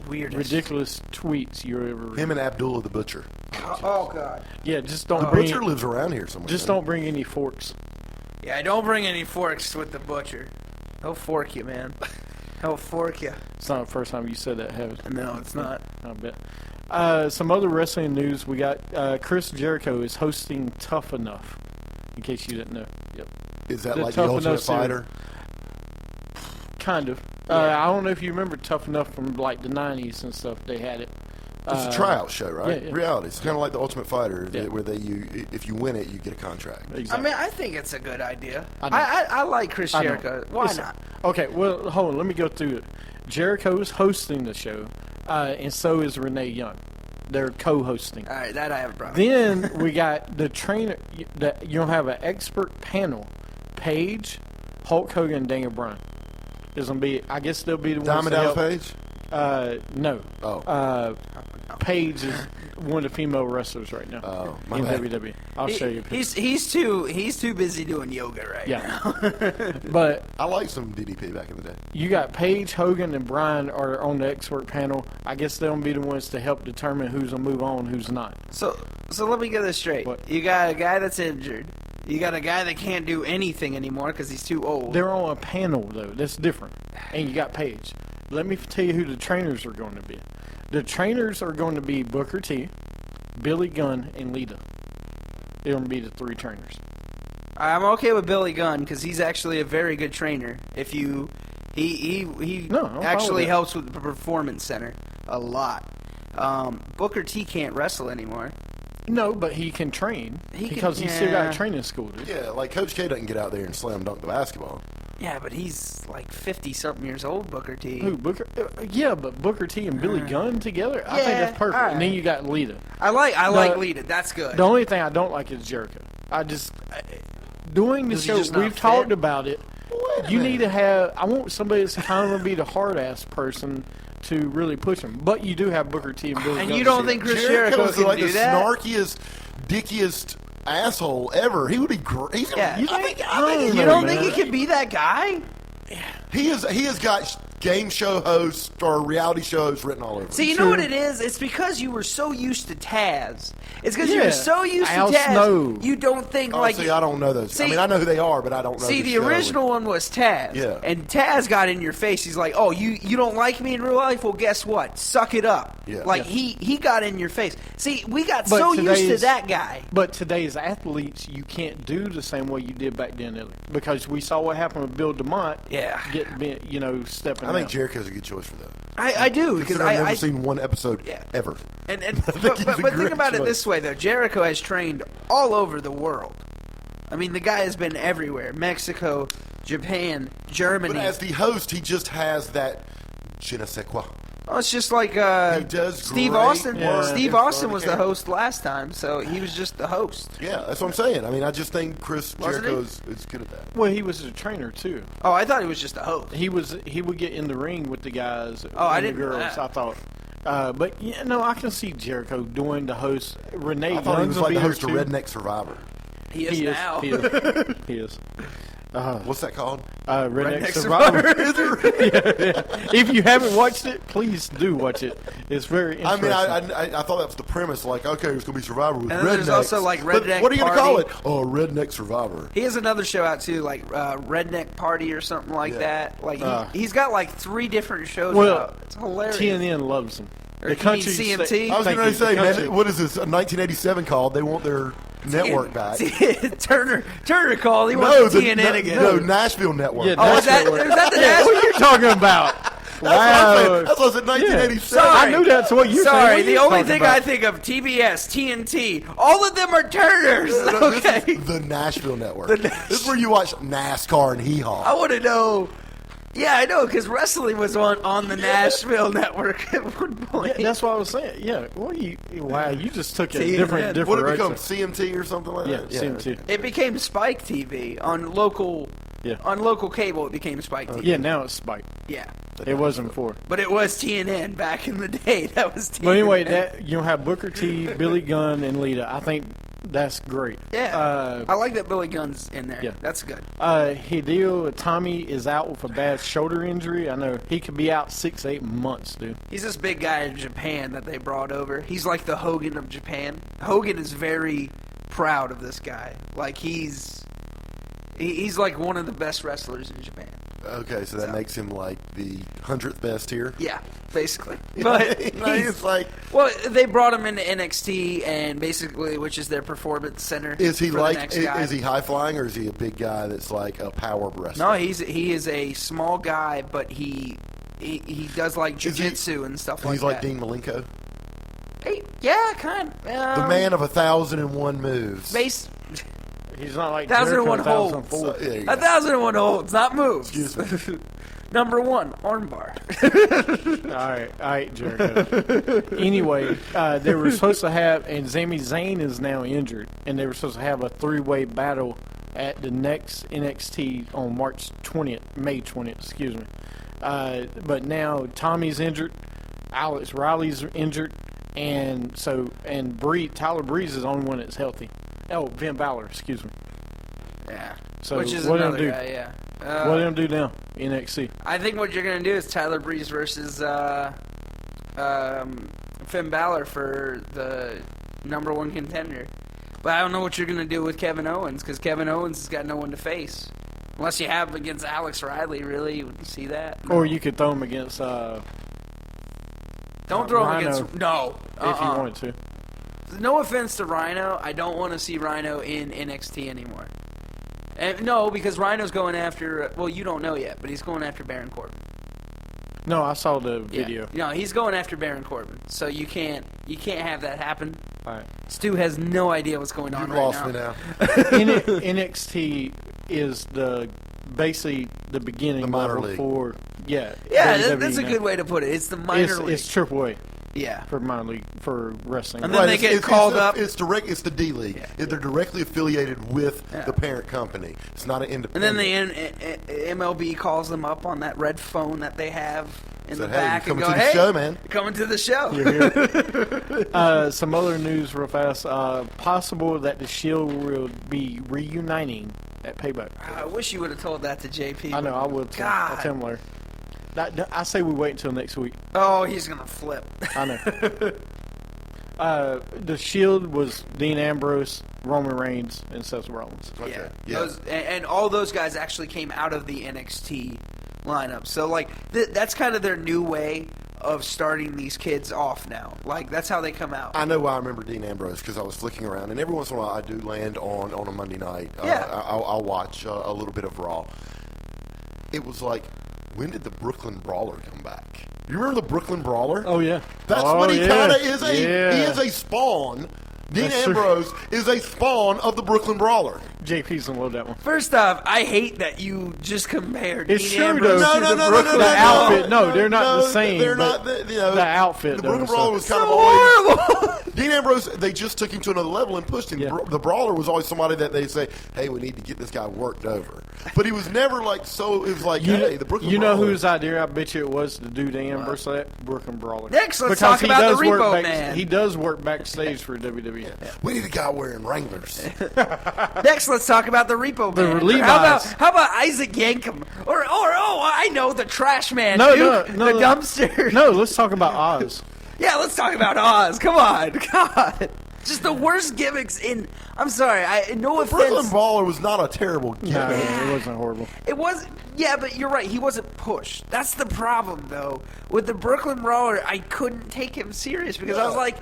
Weirdest. ridiculous tweets you ever. Him and Abdullah the Butcher. Oh God. Yeah, just don't The bring. Butcher lives around here somewhere. Just don't bring any forks. Yeah, don't bring any forks with the butcher. He'll fork you, man. He'll fork you. It's not the first time you said that, have it? No, it's not. I bet. Some other wrestling news. We got Chris Jericho is hosting Tough Enough. In case you didn't know. Yep. Is that The like the Tough Ultimate Enough series. Fighter? Kind of. I don't know if you remember Tough Enough from like the 90s and stuff. They had it. It's a tryout show, right? yeah. Reality. It's kind of like the Ultimate Fighter, Yeah. where if you win it, you get a contract. Exactly. I mean, I think it's a good idea. I know. I like Chris I know. Jericho. Why It's- not? Okay, well, hold on. Let me go through it. Jericho is hosting the show, and so is Renee Young. They're co-hosting. All right, that I have a problem. Then we got the trainer. You'll have an expert panel. Paige, Hulk Hogan, and Daniel Bryan. Is gonna be. I guess they'll be the ones Diamond to Dallas help. Page? No. Oh. Paige is one of the female wrestlers right now Oh, my in bad. WWE. I'll show you. A picture. He's too busy doing yoga right Yeah. now. But I liked some DDP back in the day. you got Paige, Hogan, and Bryan are on the expert panel. I guess they'll be the ones to help determine who's gonna move on, who's not. So let me get this straight. What? You got a guy that's injured. You got a guy that can't do anything anymore because he's too old. They're on a panel though. That's different. And you got Paige. Let me tell you who the trainers are going to be. The trainers are going to be Booker T, Billy Gunn, and Lita. They're going to be the three trainers. I'm okay with Billy Gunn because he's actually a very good trainer. If you, he No, I'm fine actually with that. helps with the performance center a lot. Booker T can't wrestle anymore. No, but he can train He can- because he's still got yeah. a training school, dude. Yeah, like Coach K doesn't get out there and slam dunk the basketball. Yeah, but he's like 50-something years old, Booker T. Who, Booker? Yeah, but Booker T and Billy Gunn together? I think Yeah, that's perfect. alright. And then you got Lita. I like Lita. That's good. The only thing I don't like is Jericho. Doing the Does he show, just not we've fit? talked about it. You need to have. I want somebody that's kind of be the hard ass person to really push him. But you do have Booker T and Billy And Gunn. you don't think Chris Jericho Jericho's can like do the that? snarkiest, dickiest asshole ever. He would be great. He's gonna, Yeah. I think You know, don't man. think he can be that guy? he has got game show hosts or reality shows written all over him. See, you know what it is? It's because you were so used to Taz. It's because you Yeah. were so used Al to Taz. Snow. You don't think Oh, like. see, I don't know those. See- I mean, I know who they are, but I don't know. See, the show. original one was Taz. Yeah. And Taz got in your face. He's like, "Oh, you don't like me in real life? Well, guess what? Suck it up." Yeah. Like Yeah. he got in your face. See, we got But so used to today's- that guy. But today's athletes, you can't do the same way you did back then, Ellie, because we saw what happened with Bill DeMott. Yeah. Stepping I think out. Jericho's a good choice for that. I do because Considering I've never I seen one episode Yeah. ever. and he's but a think great about it choice. this way though. Jericho has trained all over the world. I mean, the guy has been everywhere: Mexico, Japan, Germany. But as the host, he just has that je ne sais quoi. Oh, it's just like He does Steve great Austin. work Steve in Austin front was of the camera. host last time, so he was just the host. Yeah, that's what I'm saying. I mean, I just think Chris Wasn't Jericho he? is good at that. Well, he was a trainer too. Oh, I thought he was just the host. He would get in the ring with the guys. Oh, I and the didn't know girls. that. I thought. But yeah, no, I can see Jericho doing the host. Renee I thought he Young's was gonna like be the there host of too. Redneck Survivor. He is now. He is. He is. What's that called? Redneck Survivor. If you haven't watched it, please do watch it. It's very I interesting. mean, I thought that was the premise. Like, okay, it's going to be Survivor with And rednecks. then there's also, like, But Redneck what are you going to call it? Party. Oh, Redneck Survivor. He has another show out too, like Redneck Party or something like Yeah. that. Like he's got like 3 different shows Well, out. It's hilarious. TNN loves them. Or you mean CMT? I was Thank going to you. say, The man, country- what is this? 1987 called? They want their network back. Turner called. He No, wants the, TNN again. no, Nashville Network. Yeah, Oh, is that Network. the What are you talking about? That's what I'm saying. That's what I said, Yeah. 1987. I knew that's what you Sorry, said. the only thing I think of TBS, TNT, all of them are Turners. Okay, This is the Nashville Network. This is where you watch NASCAR and Hee Haw. I want to know. Yeah, I know because wrestling was on the Nashville network at one point. That's what I was saying. Yeah. Wow, you just took a TNN. different What did it direction. become? CMT or something like Yeah, that? CMT. It became Spike TV on local. Yeah. On local cable, it became Spike TV. Yeah, now it's Spike. Yeah. It wasn't before. But it was TNN back in the day. That was TNN. But anyway, that you have Booker T, Billy Gunn, and Lita. I think that's great. Yeah. I like that Billy Gunn's in there. Yeah. That's good. Hideo Itami is out with a bad shoulder injury. I know he could be out 6 to 8 months, dude. He's this big guy in Japan that they brought over. He's like the Hogan of Japan. Hogan is very proud of this guy. Like he's like one of the best wrestlers in Japan. Okay, so that makes him like the 100th best here. Yeah, basically. But It's like, well, they brought him into NXT and basically, which is their performance center. is he for the like? next guy. Is he high flying or is he a big guy that's like a power wrestler? No, he is a small guy, but he does like Is he- jiu-jitsu and stuff like He's that. like Dean Malenko, Hey, yeah, kind of. the man of 1,001 moves. Base He's not like 1,001 Jericho, holds. 1004. There you go. 1,001 holds, not moves. Excuse me. Number 1, armbar. All right, Jericho. Anyway, they were supposed to have, and Sami Zayn is now injured, and they were supposed to have a 3-way battle at the next NXT on May 20th, excuse me. But now Tommy's injured, Alex Riley's injured, and Tyler Breeze is the only one that's healthy. Oh, Finn Balor, excuse me. Yeah. So Which is what do another they do? guy, yeah. What do they do now? NXT. I think what you're going to do is Tyler Breeze versus Finn Balor for the number 1 contender. But I don't know what you're going to do with Kevin Owens, because Kevin Owens has got no one to face. Unless you have him against Alex Riley, really. Would you see that? Or you could throw him against Don't throw him Rhino, against... No. if you wanted to. No offense to Rhino, I don't want to see Rhino in NXT anymore. And no, because Rhino's going after... Well, you don't know yet, but he's going after Baron Corbin. No, I saw the Yeah. video. No, he's going after Baron Corbin. So you can't have that happen. All right. Stu has no idea what's going on You've right lost now. me now. NXT is basically the beginning The minor level league. for Yeah, WWE that's a now. good way to put it. It's the minor league. It's Triple A Yeah. for minor league for wrestling. And then they get called up. It's direct. It's the D League. They're directly affiliated with the parent company. It's not an And independent. then the MLB calls them up on that red phone that they have in Said, the "Hey, back you're and coming go, to the "Hey, show, man." coming to the show." Some other news real fast. Possible that the Shield will be reuniting at Payback. I wish you would have told that to JP. I know, I will too. God. I'll tell him later. I say we wait until next week. Oh, he's gonna flip. I know. The Shield was Dean Ambrose, Roman Reigns, and Seth Rollins. Yeah. Yeah. And all those guys actually came out of the NXT lineup. So, like, that's kind of their new way of starting these kids off now. Like, that's how they come out. I know why I remember Dean Ambrose because I was flicking around, and every once in a while I do land on a Monday night. Yeah. I'll watch a little bit of Raw. It was like, when did the Brooklyn Brawler come back? You remember the Brooklyn Brawler? Oh yeah, That's oh, what he yeah. kind of is. He Yeah. is a spawn. Dean That's true. Ambrose is a spawn of the Brooklyn Brawler. JP's gonna love that one. First off, I hate that you just compared It's Dean true, Ambrose though. to No, the no, no, Brooklyn no, The no, outfit, no, they're not no, the same. They're but not. You know, the outfit, The though. Brooklyn Brawler was kind of So always. horrible. Dean Ambrose, they just took him to another level and pushed him. Yeah. The Brawler was always somebody that they say, hey, we need to get this guy worked over. but he was never like so. It was like, You, hey, the Brooklyn you know Brawler. whose idea I bet you it was to do Dan versus that Brooklyn Brawler. Next, let's Because talk he about does the work Repo back- Man. He does work backstage for WWE. We need a guy wearing Wranglers. Next, let's talk about the Repo The Man. Levi's. How about Isaac Yankem? Or I know, the Trash Man. No, Duke, no, the no. dumpster. No, let's talk about Oz. Yeah, let's talk about Oz. Come on, God. Just the worst gimmicks in. I'm sorry. No Brooklyn offense. Brawler was not a terrible gimmick. No, it wasn't horrible. It was. Yeah, but you're right. He wasn't pushed. That's the problem, though. With the Brooklyn Brawler, I couldn't take him serious because I was like,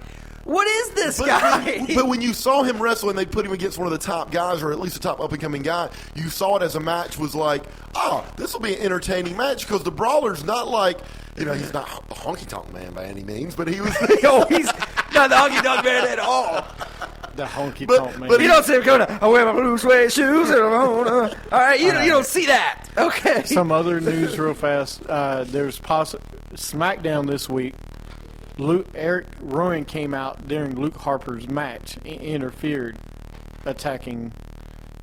"What is this guy?" But when you saw him wrestle and they put him against one of the top guys, or at least a top up-and-coming guy, you saw it as a match was like, oh, this will be an entertaining match because the Brawler's not like, he's not a honky-tonk man by any means, but he was... He's not the honky tonk man at all. The honky But- tonk man. but You don't see him going, I wear my blue suede shoes. And all right, you don't see that. Okay. Some other news real fast. There's SmackDown this week. Eric Rowan came out during Luke Harper's match, interfered, attacking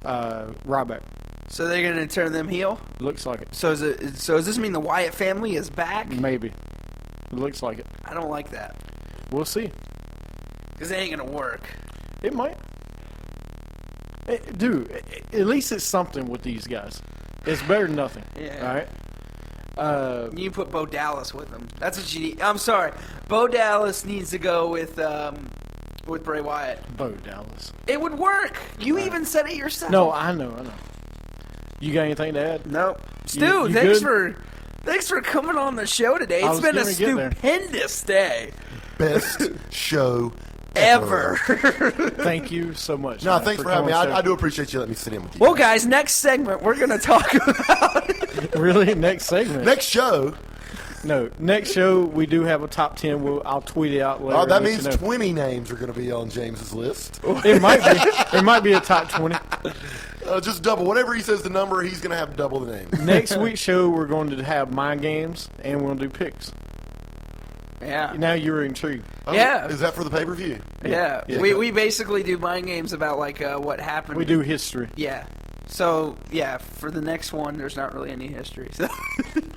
Ryback. So they're going to turn them heel? Looks like it. So does this mean the Wyatt family is back? Maybe. It looks like it. I don't like that. We'll see. Because it ain't going to work. It might. Dude, at least it's something with these guys. It's better than nothing. Yeah. All right. You put Bo Dallas with them. That's what you need. I'm sorry. Bo Dallas needs to go with Bray Wyatt. Bo Dallas. It would work. You even said it yourself. No, I know. You got anything to add? Nope. Stu, You thanks for coming on the show today. I It's was been a gonna get there. stupendous day. Best show Ever. Thank you so much. No, man, thanks for having me. coming on the I do appreciate you letting me sit in with you. Well, guys, next segment we're going to talk about. show. Really? Next segment? Next show. No. Next show, we do have a top 10. I'll tweet it out later. Oh, that and let means you know. 20 names are going to be on James's list. It might be. It might be a top 20. Just double. Whatever he says the number, he's going to have double the names. Next week's show, we're going to have mind games, and we're going to do picks. Yeah. Now you're intrigued. Oh, Yeah. Is that for the pay-per-view? Yeah. Yeah. We basically do mind games about what happened. We do history. Yeah. So, yeah, for the next one, there's not really any history. So.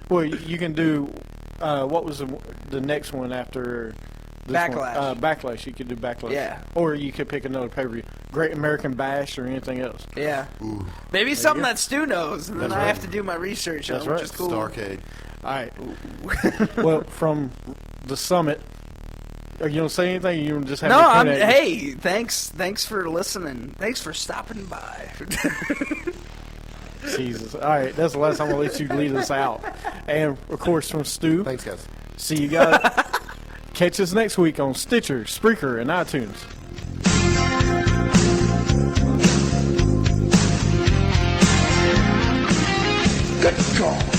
Well, you can do. What was the next one after? This Backlash. One? Backlash. You could do Backlash. Yeah. Or you could pick another pay-per-view. Great American Bash or anything else. Yeah. Maybe something go. that Stu knows, and then That's I right. have to do my research on, That's which right. is cool. Starcade. All right. Well, from the summit, are you going to say anything? Or you gonna just have No, me point at you? hey, thanks for listening. Thanks for stopping by. Jesus. All right. That's the last time I'll let you lead us out. And, of course, from Stu. Thanks, guys. See you guys. Catch us next week on Stitcher, Spreaker, and iTunes. Good God.